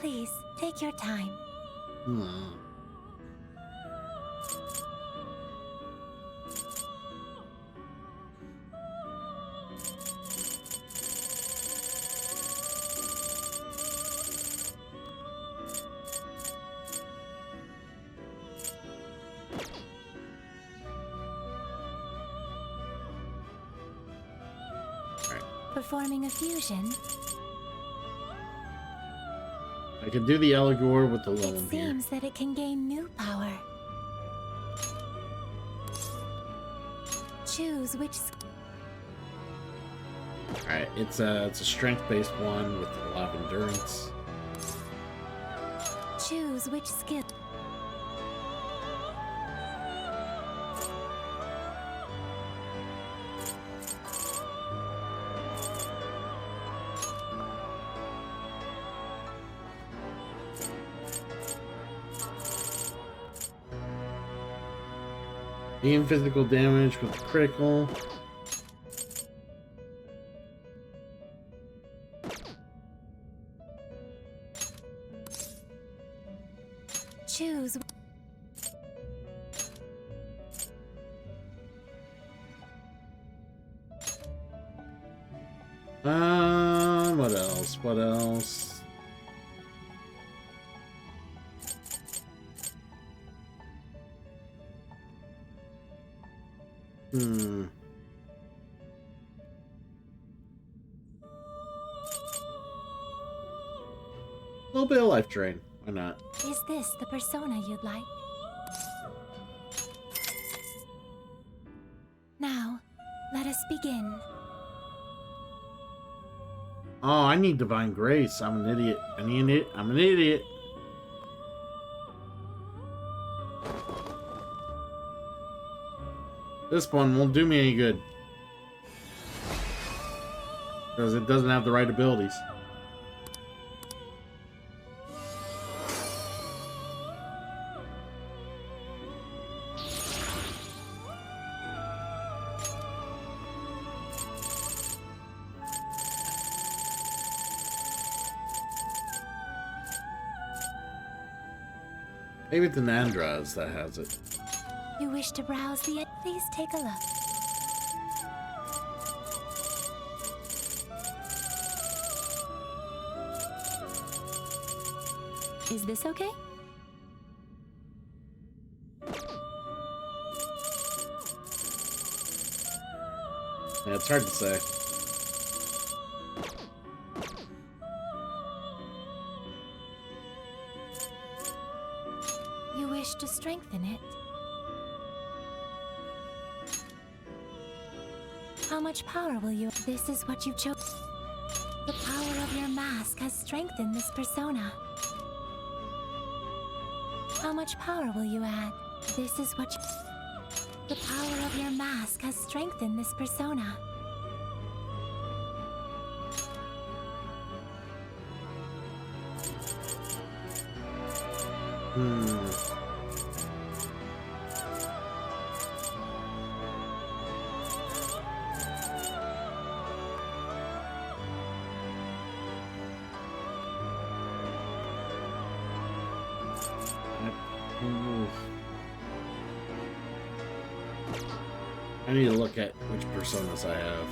Please, take your time. Performing a fusion. I can do the Eligor with the It Lone here. seems that it can gain new power. Choose which. Alright, it's a strength-based one with a lot of endurance. Choose which skill. Gain physical damage with critical. Choose. What else? What else? A little bit of life drain. Why not? Is this the persona you'd like? Now, let us begin. Oh, I need Divine Grace. I'm an idiot. I'm an idiot. This one won't do me any good. Because it doesn't have the right abilities. Maybe it's the Nandras that has it. You wish to browse the... Please take a look. Is this okay? Yeah, it's hard to say. You wish to strengthen it? How much power will you... This is what you chose. The power of your mask has strengthened this persona. How much power will you add? This is what you... The power of your mask has strengthened this persona. I need to look at which personas I have.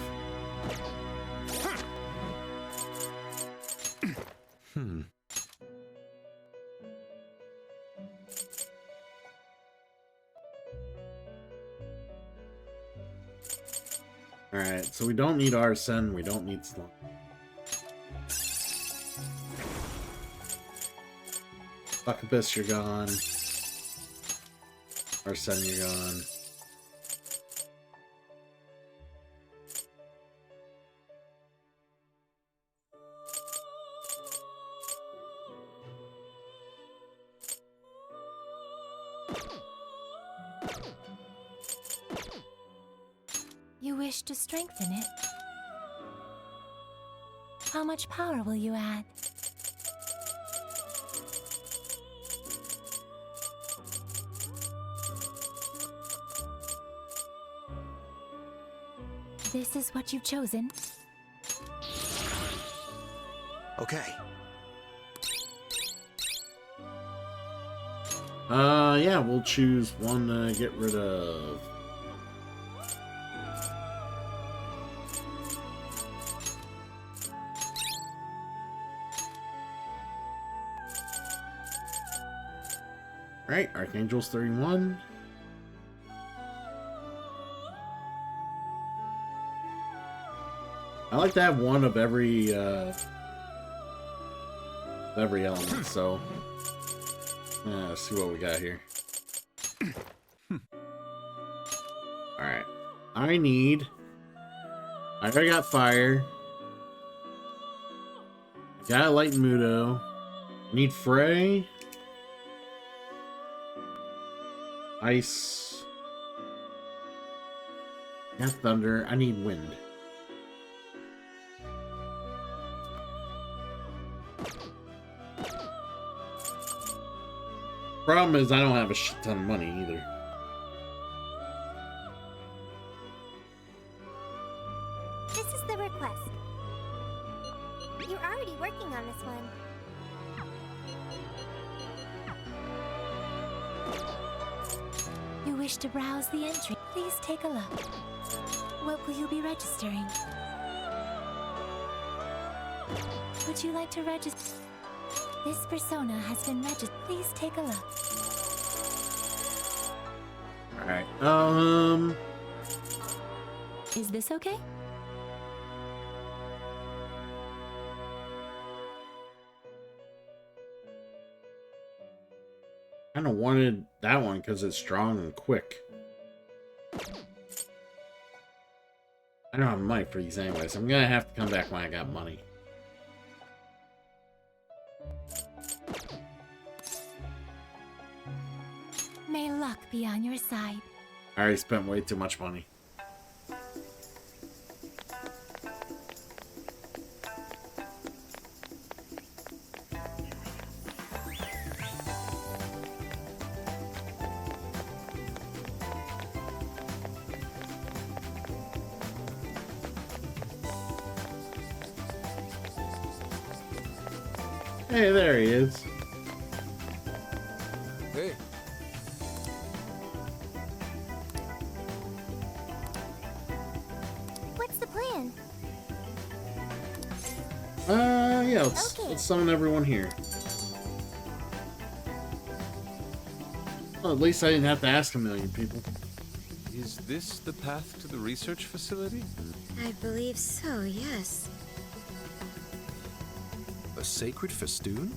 Alright, so we don't need Arsene, we don't need Slum. Succubus, you're gone. Arsene, you're gone. You wish to strengthen it? How much power will you add? This is what you've chosen. Okay. Yeah, we'll choose one to get rid of. Right, Archangel's 31. I like to have one of every element, so let's see what we got here. Alright. I already got fire. I got Light and Mudo. I need Frey. Ice. Got Thunder. I need Wind. Problem is, I don't have a shit ton of money either. This is the request. You're already working on this one. You wish to browse the entry? Please take a look. What will you be registering? Would you like to register? This persona has been registered. Please take a look. Alright, Is this okay? Kinda wanted that one because it's strong and quick. I don't have money for these anyways. I'm gonna have to come back when I got money. May luck be on your side. I already spent way too much money. Hey, there he is. Hey. yeah, let's summon everyone here. Well, at least I didn't have to ask a million people. Is this the path to the research facility? I believe so, yes. A sacred festoon?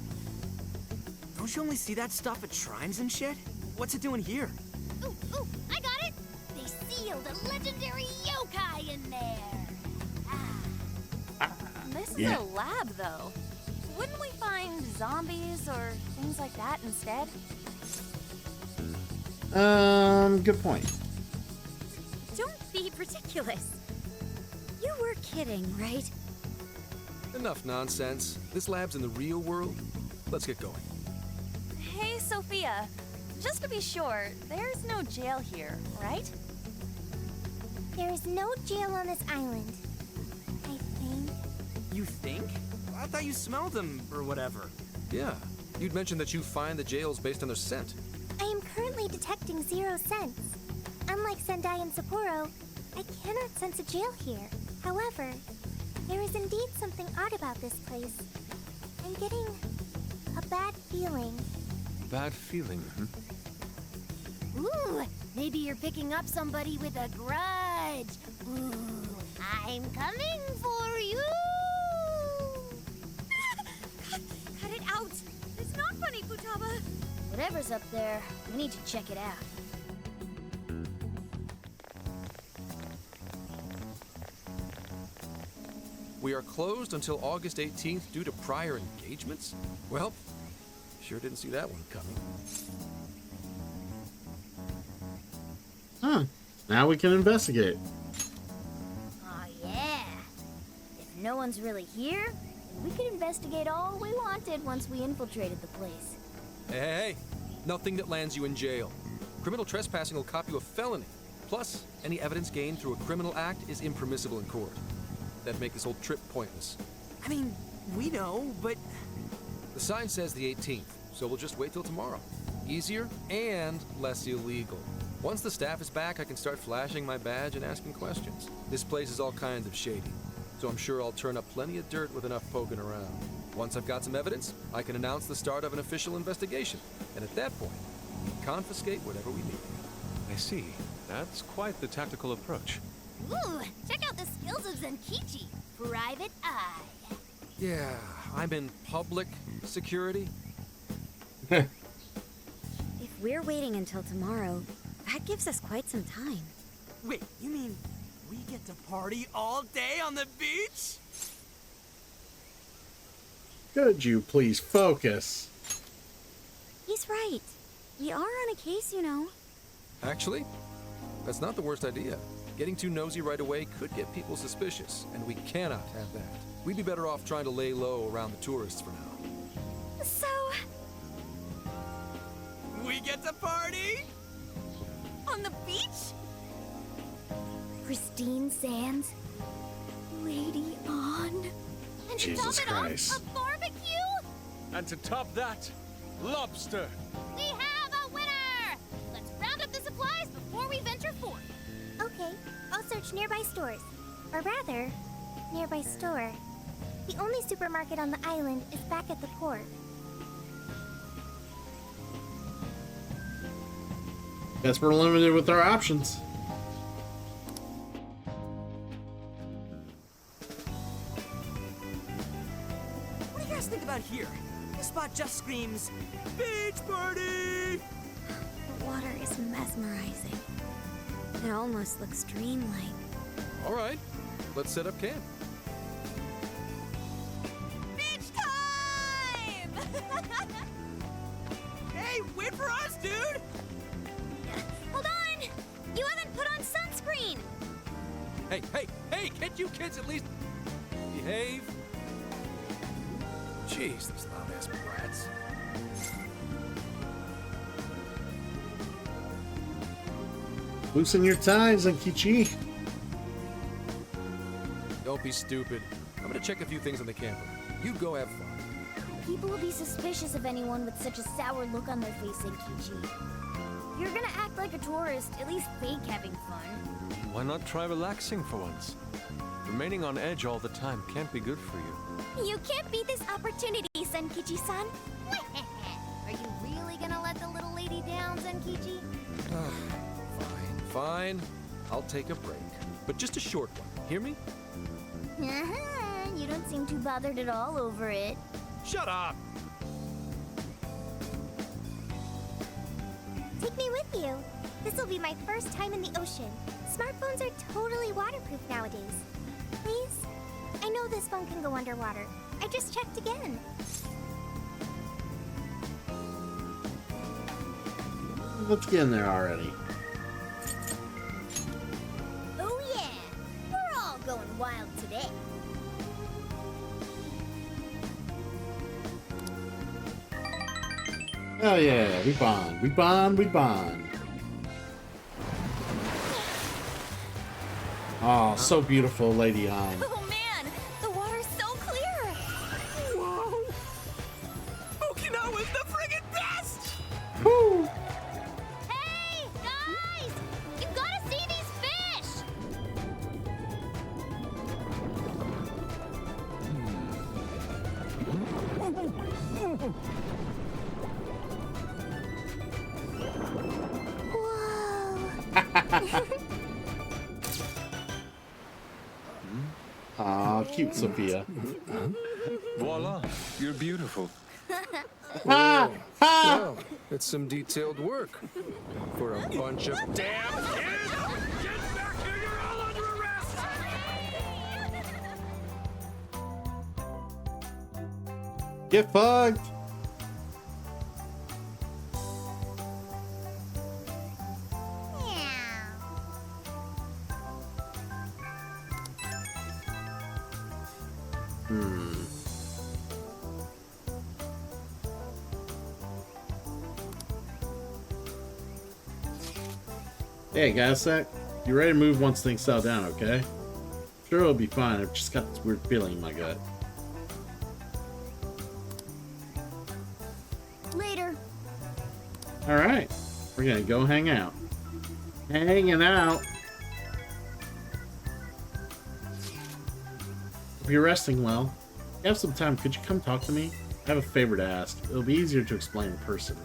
Don't you only see that stuff at shrines and shit? What's it doing here? Ooh, I got it! They sealed a legendary yokai in there! This is a lab, though. Wouldn't we find zombies or things like that instead? Good point. Don't be ridiculous. You were kidding, right? Enough nonsense. This lab's in the real world. Let's get going. Hey, Sophia. Just to be sure, there's no jail here, right? There is no jail on this island. I think. You think? I thought you smelled them, or whatever. Yeah. You'd mentioned that you find the jails based on their scent. I am currently detecting 0 scents. Unlike Sendai and Sapporo, I cannot sense a jail here. However, there is indeed something odd about this place. I'm getting a bad feeling. Bad feeling, Ooh, maybe you're picking up somebody with a grudge. Ooh, I'm coming for you. Cut it out! It's not funny, Futaba! Whatever's up there, we need to check it out. We are closed until August 18th due to prior engagements? Well, sure didn't see that one coming. Huh. Now we can investigate. Oh yeah. If no one's really here, we could investigate all we wanted once we infiltrated the place. Hey, nothing that lands you in jail. Criminal trespassing will cop you a felony. Plus, any evidence gained through a criminal act is impermissible in court. That'd make this whole trip pointless. I mean, we know, but... The sign says the 18th, so we'll just wait till tomorrow. Easier and less illegal. Once the staff is back, I can start flashing my badge and asking questions. This place is all kinds of shady, so I'm sure I'll turn up plenty of dirt with enough poking around. Once I've got some evidence, I can announce the start of an official investigation, and at that point, we confiscate whatever we need. I see. That's quite the tactical approach. Ooh, check out the skills of Zenkichi. Private Eye. Yeah, I'm in public security. If we're waiting until tomorrow, that gives us quite some time. Wait, you mean we get to party all day on the beach? Could you please focus? He's right. We are on a case, you know. Actually, that's not the worst idea. Getting too nosy right away could get people suspicious, and we cannot have that. We'd be better off trying to lay low around the tourists for now. So... we get to party? On the beach? Pristine sands. Lady on. And Jesus to top Christ. it off, a barbecue? And to top that, lobster! We have a winner! Let's round up the supplies before we venture forth. Okay, I'll search nearby stores. Or rather, nearby store. The only supermarket on the island is back at the port. Guess we're limited with our options. What do you guys think about here? This spot just screams, beach party! The water is mesmerizing. It almost looks dreamlike. All right, let's set up camp. Beach time! Hey, wait for us, dude! Hold on! You haven't put on sunscreen! Hey, can't you kids at least behave? Jeez, these loud-ass brats. Loosen your ties, Zenkichi. Don't be stupid. I'm gonna check a few things on the camper. You go have fun. People will be suspicious of anyone with such a sour look on their face, Zenkichi. If you're gonna act like a tourist, at least fake having fun. Why not try relaxing for once? Remaining on edge all the time can't be good for you. You can't beat this opportunity, Zenkichi-san. Are you really gonna let the little lady down, Zenkichi? Fine. I'll take a break. But just a short one. Hear me? You don't seem too bothered at all over it. Shut up! Take me with you. This will be my first time in the ocean. Smartphones are totally waterproof nowadays. Please? I know this phone can go underwater. I just checked again. Let's get in there already. Oh yeah! We're all going wild today. Oh yeah, we bond, we bond, we bond. Oh, so beautiful, Lady Ann. Oh man, the water's so clear. Whoa! Okinawa's the friggin' best! Woo! Hey, guys! You gotta see these fish! Aw, cute Sophia. Voila, you're beautiful. Wow, it's some detailed work. For a bunch of damn kids! Get back here, you're all under arrest! Get fucked! Hey, got a sec? You ready to move once things settle down, okay? Sure, it'll be fine. I've just got this weird feeling in my gut. Later. Alright, we're gonna go hang out. Hanging out. If you're resting well, if you have some time, could you come talk to me? I have a favor to ask. It'll be easier to explain in person.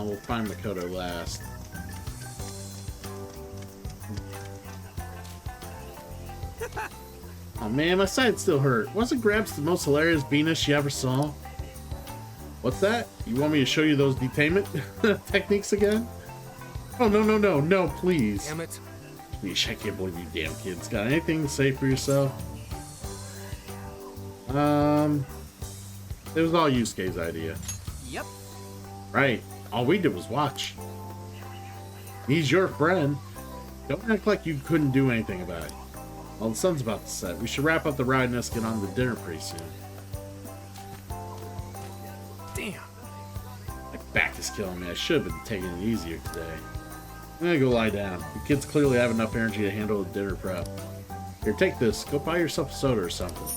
We'll find Makoto last. Oh man, my side still hurt. Wasn't Grabs the most hilarious Venus you ever saw? What's that? You want me to show you those detainment techniques again? Oh, no, please. Damn it. Yeesh, I can't believe you damn kids. Got anything to say for yourself? It was all Yusuke's idea. Yep. Right. All we did was watch. He's your friend. Don't act like you couldn't do anything about it. Well, the sun's about to set. We should wrap up the ride and let's get on to dinner pretty soon. Damn. My back is killing me. I should have been taking it easier today. I'm gonna go lie down. You kids clearly have enough energy to handle the dinner prep. Here, take this. Go buy yourself a soda or something.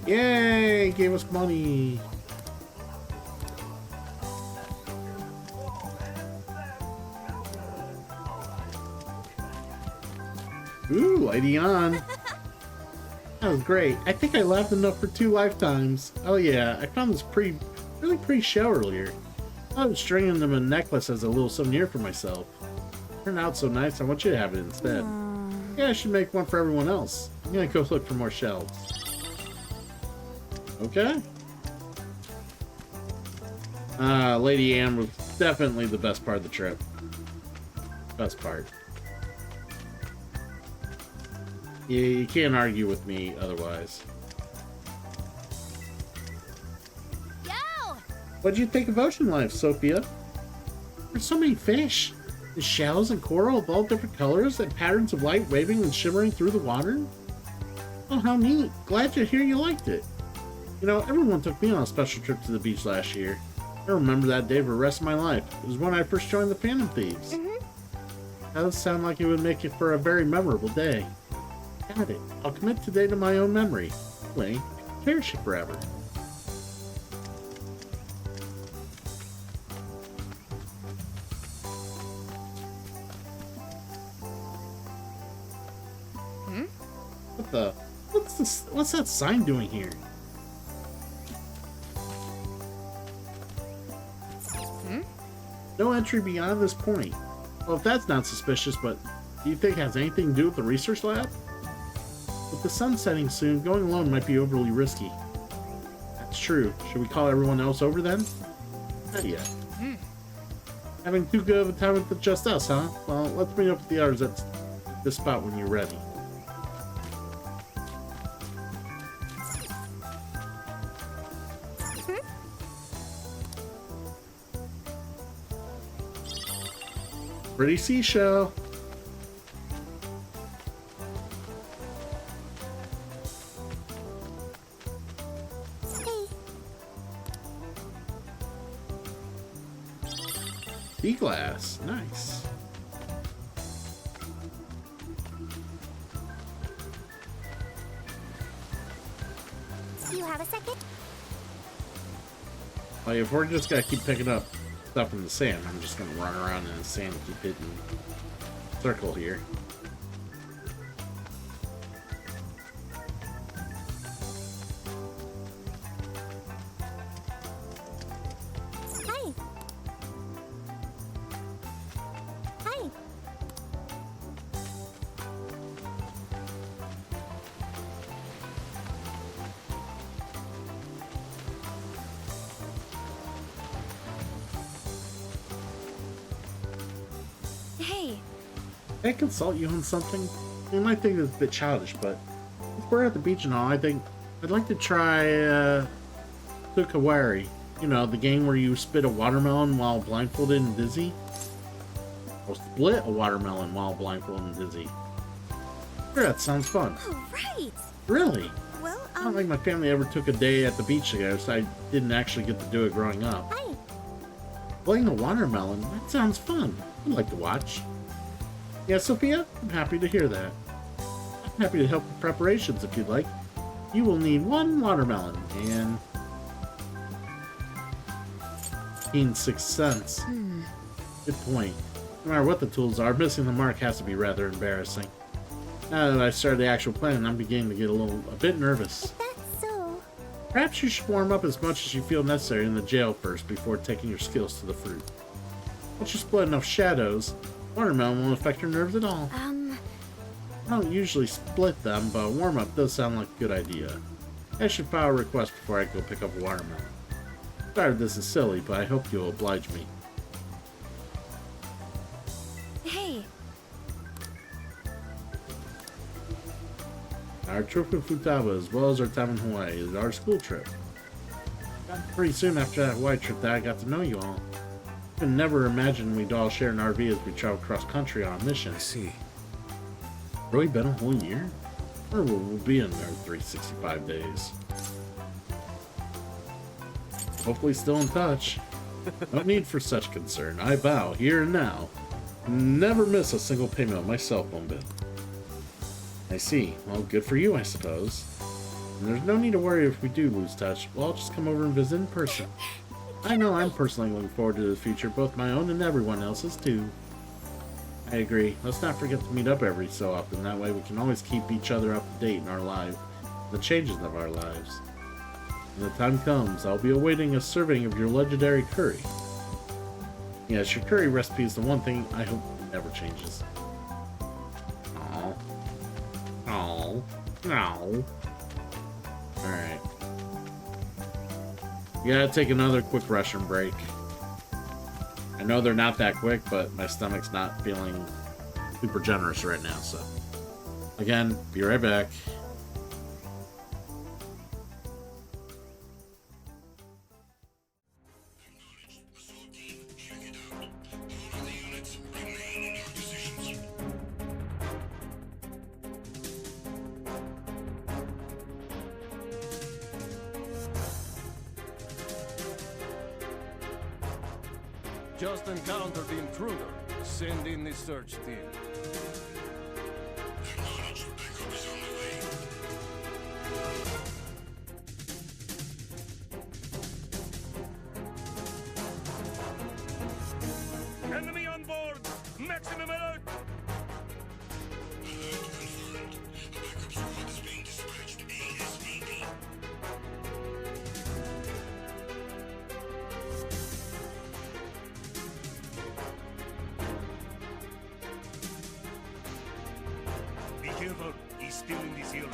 Yay! Gave us money. Ooh, Lady Ann. That was great. I think I laughed enough for 2 lifetimes. Oh yeah, I found this really pretty shell earlier. I was stringing them a necklace as a little souvenir for myself. Turned out so nice, I want you to have it instead. Yeah, I should make one for everyone else. I'm gonna go look for more shells. Okay. Lady Ann was definitely the best part of the trip. Best part. Yeah, you can't argue with me otherwise. Yo! What'd you think of ocean life, Sophia? There's so many fish. The shells and coral of all different colors and patterns of light waving and shimmering through the water. Oh, how neat. Glad to hear you liked it. You know, everyone took me on a special trip to the beach last year. I remember that day for the rest of my life. It was when I first joined the Phantom Thieves. That does sound like it would make it for a very memorable day. Got it. I'll commit today to my own memory. Anyway, cherish it forever. What the? What's this? What's that sign doing here? No entry beyond this point. Well, if that's not suspicious, but do you think it has anything to do with the research lab? With the sun setting soon, going alone might be overly risky. That's true. Should we call everyone else over then? Not yet. Having too good of a time with just us, huh? Well, let's meet up with the others at this spot when you're ready. Pretty seashell. Sea glass, nice. Do you have a second? Like, if we're just gonna keep picking up stuff in the sand, I'm just gonna run around in the sand and keep hitting circle here. Hi. Hi. Hey, Can I consult you on something? You might think it's a bit childish, but if we're at the beach and all, I think I'd like to try Tukawari. You know, the game where you spit a watermelon while blindfolded and dizzy. Or split a watermelon while blindfolded and dizzy. Sure, that sounds fun. oh right. Really? Well, I don't think my family ever took a day at the beach together, so I didn't actually get to do it growing up. Hi. Playing a watermelon? That sounds fun. I'd like to watch. Yeah, Sophia? I'm happy to hear that. I'm happy to help with preparations if you'd like. You will need 1 watermelon and... Keen 6 cents. Good point. No matter what the tools are, missing the mark has to be rather embarrassing. Now that I've started the actual plan, I'm beginning to get a bit nervous. That's so. Perhaps you should warm up as much as you feel necessary in the jail first before taking your skills to the fruit. Once you split enough shadows, watermelon won't affect your nerves at all. I don't usually split them, but warm up does sound like a good idea. I should file a request before I go pick up a watermelon. Sorry if this is silly, but I hope you'll oblige me. Hey, Our trip in Futaba, as well as our time in Hawaii, is our school trip. Pretty soon after that Hawaii trip that I got to know you all. I could never imagine we'd all share an RV as we travel cross country on a mission. I see. Really been a whole year? Or will we be in there 365 days? Hopefully still in touch. No need for such concern. I vow, here and now, never miss a single payment of my cell phone bill. I see. Well, good for you, I suppose. And there's no need to worry if we do lose touch. Well, I'll just come over and visit in person. I know I'm personally looking forward to the future, both my own and everyone else's too. I agree. Let's not forget to meet up every so often. That way we can always keep each other up to date in our lives, the changes of our lives. When the time comes, I'll be awaiting a serving of your legendary curry. Yes, your curry recipe is the one thing I hope never changes. Aww. Aww. Aww. Alright. We gotta take another quick restroom break. I know they're not that quick, but my stomach's not feeling super generous right now, so. Again, be right back. Just encountered the intruder. Send in the search team. Enemy on board! Maximum alert! Alert confirmed. A backup squad is still in this area.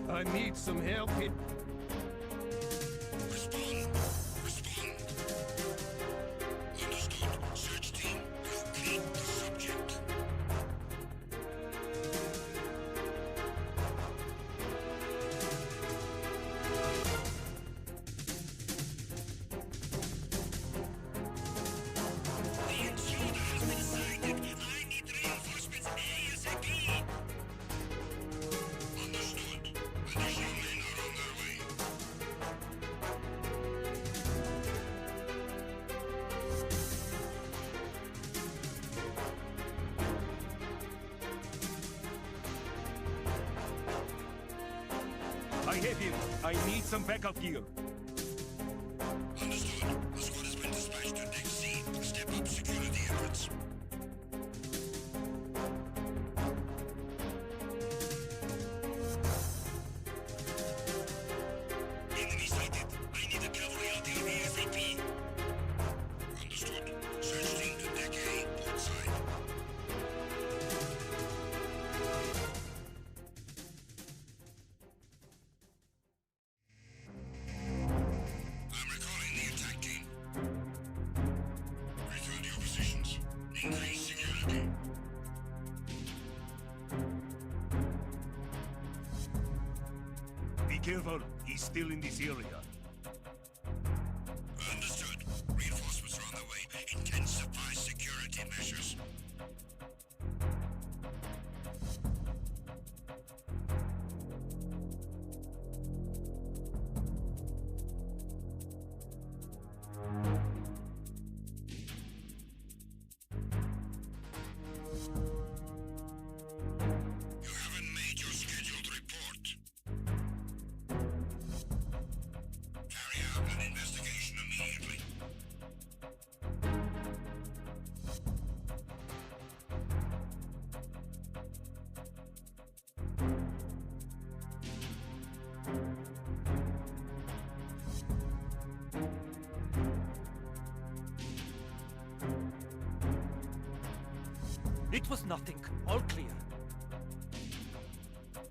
I need some help here. Respond. Respond. Understood. Search team, locate the subject. The intruder has been sighted. I need reinforcements ASAP. Understood. Additional men are on their way. I have him. I need some backup gear. Understood. The squad has been dispatched to Deck C. Step up security efforts. Enemy sighted. I need a cavalry out there ASAP. Understood. Search team to Deck A, port side. I'm recalling the attack team. Return to your positions. Increase security. Be careful. He's still in this area. Understood. Reinforcements are on their way. Intensify security measures. You haven't made your scheduled report. Carry out an investigation immediately. It was nothing. All clear.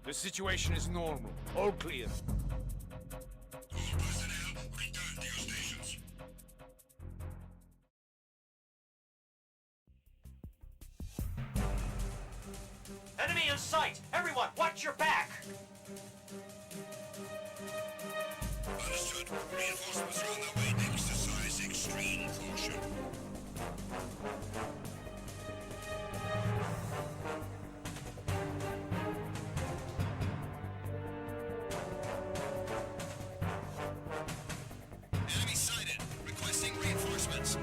The situation is normal. All clear. All personnel, return to your stations. Enemy in sight! Everyone, watch your back! Understood. Reinforcements are on their way. Exercise extreme caution. Enemy sighted. Requesting reinforcements.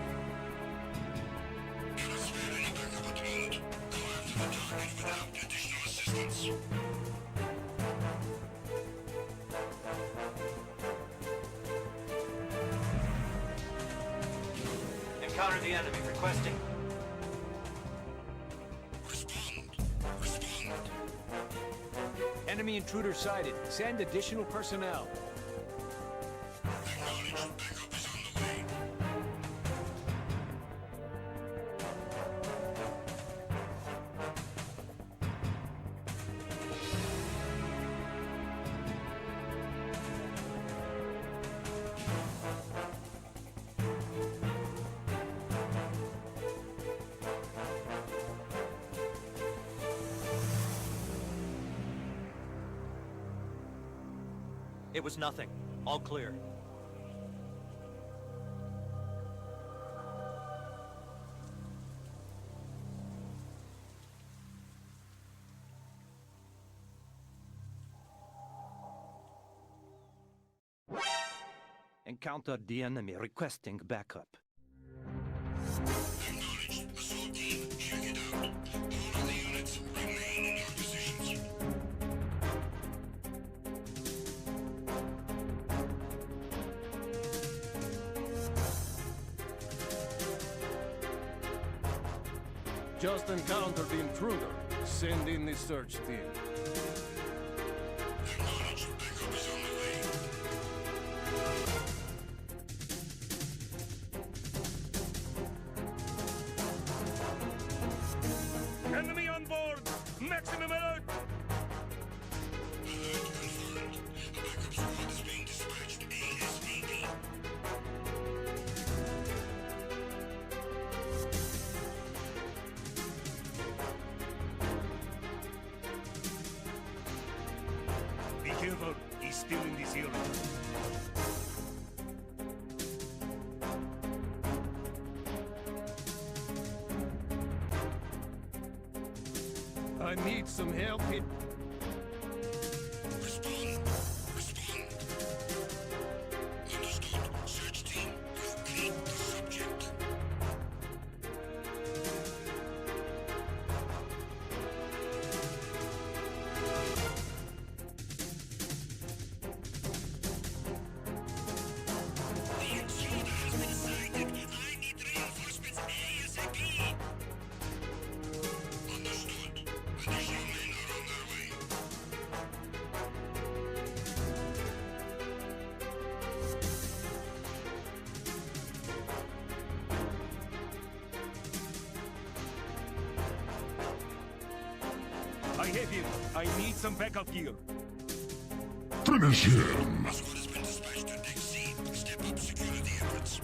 Cannot spare any backup at the moment. Go after the target without additional assistance. Encounter the enemy. Requesting. Respond. Respond. Enemy intruder sighted. Send additional personnel. Acknowledged. Backup is on the way. It was nothing. All clear. Encountered the enemy. Requesting backup. Acknowledged. Assault team, check it out. All of the units remain in your positions. Just encountered the intruder. Send in the search team. Acknowledged. Backup is on the way. Maximum alert! Be careful, he's still in this area. I need some help here. Respond. Understood. Search team, locate the subject. The intruder has been sighted. I need reinforcements ASAP. Understood. Additional men are on their way. I have him. I need some backup gear. Finish him. Squad has been dispatched to Deck C. Step up security efforts.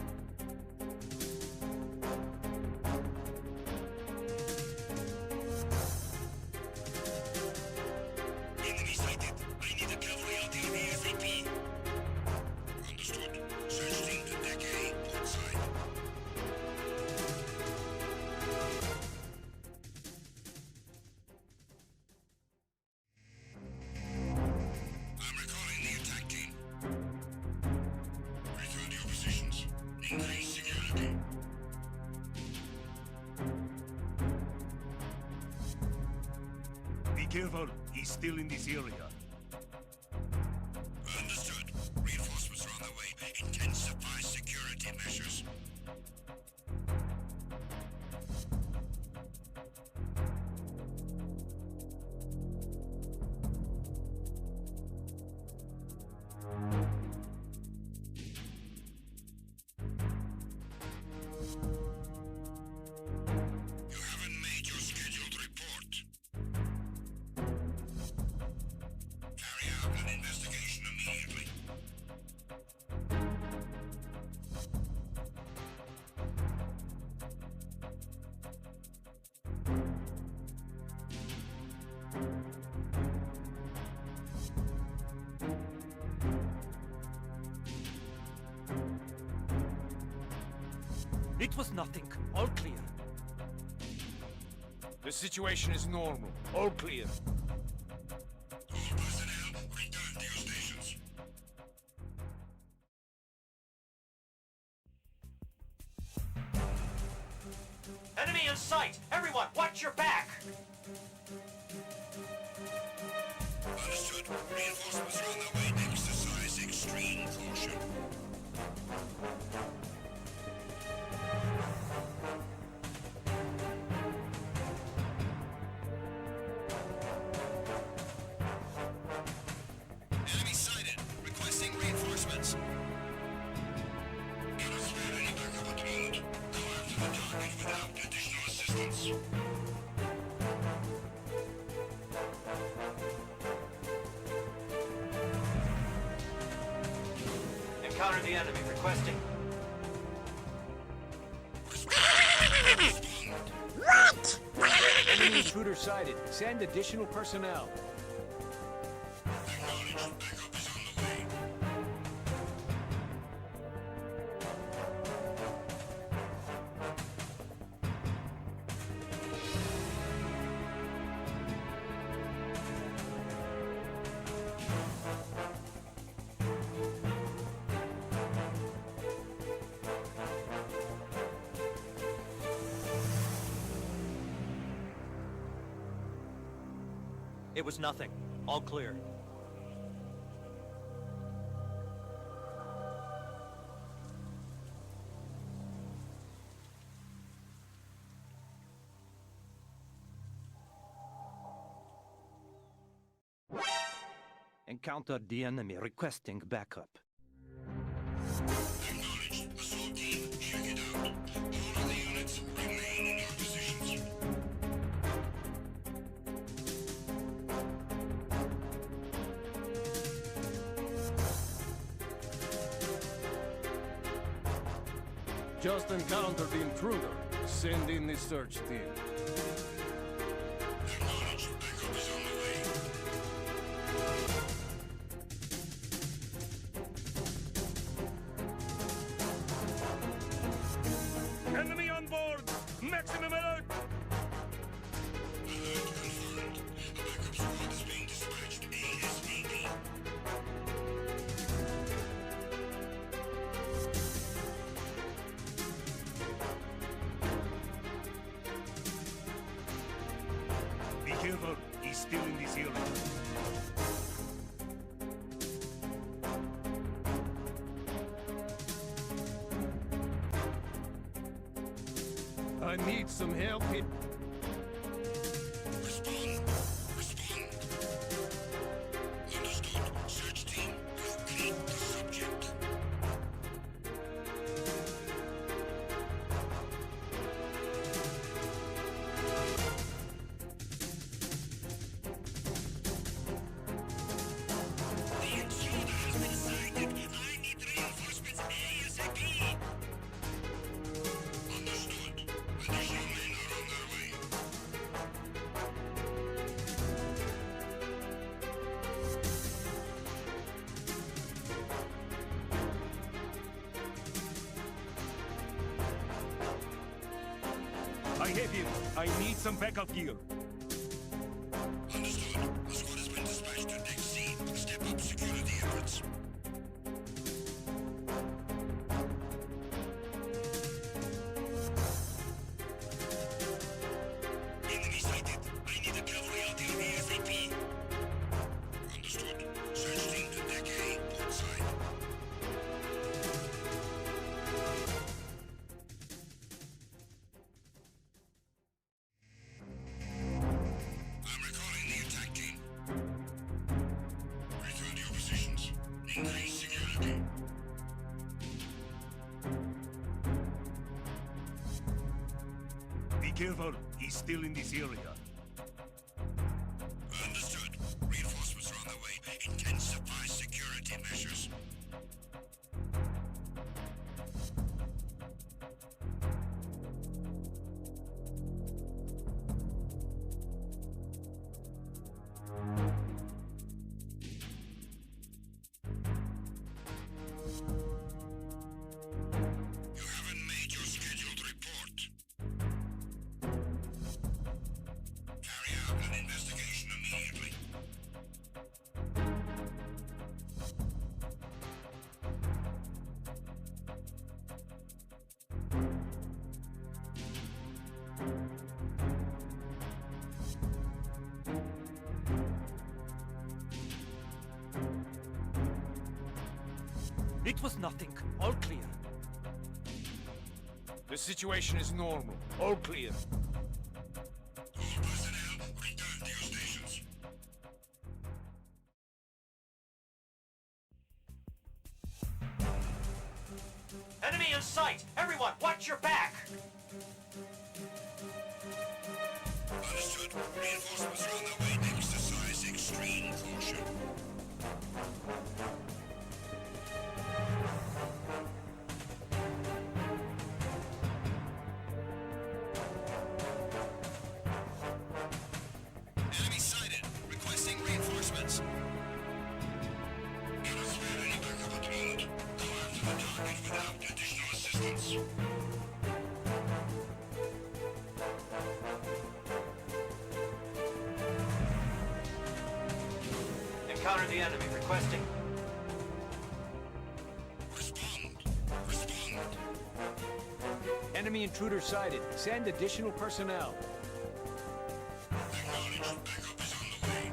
Enemy sighted. I need a cavalry out there ASAP. Understood. Search team to Deck A, port side. I'm recalling the attack team. Return to your positions. Increase security. Be careful, he's still in this area. Understood. Reinforcements are on the way. Intensify security measures. You haven't made your scheduled report. Carry out an investigation immediately. It was nothing. All clear. The situation is normal. All clear. All personnel, return to your stations. Enemy in sight! Everyone, watch your back! Understood. Reinforcements are on their way. Exercise extreme caution. Enemy sighted. Requesting reinforcements. Cannot spare any backup at the moment. Go after the target without additional assistance. Encounter the enemy. Requesting. Enemy intruder sighted. Send additional personnel. Acknowledged. Backup is on the way. It was nothing. All clear. Encountered the enemy requesting backup. Acknowledged. Assault team, check it out. All of the units remain in your positions. Just encountered the intruder. Send in the search team. Acknowledge. Backup is on the way. Enemy on board! Maximum alert! Alert confirmed. A backup squad is being dispatched ASAP. Be careful, he's still in this area. I need some help here. Respond. Respond. Understood. Search team, locate the subject. The intruder has been sighted. I need reinforcements ASAP. Understood. Additional men are on their way. I have him. I need some backup gear. Understood. A squad has been dispatched to Deck C. Step up security efforts. Enemy sighted. I need a cavalry out here ASAP. Understood. Search team to Deck A, port side. I'm recalling the attack team. Return to your positions. Increase security. Be careful, he's still in this area. Understood. Reinforcements are on their way. Intensify security measures. You haven't made your scheduled report. Carry out an investigation immediately. It was nothing. All clear. The situation is normal. All clear. All personnel, return to your stations. Enemy in sight! Everyone, watch your back! Understood. Reinforcements are on their way. Exercise extreme caution. Enemy sighted. Requesting reinforcements. Cannot spare any backup at the moment. Go after the target without additional assistance. Encounter the enemy, requesting. Respond. Respond. Enemy intruder sighted. Send additional personnel. Acknowledge. Backup is on the way.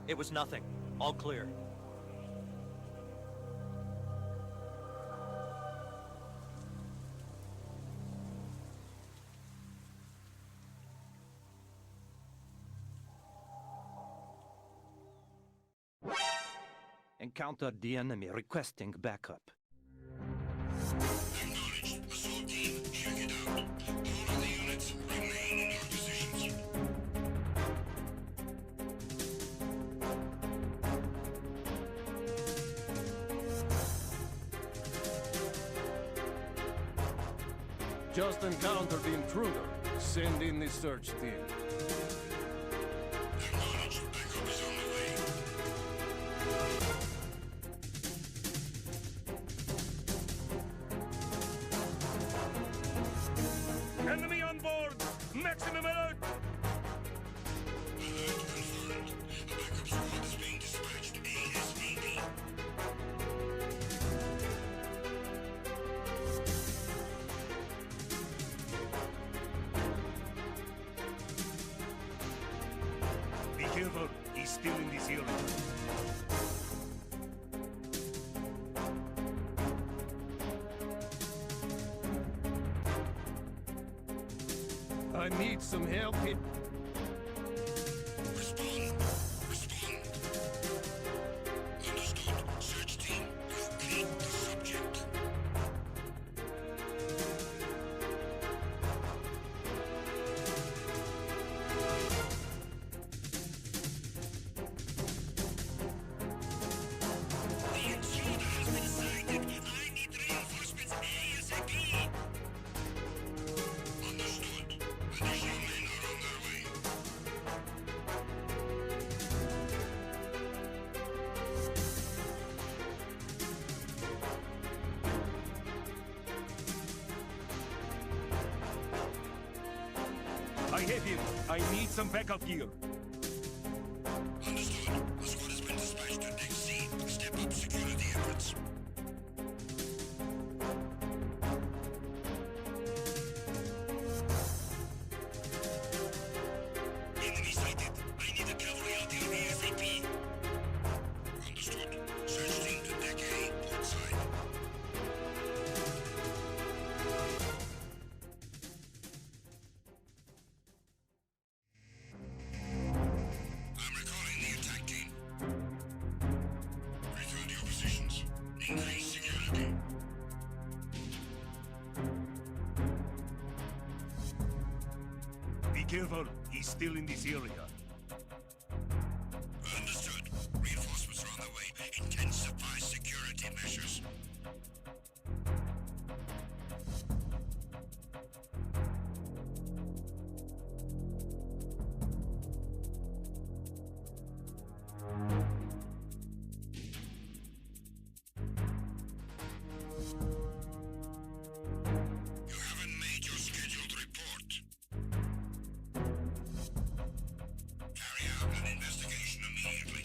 It was nothing. All clear. Encountered the enemy requesting backup. Acknowledged. Assault team, check it out. All of the units remain in your positions. Just encountered the intruder. Send in the search team. Acknowledged. Backup is on the way. Enemy on board! Maximum alert! Alert confirmed. A backup squad is being dispatched ASAP. Be careful, he's still in this area. I need some help here. Respond. Respond. Understood. Search team, locate the subject. The intruder has been sighted. I need reinforcements ASAP. Understood. Additional men are on their way. I have him. I need some backup gear. Understood. A squad has been dispatched to Deck C. Step up security efforts. Enemy sighted. I need a cavalry out there ASAP. Understood. Search team to Deck A, port side. I'm recalling the attack team. Return to your positions. Increase security. Be careful, he's still in this area. Understood. Reinforcements are on the way. Intensify security measures. You haven't made your scheduled report. Carry out an investigation immediately.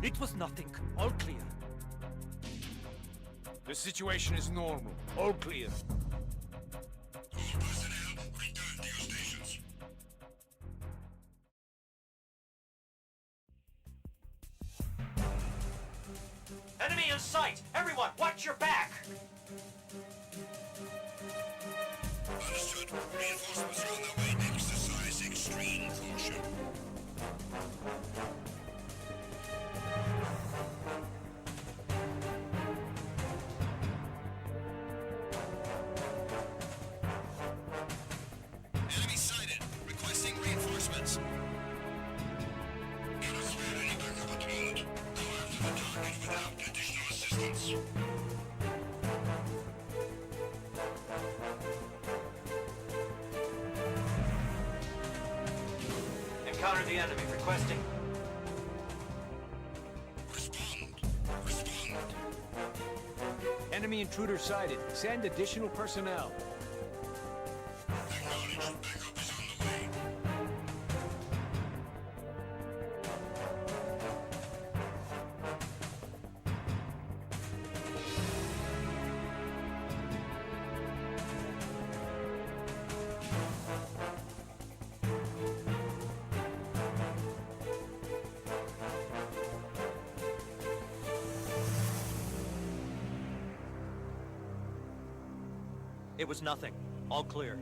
It was nothing. All clear. The situation is normal. All clear. All personnel, return to your stations. Enemy in sight! Everyone, watch your back! Understood. Reinforcements are on their way. Exercise extreme caution. Enemy sighted. Requesting reinforcements. Cannot spare any backup at the moment. Go after the target without additional assistance. Encounter the enemy requesting. Respond. Respond. Enemy intruder sighted. Send additional personnel. Acknowledged. Backup is on the way. It was nothing. All clear.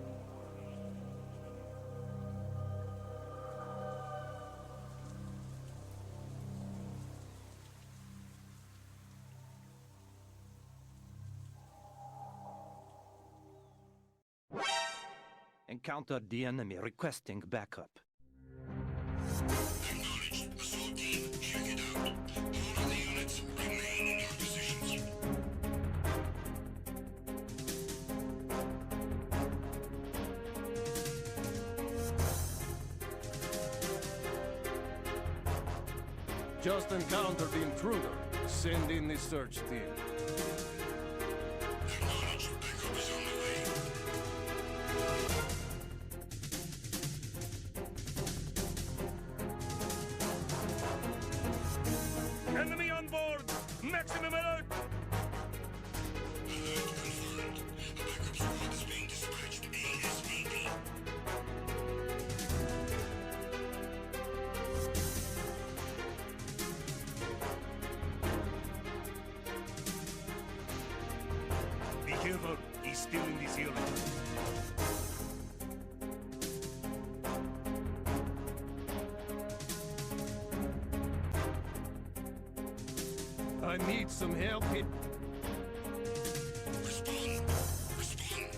Encountered the enemy requesting backup. Acknowledged. Assault team, check it out. All of the units remain in your positions. Just encountered the intruder. Send in the search team. Acknowledged. Backup is on the way. Enemy on board! Maximum alert! Alert confirmed. A backup squad is being dispatched ASAP. Be careful, he's still in this area. I need some help here. Respond. Respond.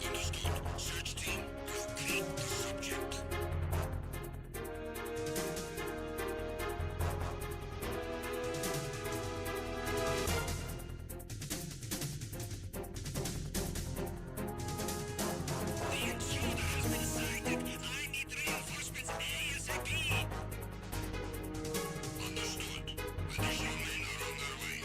Understood. Search team, locate the subject. The intruder has been sighted. I need reinforcements ASAP. Understood. Additional men are on their way.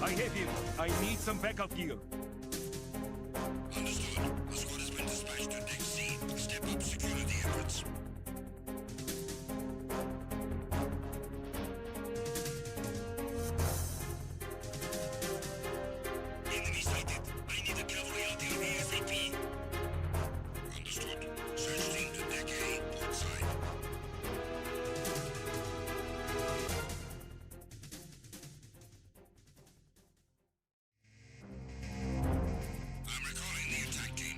I have him. I need some backup gear. Understood. The squad has been dispatched to Deck C. Step up security efforts. Enemy sighted. I need a cavalry artillery ASAP. Understood. Search team to Deck A, port side. I'm recalling the attack team.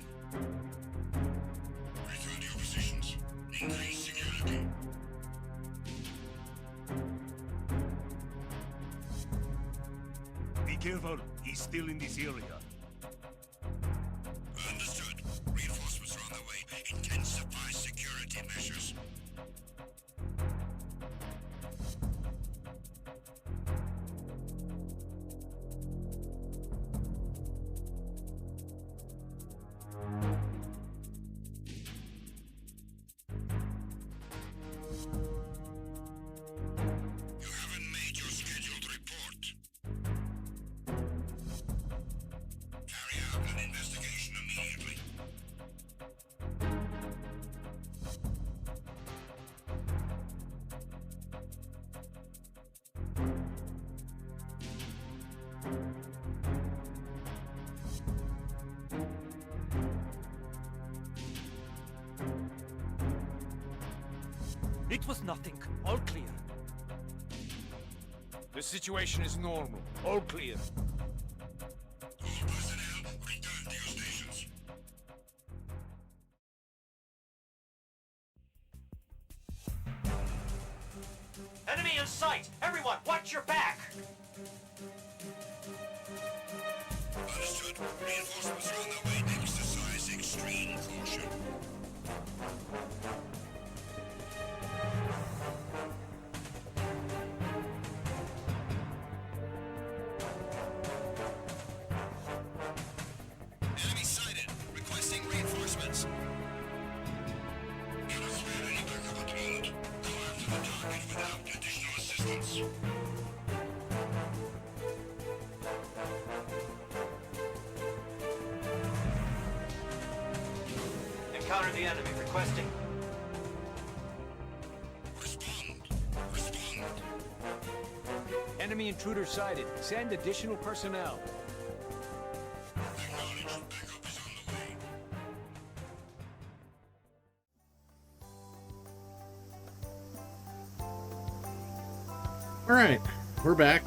Return to your positions. Increase security. Be careful, he's still in this area. Understood. Reinforcements are on the way. Intensify security measures. You haven't made your scheduled report. Carry out an investigation immediately. It was nothing. All clear. The situation is normal. All clear. All personnel, return to your stations. Enemy in sight! Everyone, watch your back! Understood. Reinforcements are on their way. Exercise extreme caution. Enemy sighted. Requesting reinforcements. Cannot spare any backup at the moment. Go after the target without additional assistance. Encounter the enemy requesting. Respond. Respond. Enemy intruder sighted. Send additional personnel. Acknowledged. Backup is on the way. Alright, we're back.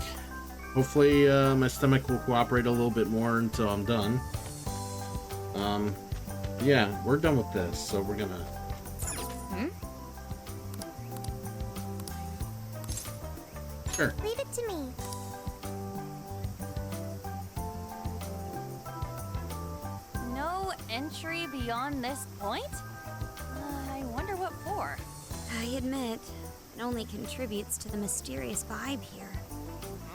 Hopefully my stomach will cooperate a little bit more until I'm done. Yeah, we're done with this, so we're gonna... Sure. Leave it to me. No entry beyond this point? I wonder what for. I admit, it only contributes to the mysterious vibe here.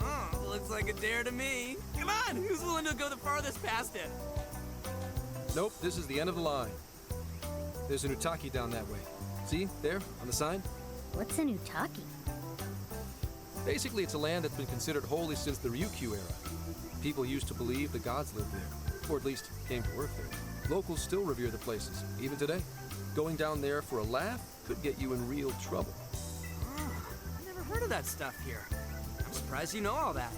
Oh, looks like a dare to me. Come on, who's willing to go the farthest past it? Nope, this is the end of the line. There's an Utaki down that way. See, there, on the sign? What's an Utaki? Basically, it's a land that's been considered holy since the Ryukyu era. People used to believe the gods lived there, or at least came to work there. Locals still revere the places, even today. Going down there for a laugh could get you in real trouble. Oh, I never heard of that stuff here. I'm surprised you know all that.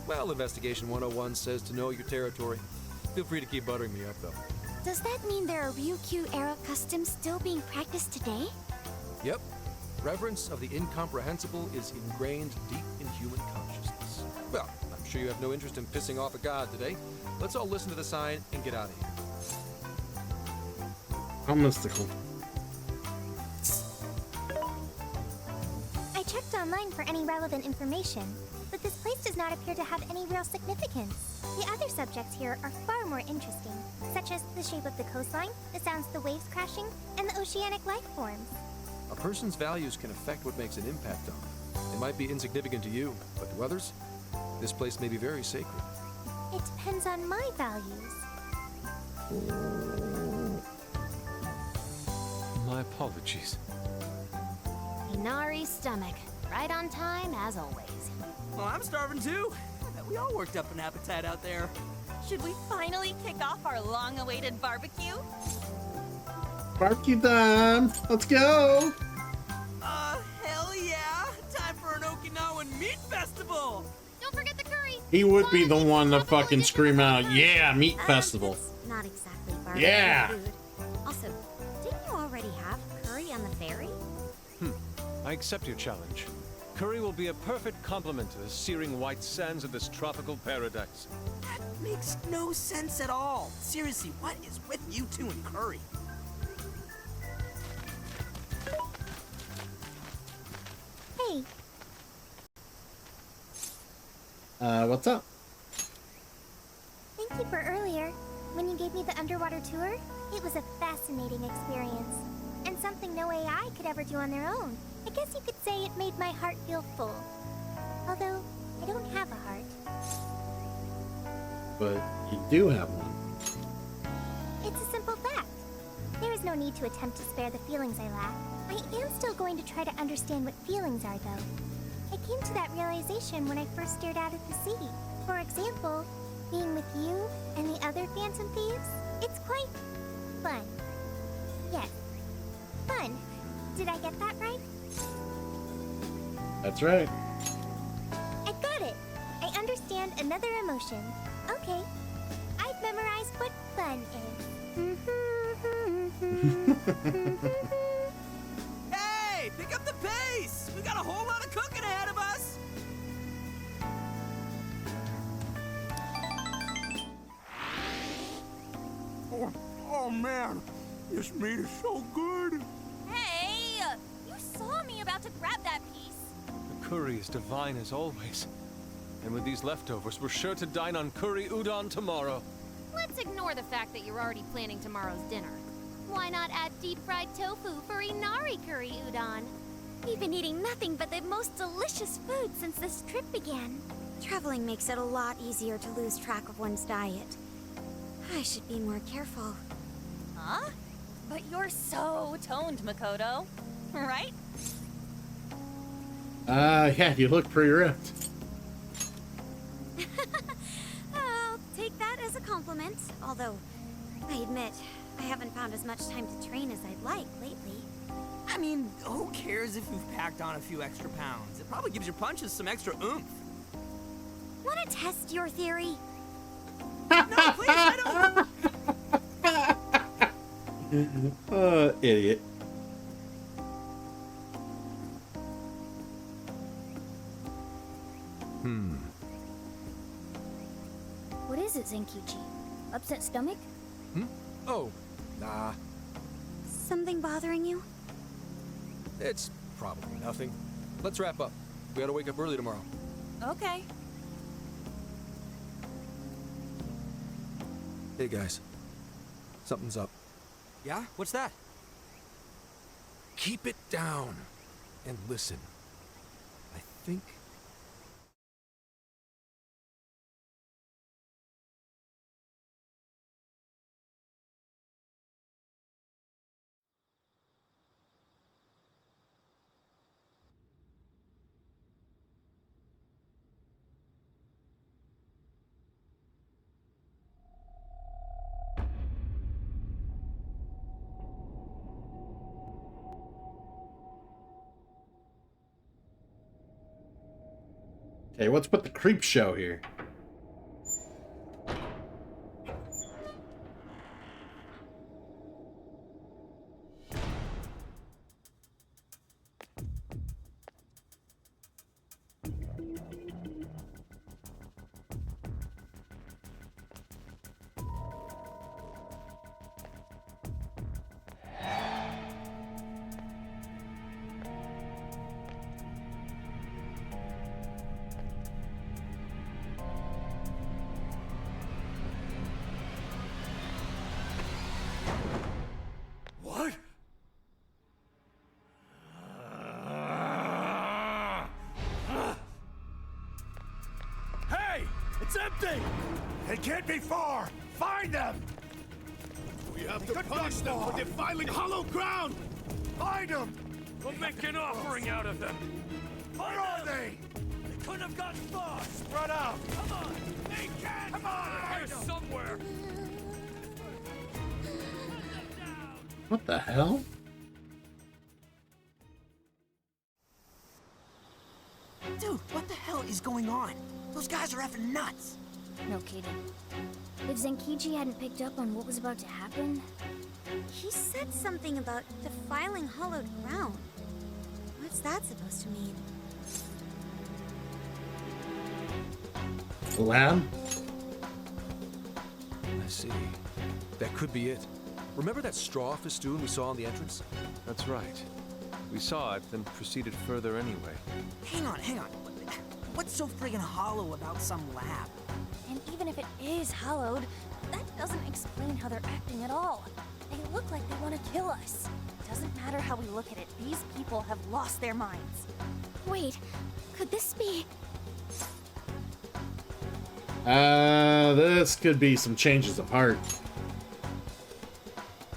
Well, Investigation 101 says to know your territory. Feel free to keep buttering me up, though. Does that mean there are Ryukyu-era customs still being practiced today? Yep. Reverence of the incomprehensible is ingrained deep in human consciousness. Well, I'm sure you have no interest in pissing off a god today. Let's all listen to the sign and get out of here. How mystical. I checked online for any relevant information, but this place does not appear to have any real significance. The other subjects here are far more interesting, such as the shape of the coastline, the sounds of the waves crashing, and the oceanic life forms. A person's values can affect what makes an impact on them. They might be insignificant to you, but to others, this place may be very sacred. It depends on my values. My apologies. Inari's stomach. Right on time, as always. Well, I'm starving too. I bet we all worked up an appetite out there. Should we finally kick off our long-awaited barbecue? Barbecue time! Let's go! Hell yeah! Time for an Okinawan meat festival! Don't forget the curry! He would be the one to fucking scream out, yeah, meat festival. It's not exactly barbecue Yeah! food. Also, didn't you already have curry on the ferry? I accept your challenge. Curry will be a perfect complement to the searing white sands of this tropical paradise. That makes no sense at all. Seriously, what is with you two and curry? Hey, What's up? thank you for earlier. When you gave me the underwater tour, it was a fascinating experience. And something no AI could ever do on their own. I guess you could say it made my heart feel full. Although, I don't have a heart. But you do have one. It's a simple fact. There is no need to attempt to spare the feelings I lack. I am still going to try to understand what feelings are, though. I came to that realization when I first stared out at the sea. For example, being with you and the other Phantom Thieves, it's quite fun. Yes, fun. Did I get that right? That's right. I got it. I understand another emotion. Okay, I've memorized what fun is. Hey, pick up the pace! We got a whole lot of cooking ahead of us! Oh man, this meat is so good. Hey! You saw me about to grab that piece. The curry is divine as always. And with these leftovers, we're sure to dine on curry udon tomorrow. Let's ignore the fact that you're already planning tomorrow's dinner. Why not add deep-fried tofu for Inari curry udon? We've been eating nothing but the most delicious food since this trip began. Traveling makes it a lot easier to lose track of one's diet. I should be more careful. Huh? But you're so toned, Makoto. Right? Yeah, you look pretty ripped. I'll take that as a compliment. Although, I admit, I haven't found as much time to train as I'd like lately. I mean, who cares if you've packed on a few extra pounds? It probably gives your punches some extra oomph. Want to test your theory? No, please, I don't. Idiot. What is it, Zenkichi? Upset stomach? Oh, nah. Something bothering you? It's probably nothing. Let's wrap up. We gotta wake up early tomorrow. Okay. Hey guys. Something's up. Yeah? What's that? Keep it down and listen. I think... Okay, what's with the creep show here? What? Hey! It's empty! It can't be far! Find them! We have to punish them for defiling hollow ground! Find them! We'll make an offering out of them! Where are they? They couldn't have gotten far! Spread out! Come on! They can't! Come on! Here somewhere! What the hell? Dude, what the hell is going on? Those guys are effing nuts. No kidding. If Zenkichi hadn't picked up on what was about to happen... He said something about defiling hollowed ground. What's that supposed to mean? The lab? I see. That could be it. Remember that straw festoon we saw on the entrance? That's right. We saw it, then proceeded further anyway. Hang on. What's so friggin' hollow about some lab? And even if it is hollowed, that doesn't explain how they're acting at all. They look like they want to kill us. Doesn't matter how we look at it, these people have lost their minds. Wait, could this be... This could be some changes of heart.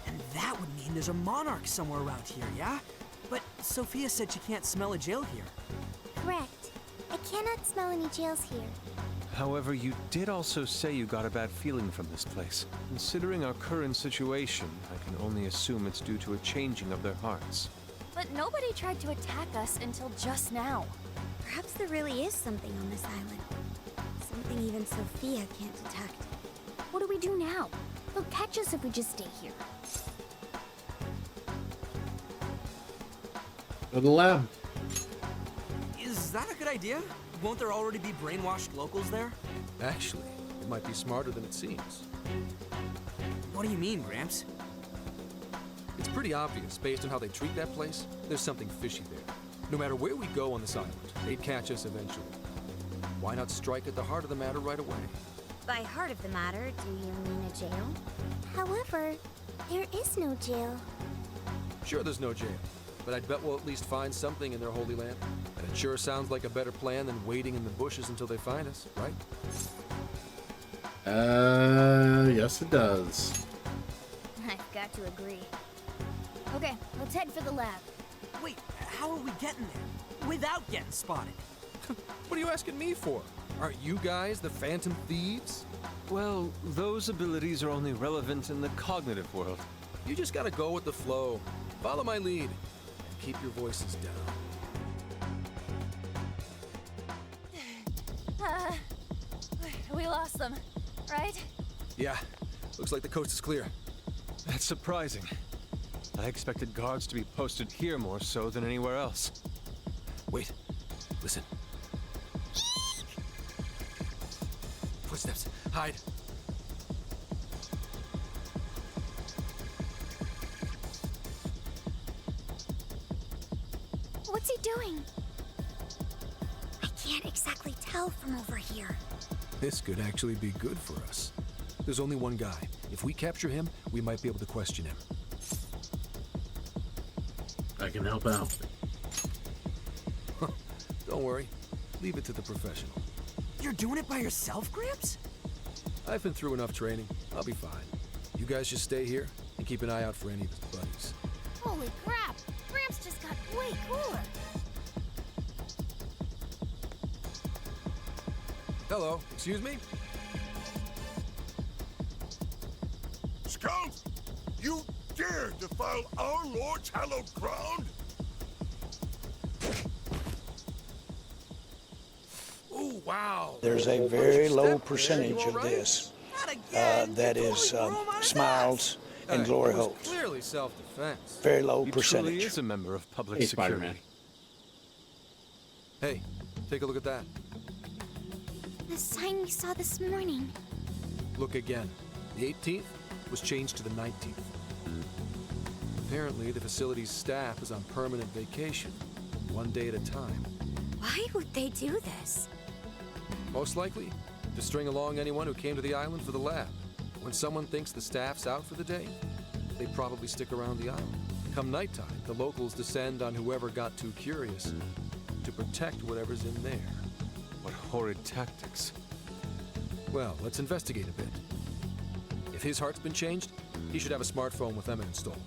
And that would mean there's a monarch somewhere around here, yeah? But Sophia said she can't smell a jail here. Correct. I cannot smell any jails here. However, you did also say you got a bad feeling from this place. Considering our current situation, I can only assume it's due to a changing of their hearts. But nobody tried to attack us until just now. Perhaps there really is something on this island. Something even Sophia can't detect. What do we do now? They'll catch us if we just stay here. Go to the lab. Is that a good idea? Won't there already be brainwashed locals there? Actually, it might be smarter than it seems. What do you mean, Gramps? It's pretty obvious, based on how they treat that place, there's something fishy there. No matter where we go on this island, they'd catch us eventually. Why not strike at the heart of the matter right away? By heart of the matter, do you mean a jail? However, there is no jail. Sure, there's no jail, but I'd bet we'll at least find something in their holy land. And it sure sounds like a better plan than waiting in the bushes until they find us, right? Yes it does. I've got to agree. Okay, let's head for the lab. Wait, how are we getting there? Without getting spotted? What are you asking me for? Aren't you guys the Phantom Thieves? Well, those abilities are only relevant in the cognitive world. You just gotta go with the flow. Follow my lead, and keep your voices down. We lost them, right? Yeah, looks like the coast is clear. That's surprising. I expected guards to be posted here more so than anywhere else. Wait, listen. footsteps. Hide. What's he doing? I can't exactly tell from over here. This could actually be good for us. There's only one guy. If we capture him, we might be able to question him. I can help out. Don't worry. Leave it to the professional. You're doing it by yourself, Gramps? I've been through enough training. I'll be fine. You guys just stay here and keep an eye out for any of his buddies. Holy crap! Gramps just got way cooler. Hello, excuse me? Scout! You dare defile our Lord's hallowed ground? Oh, wow. There's a very low percentage of this that is smiles and glory holes. Clearly self-defense. Very low He percentage. truly is a member of public Hey, security. Spider-Man. Hey, take a look at that. The sign we saw this morning. Look again. The 18th was changed to the 19th. Apparently, the facility's staff is on permanent vacation, one day at a time. Why would they do this? Most likely, to string along anyone who came to the island for the lab. When someone thinks the staff's out for the day, they probably stick around the island. Come nighttime, the locals descend on whoever got too curious to protect whatever's in there. What horrid tactics. Well, let's investigate a bit. If his heart's been changed, he should have a smartphone with Emma installed.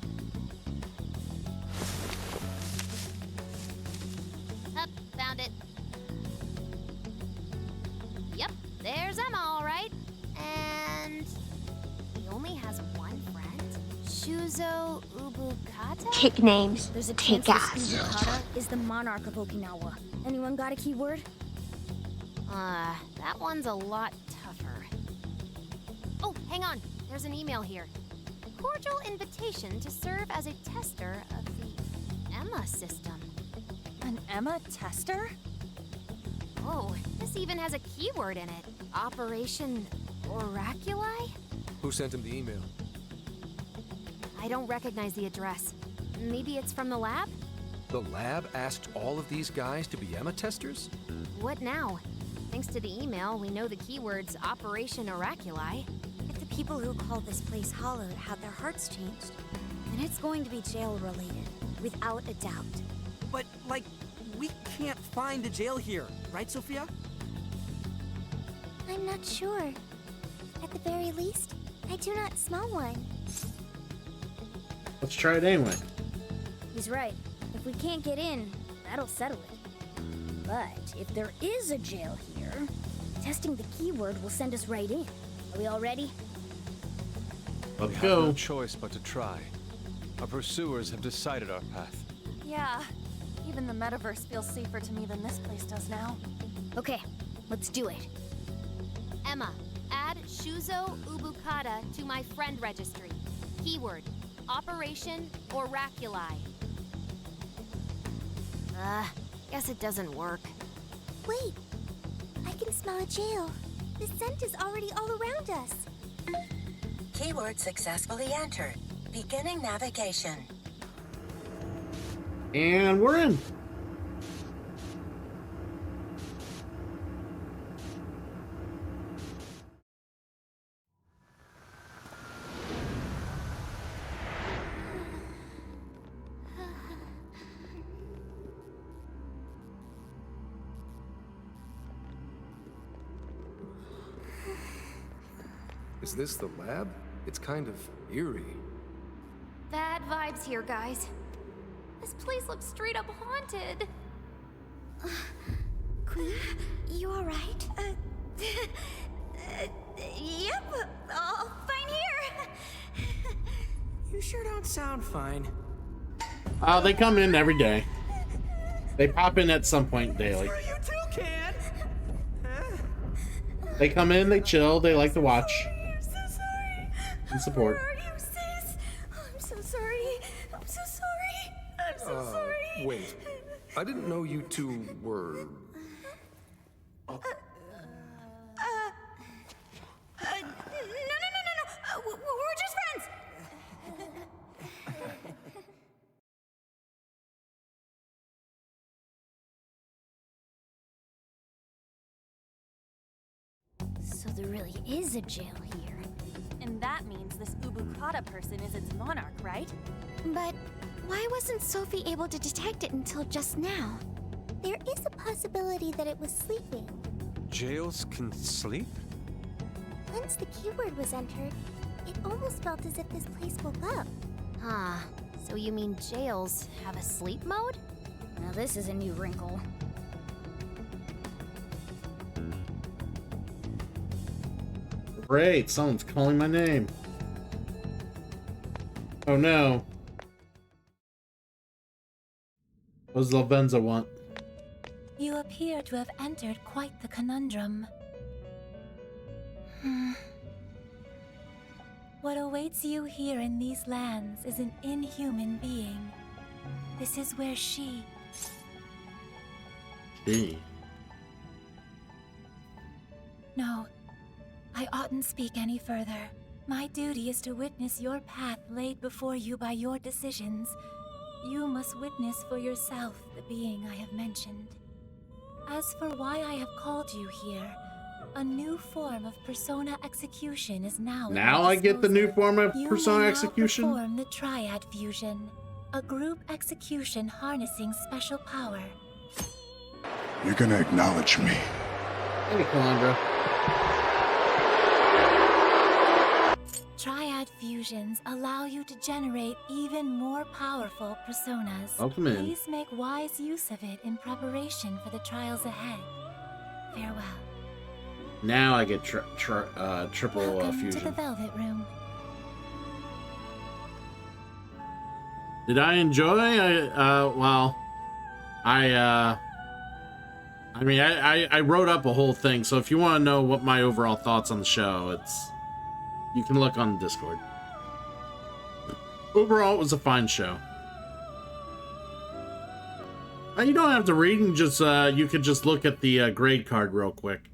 Up, found it. Yep, there's Emma, all right. And he only has one friend? Shuzo Ubukata? Kick names. There's a Take chance this Ubukata is the monarch of Okinawa. Anyone got a keyword? That one's a lot tougher. Oh, hang on. There's an email here. Cordial invitation to serve as a tester of the Emma system. An Emma tester? Oh, this even has a keyword in it. Operation Oraculi? Who sent him the email? I don't recognize the address. Maybe it's from the lab? The lab asked all of these guys to be Emma testers? What now? Thanks to the email, we know the keyword's Operation Oraculi. If the people who call this place hallowed had their hearts changed, then it's going to be jail-related, without a doubt. But, like, we can't find a jail here, right, Sophia? I'm not sure. At the very least, I do not smell one. Let's try it anyway. He's right. If we can't get in, that'll settle it. But if there is a jail here, testing the keyword will send us right in. Are we all ready? We have no choice but to try. Our pursuers have decided our path. Yeah, even the metaverse feels safer to me than this place does now. Okay, let's do it. Emma, add Shuzo Ubukata to my friend registry. Keyword, Operation Oraculi. Guess it doesn't work. Wait, I can smell a jail. The scent is already all around us. Keyword successfully entered. Beginning navigation. And we're in. Is this the lab? It's kind of eerie. Bad vibes here, guys. This place looks straight up haunted. Queen, you alright? Yep, all fine here. You sure don't sound fine. They come in every day. They pop in at some point daily. You too can. They come in, they chill, they like to watch. I'm so sorry. And support. Where are you, sis? I'm so sorry. I'm so sorry. I'm so sorry. Wait. I didn't know you two were... So there really is a jail here. And that means this Ubukrata person is its monarch, right? But why wasn't Sophie able to detect it until just now? There is a possibility that it was sleeping. Jails can sleep? Once the keyword was entered, it almost felt as if this place woke up. Huh. So you mean jails have a sleep mode? Now this is a new wrinkle. Great, someone's calling my name. Oh no. What does Lavenza want? You appear to have entered quite the conundrum. What awaits you here in these lands is an inhuman being. This is where she... No, I oughtn't speak any further. My duty is to witness your path laid before you by your decisions. You must witness for yourself the being I have mentioned. As for why I have called you here, a new form of persona execution is now. Now I get the new form of persona execution? You may now perform the Triad Fusion, a group execution harnessing special power. You're gonna acknowledge me. Hey, Calandra. Triad fusions allow you to generate even more powerful personas. Welcome in. Please make wise use of it in preparation for the trials ahead. Farewell. Now I get triple Welcome fusion. to the Velvet Room. Did I enjoy? I wrote up a whole thing, so if you want to know what my overall thoughts on the show, you can look on the Discord. Overall, it was a fine show. You don't have to read, and you could just look at the grade card real quick.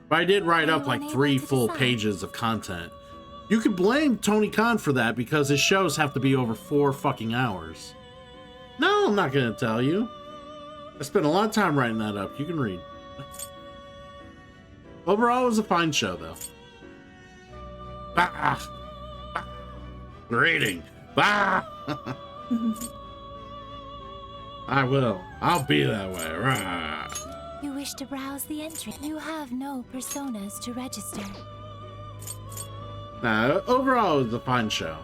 But I did write up like 3 full pages of content. You could blame Tony Khan for that because his shows have to be over 4 fucking hours. No, I'm not gonna tell you. I spent a lot of time writing that up. You can read. Overall, it was a fine show, though. Bah! Bah! Reading. Bah! I will. I'll be that way. Rah! You wish to browse the entry. You have no personas to register. Nah, overall, it was a fine show.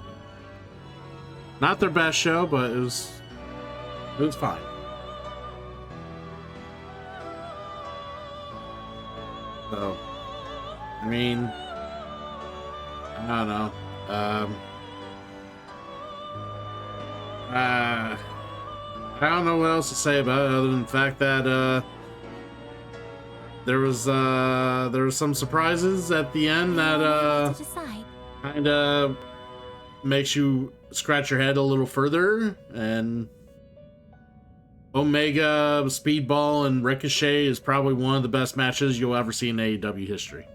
Not their best show, but it was fine. So, I mean, I don't know. I don't know what else to say about it other than the fact that there was some surprises at the end that kind of makes you scratch your head a little further, and Omega, Speedball, and Ricochet is probably one of the best matches you'll ever see in AEW history.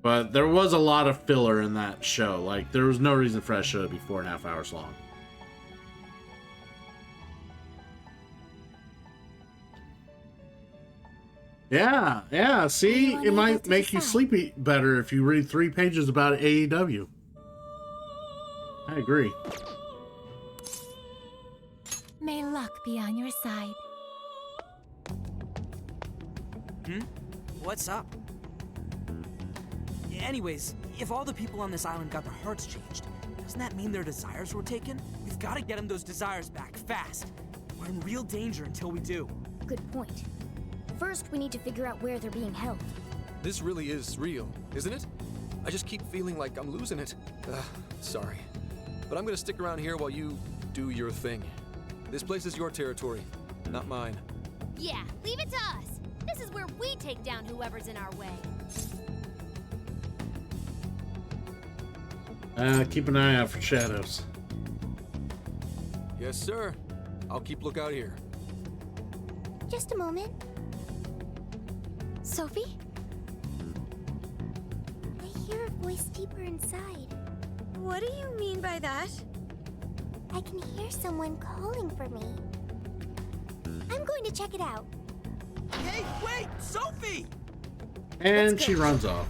But there was a lot of filler in that show. Like, there was no reason for that show to be 4.5 hours long. Yeah, see? It might make you sleepy better if you read 3 pages about AEW. I agree. May luck be on your side. What's up? Anyways, if all the people on this island got their hearts changed, doesn't that mean their desires were taken? We've got to get them those desires back, fast. We're in real danger until we do. Good point. First, we need to figure out where they're being held. This really is real, isn't it? I just keep feeling like I'm losing it. Sorry. But I'm gonna stick around here while you do your thing. This place is your territory, not mine. Yeah, leave it to us. This is where we take down whoever's in our way. Keep an eye out for shadows. Yes, sir. I'll keep lookout here. Just a moment. Sophie? I hear a voice deeper inside. What do you mean by that? I can hear someone calling for me. I'm going to check it out. Hey, wait! Sophie! And she runs off.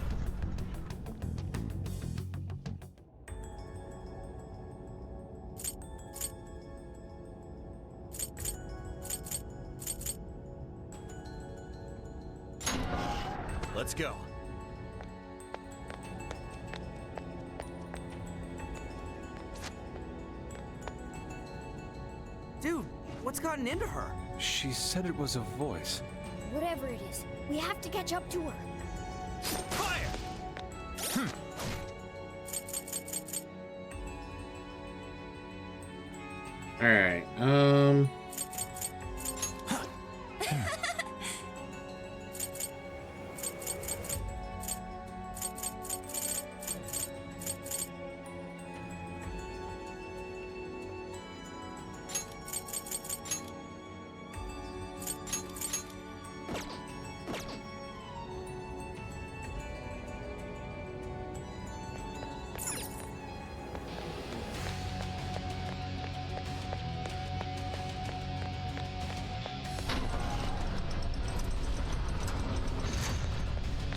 Let's go. Dude, what's gotten into her? She said it was a voice. Whatever it is, we have to catch up to her. All right.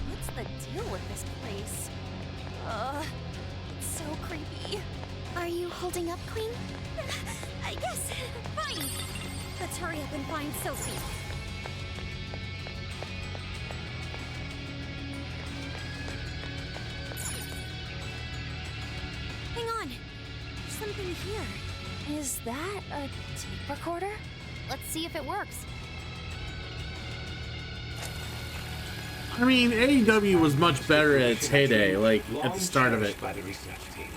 What's the deal with this place? It's so creepy. Are you holding up, Queen? I guess. Fine. Let's hurry up and find Sophie. Hang on. There's something here. Is that a tape recorder? Let's see if it works. I mean, AEW was much better at its heyday, like at the start of it.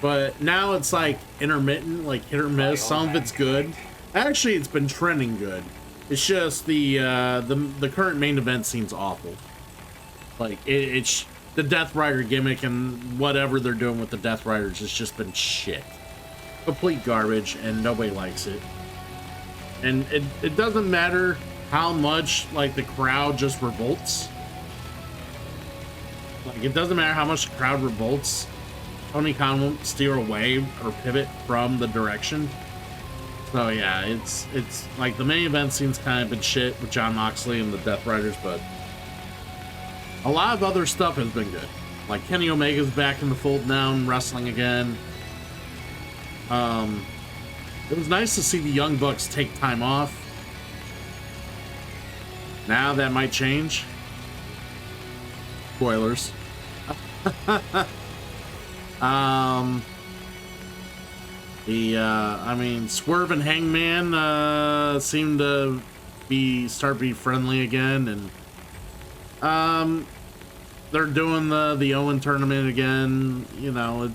But now it's like intermittent, like hit or miss. Some of it's good. Actually, it's been trending good. It's just the current main event seems awful. Like it's the Death Rider gimmick and whatever they're doing with the Death Riders has just been shit, complete garbage, and nobody likes it. And it doesn't matter how much like the crowd just revolts. Like it doesn't matter how much the crowd revolts. Tony Khan won't steer away or pivot from the direction. So yeah, it's like the main event seems kind of been shit with Jon Moxley and the Death Riders, but a lot of other stuff has been good. Like Kenny Omega's back in the fold now and wrestling again. It was nice to see the Young Bucks take time off. Now that might change. Spoilers. I mean, Swerve and Hangman seem to start to be friendly again, and they're doing the Owen tournament again. You know,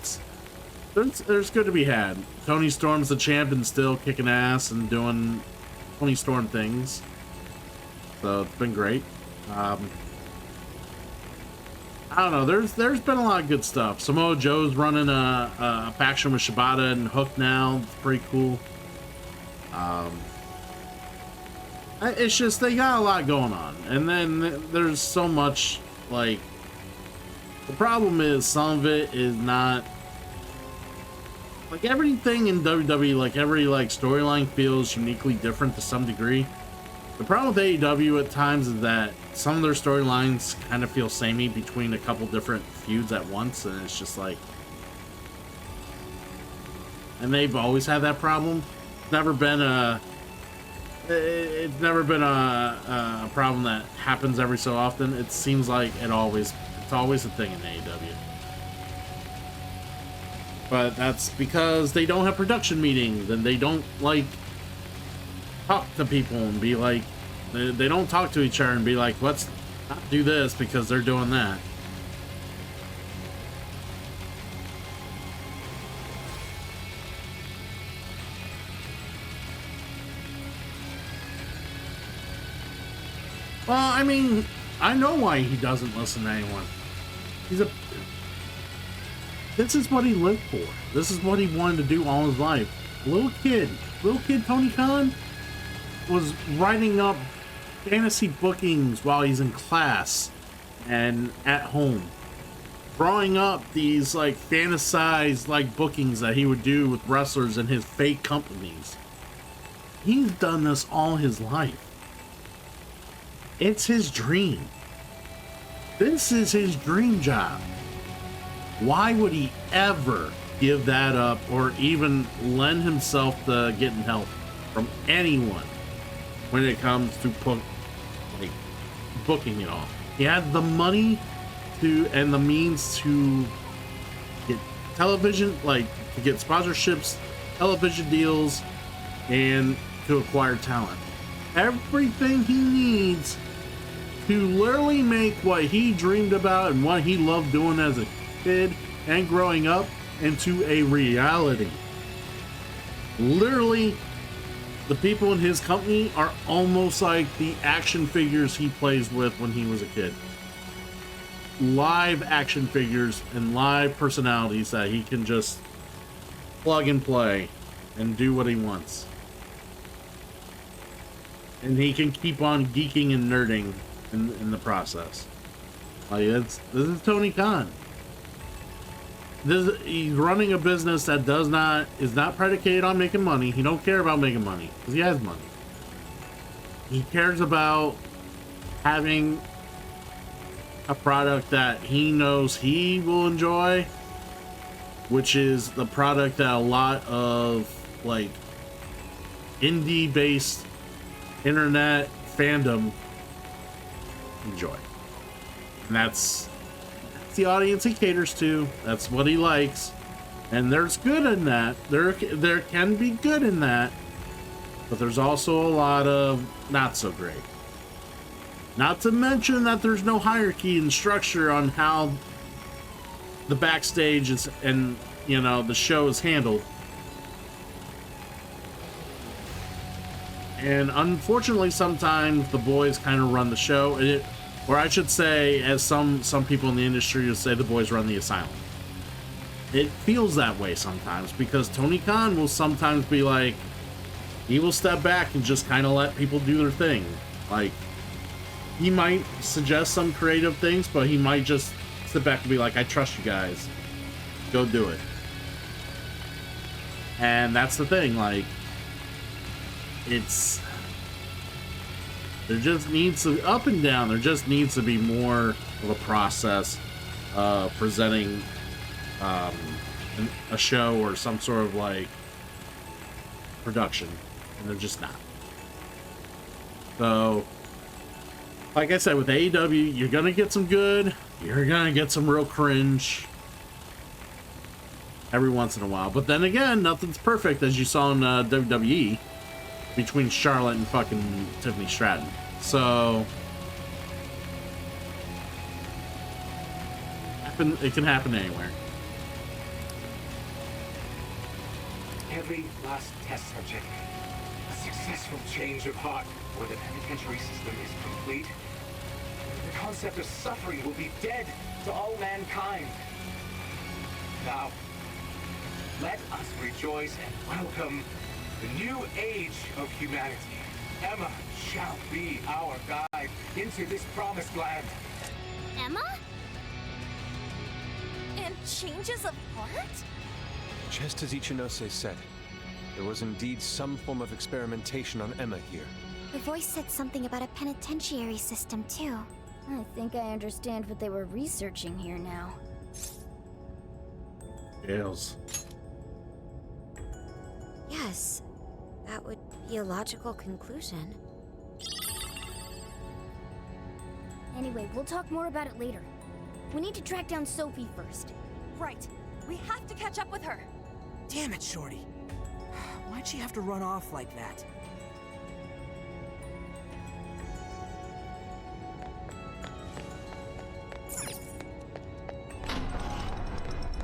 there's good to be had. Tony Storm's the champ and still kicking ass and doing Tony Storm things, so it's been great. I don't know. There's been a lot of good stuff. Samoa Joe's running a faction with Shibata and Hook now. It's pretty cool. It's just they got a lot going on, and then there's so much like. The problem is some of it is not like everything in WWE. Like every storyline feels uniquely different to some degree. The problem with AEW at times is that some of their storylines kind of feel samey between a couple different feuds at once, and it's just like, and they've always had that problem. It's never been a problem that happens every so often. It seems like it's always a thing in AEW. But that's because they don't have production meetings, and they don't talk to people and be like, they don't talk to each other and be like, let's not do this because they're doing that. Well, I mean, I know why he doesn't listen to anyone. This is what he lived for. This is what he wanted to do all his life. Little kid Tony Khan was writing up fantasy bookings while he's in class and at home. drawing up these like fantasized like bookings that he would do with wrestlers and his fake companies. He's done this all his life. It's his dream. This is his dream job. Why would he ever give that up or even lend himself to getting help from anyone when it comes to booking it all? He had the money to and the means to get television, like to get sponsorships, television deals, and to acquire talent. Everything he needs to literally make what he dreamed about and what he loved doing as a kid and growing up into a reality. Literally, the people in his company are almost like the action figures he plays with when he was a kid. Live action figures and live personalities that he can just plug and play and do what he wants. And he can keep on geeking and nerding in the process. Like this is Tony Khan. He's running a business that is not predicated on making money. He don't care about making money because he has money. He cares about having a product that he knows he will enjoy, which is the product that a lot of like indie based internet fandom enjoy. And that's the audience he caters to. That's what he likes, and there's good in that. There can be good in that, but there's also a lot of not so great. Not to mention that there's no hierarchy and structure on how the backstage is and the show is handled. And unfortunately, sometimes the boys kind of run the show, or I should say, as some people in the industry would say, the boys run the asylum. It feels that way sometimes because Tony Khan will sometimes be like, he will step back and just kind of let people do their thing. Like, he might suggest some creative things, but he might just sit back and be like, I trust you guys. Go do it. And that's the thing, like, there just needs to, up and down, there just needs to be more of a process presenting a show or some sort of like production, and they're just not. So, like I said, with AEW, you're gonna get some good, you're gonna get some real cringe every once in a while, but then again, nothing's perfect, as you saw in WWE between Charlotte and fucking Tiffany Stratton. So it can happen anywhere. Every last test subject, a successful change of heart, where the penitentiary system is complete. The concept of suffering will be dead to all mankind. Now, let us rejoice and welcome the new age of humanity. Emma shall be our guide into this promised land. Emma? And changes of heart? Just as Ichinose said, there was indeed some form of experimentation on Emma here. The voice said something about a penitentiary system, too. I think I understand what they were researching here now. Jails. Yes, that would be a logical conclusion. Anyway, we'll talk more about it later. We need to track down Sophie first. Right. We have to catch up with her. Damn it, Shorty. Why'd she have to run off like that?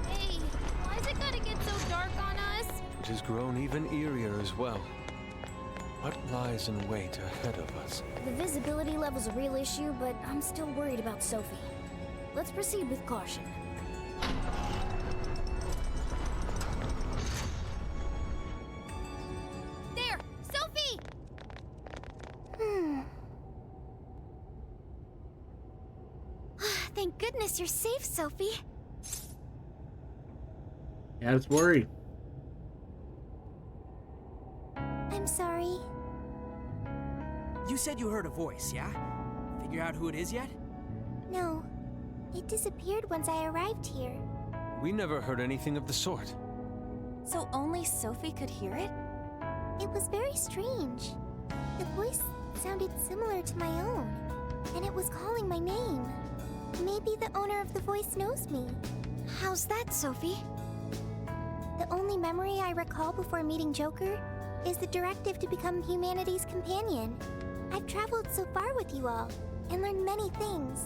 Hey, why is it gotta get so dark on us? It has grown even eerier as well. What lies in wait ahead of us? The visibility level's a real issue, but I'm still worried about Sophie. Let's proceed with caution. There! Sophie! Thank goodness you're safe, Sophie. Yeah, it's worry. I'm sorry. You said you heard a voice, yeah? Figure out who it is yet? No. It disappeared once I arrived here. We never heard anything of the sort. So only Sophie could hear it? It was very strange. The voice sounded similar to my own, and it was calling my name. Maybe the owner of the voice knows me. How's that, Sophie? The only memory I recall before meeting Joker is the directive to become humanity's companion. I've traveled so far with you all, and learned many things.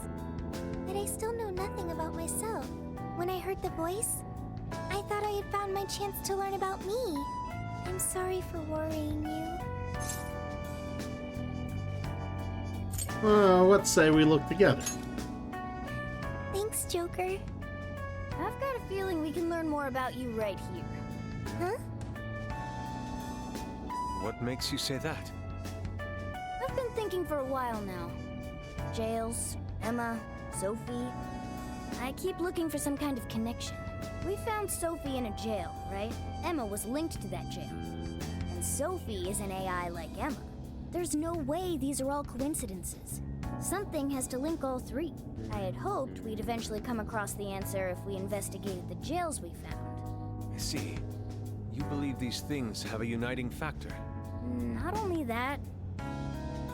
But I still know nothing about myself. When I heard the voice, I thought I had found my chance to learn about me. I'm sorry for worrying you. Well, let's say we look together. Thanks, Joker. I've got a feeling we can learn more about you right here. Huh? What makes you say that? I've been thinking for a while now. Jails, Emma, Sophie. I keep looking for some kind of connection. We found Sophie in a jail, right? Emma was linked to that jail. And Sophie is an AI like Emma. There's no way these are all coincidences. Something has to link all three. I had hoped we'd eventually come across the answer if we investigated the jails we found. I see. You believe these things have a uniting factor. Not only that,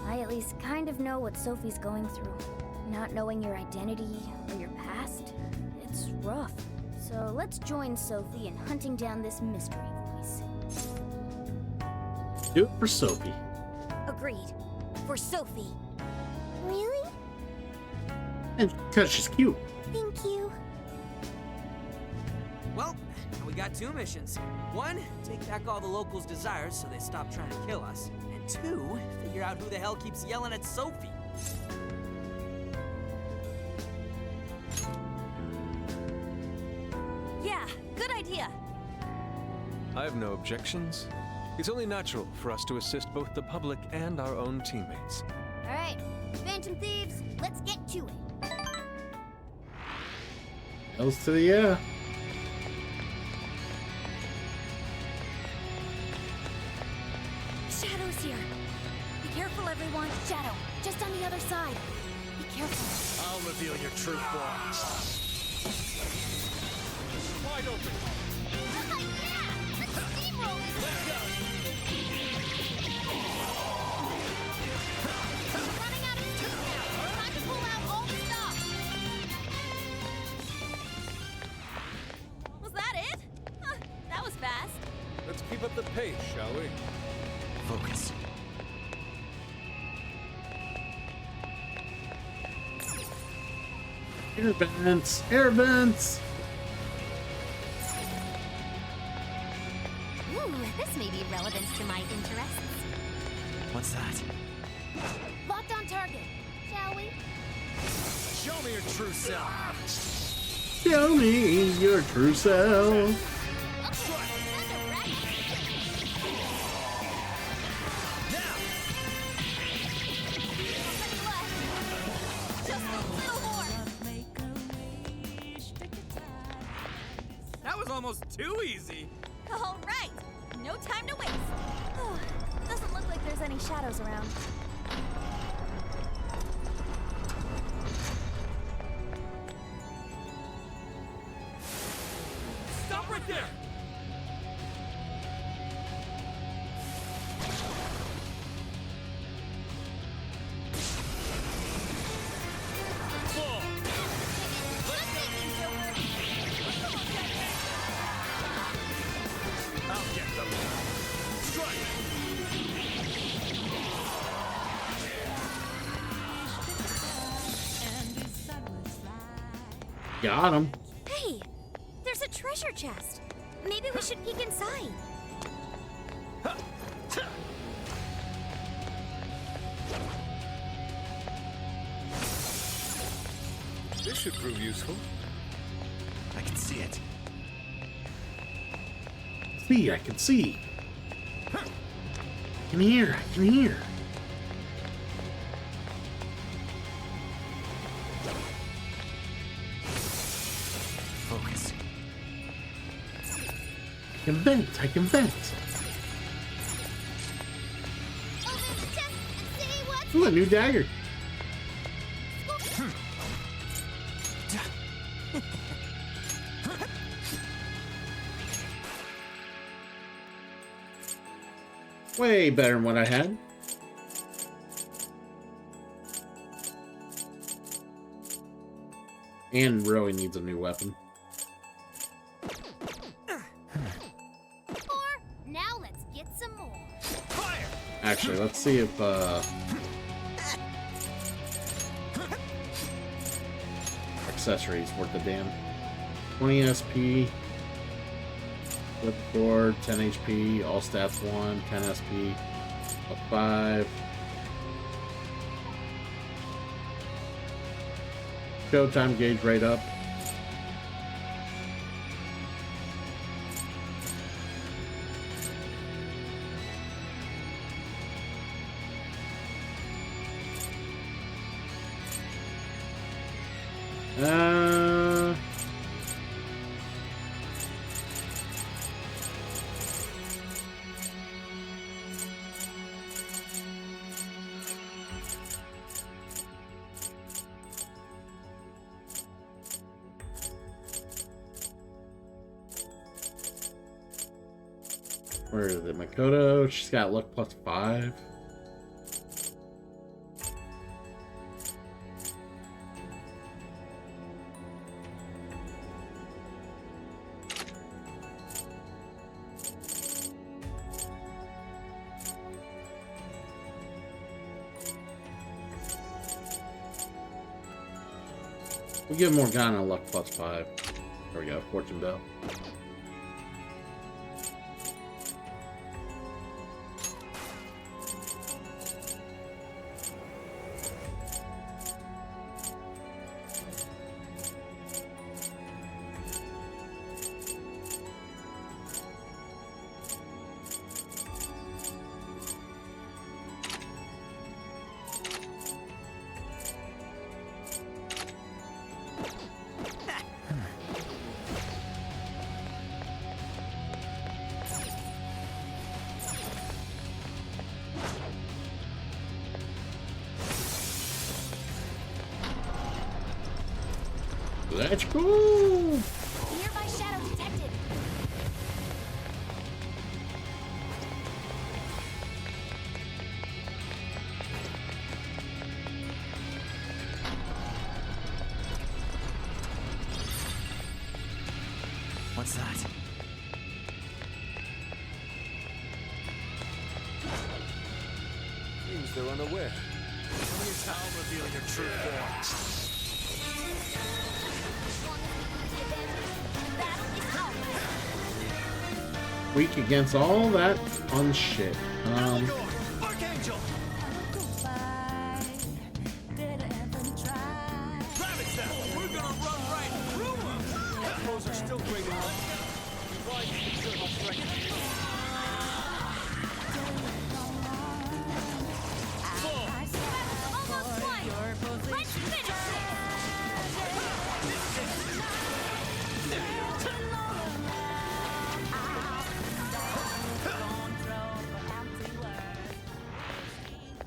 I at least kind of know what Sophie's going through. Not knowing your identity or your past, it's rough. So let's join Sophie in hunting down this mystery voice. Do it for Sophie. Agreed. For Sophie. Really? And because she's cute. Thank you. Well, we got two missions. One, take back all the locals' desires so they stop trying to kill us. And two, figure out who the hell keeps yelling at Sophie. Yeah, good idea. I have no objections. It's only natural for us to assist both the public and our own teammates. All right, Phantom Thieves, let's get to it. Hells to the yeah. Shadow's here. Be careful, everyone. Shadow, just on the other side. Be careful. I'll reveal your true form. Wide open. Was that it? Huh, that was fast. Let's keep up the pace, shall we? Focus. Air vents! Air vents! Ooh, this may be relevant to my interests. What's that? Locked on target, shall we? Show me your true self. Show me your true self. That was almost too easy. All right, no time to waste. Doesn't look like there's any shadows around. Stop right there! I'll get them. Got him. Hey, there's a treasure chest. Maybe we should peek inside. This should prove useful. I can see it. See, I can see. I can hear, I can hear. Focus. can vent. I can vent. Ooh, a new dagger. Way better than what I had. And really needs a new weapon. Now let's get some more. Actually, let's see if accessories worth the damn. 20 SP, flipboard, 10 HP, all stats 1, 10 SP, a 5. Showtime gauge rate up. Where is it? Makoto, she's got luck plus 5. We'll give Morgana luck plus 5. There we go, Fortune Bell. Let's go! Nearby shadow detected. What's that? Seems they're unaware. I'll reveal your true form. Weak against all that fun shit. Archangel! Ravage them! We're gonna run right through them! That foes are still great enough. Why you can still strike?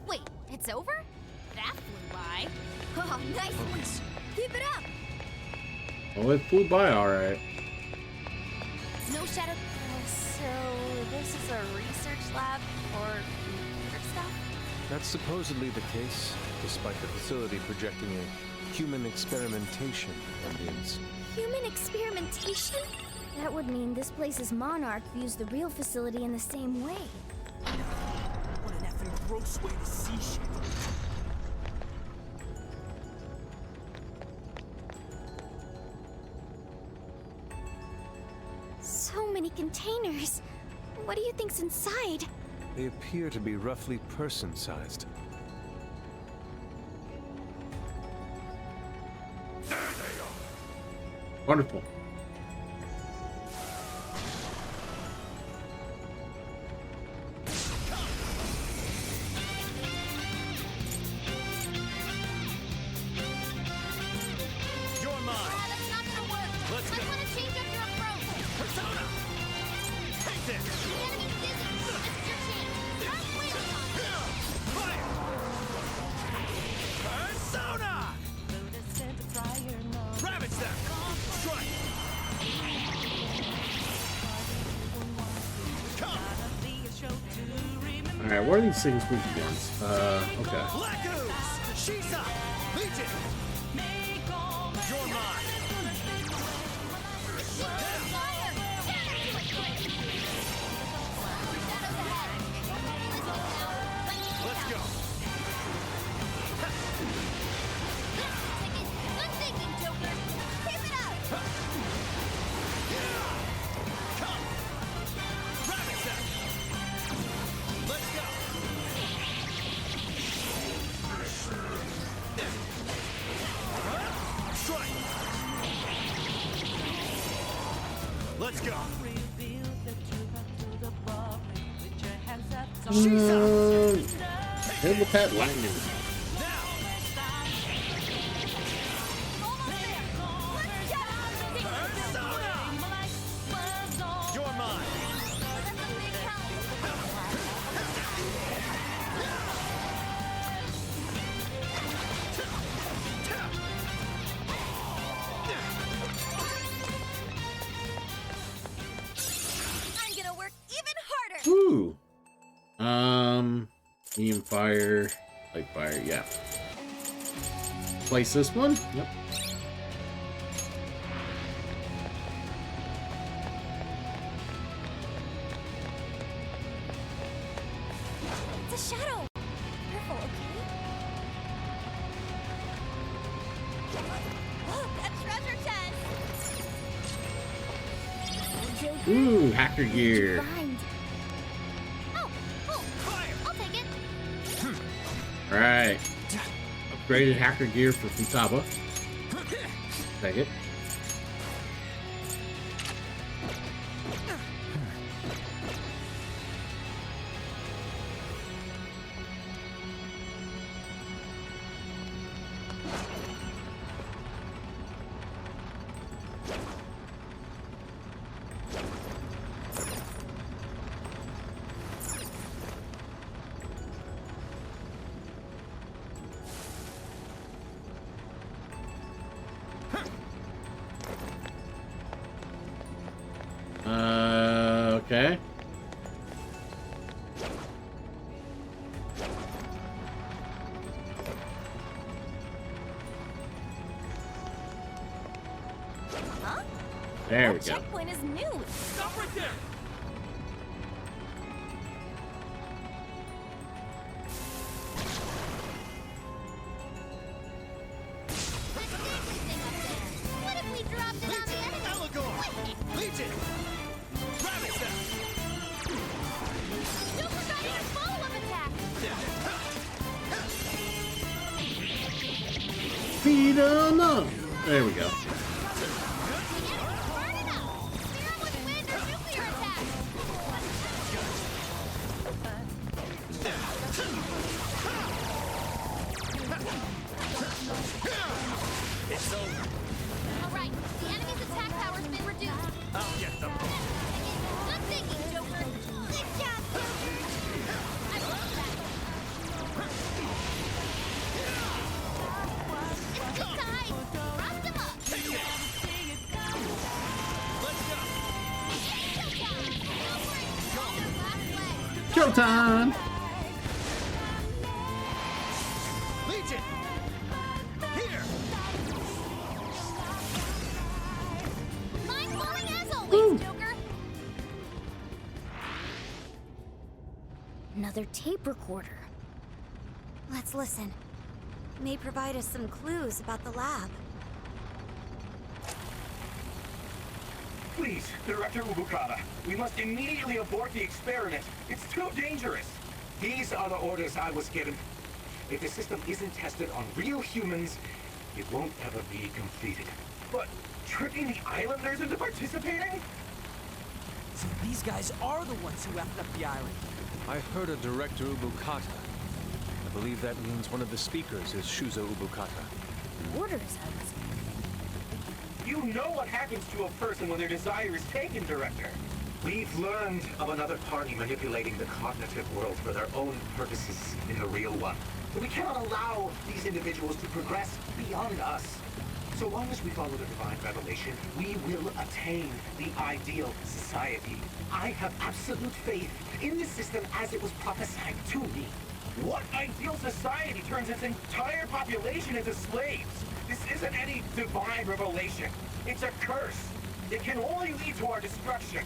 Wait, it's over? That flew by. Oh, nice. Keep it up. Well, it flew by alright. No shadow. So this is a research lab for computer stuff? That's supposedly the case, despite the facility projecting a human experimentation ambience. Human experimentation? That would mean this place's monarch views the real facility in the same way. What an effing gross way to see shit. So many containers. What do you think's inside? They appear to be roughly person-sized. Wonderful. You're mine. That's not gonna work. Let's Might go. want to change up your approach. Persona! Alright, what are these things spooky ones? Okay. Black Ooze! She's up! Legion! You're mine! Let's go! Good thinking, Joker. Keep it up. Come! Rabbit Sack! Let's go! Strike! Let's go! Hit with that lightning. You're mine! I'm gonna work even harder. Ooh. Medium fire, light fire, yeah. Place this one? Yep. It's a shadow. Careful, okay? Look, a treasure chest. Ooh, hacker gear. Find. Oh, I'll take it. Alright. Upgraded hacker gear for Futaba. Take it. Okay. Huh? There we That go. checkpoint is new. Stop right there! What if we dropped it on the enemy? Elagor! Legion! Rabbit Sack! Joker got in a follow-up attack. Feed on up. There we go. Burn it up. Serum with wind or nuclear attack. It's over. All right, the enemy's attack power's been reduced. I'll get them. Good thinking, Joker. Good job, Joker. I love that. It's good time. Round him up. Let's go! Showtime! Legion! Here! Mind-blowing as always, Joker. Another tape recorder. Let's listen. It may provide us some clues about the lab. Please, Director Ubukata, we must immediately abort the experiment. It's too dangerous. These are the orders I was given. If the system isn't tested on real humans, it won't ever be completed. But tricking the islanders into participating? So these guys are the ones who effed up the island. I heard a Director Ubukata. I believe that means one of the speakers is Shuzo Ubukata. Orders, I was. You know what happens to a person when their desire is taken, Director. We've learned of another party manipulating the cognitive world for their own purposes in the real one. But we cannot allow these individuals to progress beyond us. So long as we follow the divine revelation, we will attain the ideal society. I have absolute faith in the system as it was prophesied to me. What ideal society turns its entire population into slaves? This isn't any divine revelation. It's a curse. It can only lead to our destruction.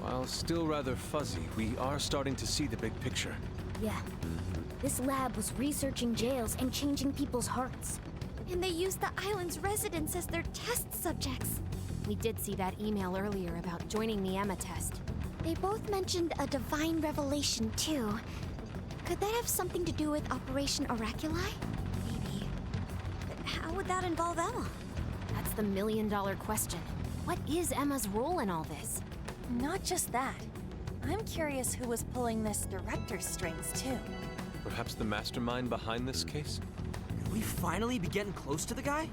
While still rather fuzzy, we are starting to see the big picture. Yeah. This lab was researching jails and changing people's hearts. And they used the island's residents as their test subjects. We did see that email earlier about joining the Emma test. They both mentioned a divine revelation, too. Could that have something to do with Operation Oraculi? Maybe. But how would that involve Emma? That's the million-dollar question. What is Emma's role in all this? Not just that. I'm curious who was pulling this director's strings, too. Perhaps the mastermind behind this case? Could we finally be getting close to the guy?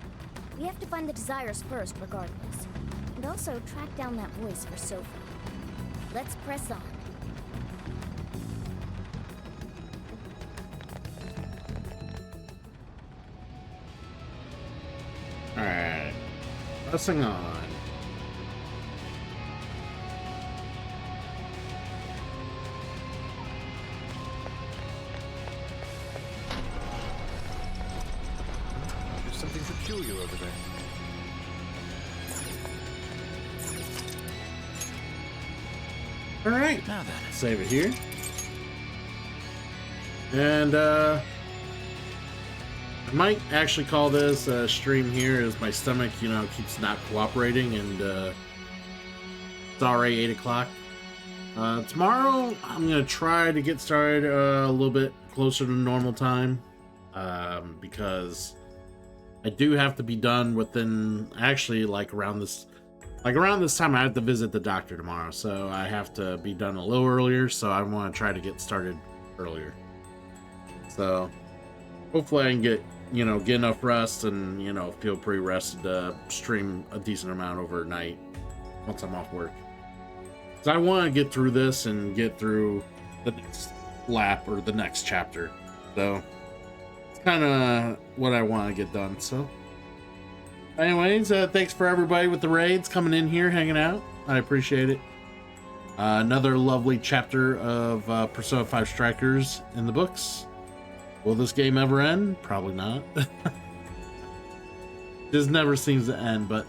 We have to find the Desires first, regardless. And also track down that voice for Sophie. Let's press on. Alright. Pressing on. There's something peculiar over there. Alright. Now then. Save it here. And, I might actually call this a stream here as my stomach, you know, keeps not cooperating, and it's already 8 o'clock. Tomorrow, I'm going to try to get started a little bit closer to normal time, because I do have to be done within, actually, like around this time I have to visit the doctor tomorrow, so I have to be done a little earlier, so I want to try to get started earlier. So, hopefully I can get enough rest and, feel pretty rested to stream a decent amount overnight once I'm off work. So I want to get through this and get through the next lap or the next chapter. So it's kind of what I want to get done. So anyways, thanks for everybody with the raids coming in here, hanging out. I appreciate it. Another lovely chapter of Persona 5 Strikers in the books. Will this game ever end? Probably not. This never seems to end, but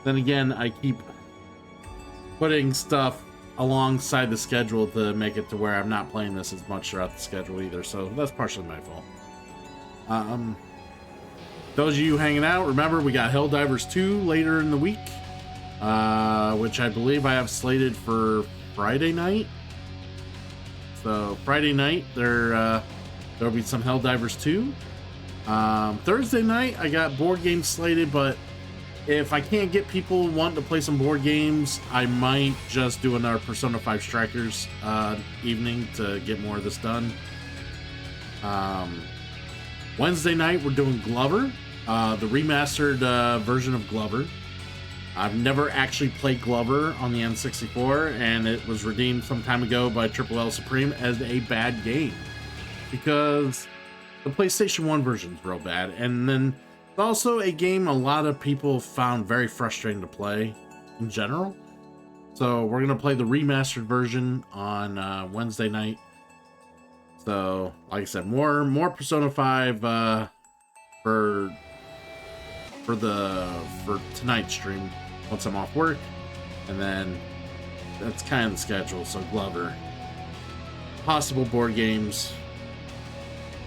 then again, I keep putting stuff alongside the schedule to make it to where I'm not playing this as much throughout the schedule either, so that's partially my fault. Those of you hanging out, remember we got Helldivers 2 later in the week, which I believe I have slated for Friday night. So Friday night, there'll be some Helldivers 2. Thursday night, I got board games slated, but if I can't get people wanting to play some board games, I might just do another Persona 5 Strikers evening to get more of this done. Wednesday night, we're doing Glover, the remastered version of Glover. I've never actually played Glover on the N64, and it was redeemed some time ago by Triple L Supreme as a bad game, because the PlayStation 1 version is real bad, and then it's also a game a lot of people found very frustrating to play in general. So we're going to play the remastered version on Wednesday night. So, like I said, more Persona 5 for tonight's stream once I'm off work, and then that's kind of the schedule. So Glover, possible board games,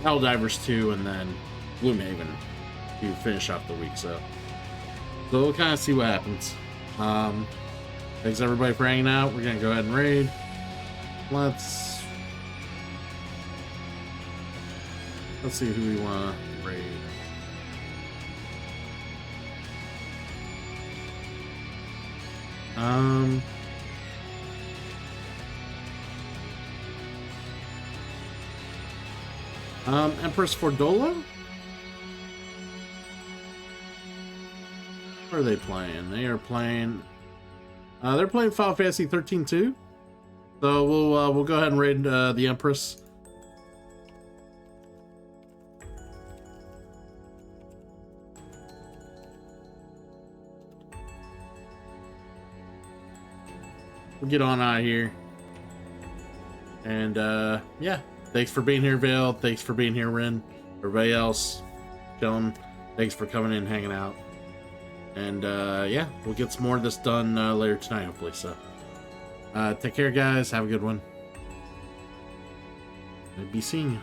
Helldivers 2, and then Gloomhaven to finish off the week. So we'll kind of see what happens. Thanks everybody for hanging out. We're gonna go ahead and raid. Let's see who we want to raid. Empress Fordola? What are they playing? They are playing... they're playing Final Fantasy 13-2. So we'll go ahead and raid the Empress. We'll get on out of here. And yeah, thanks for being here, Vale. Thanks for being here, Rin. Everybody else, chilling. Thanks for coming in and hanging out. And yeah, we'll get some more of this done later tonight, hopefully. So take care, guys. Have a good one. I'll be seeing you.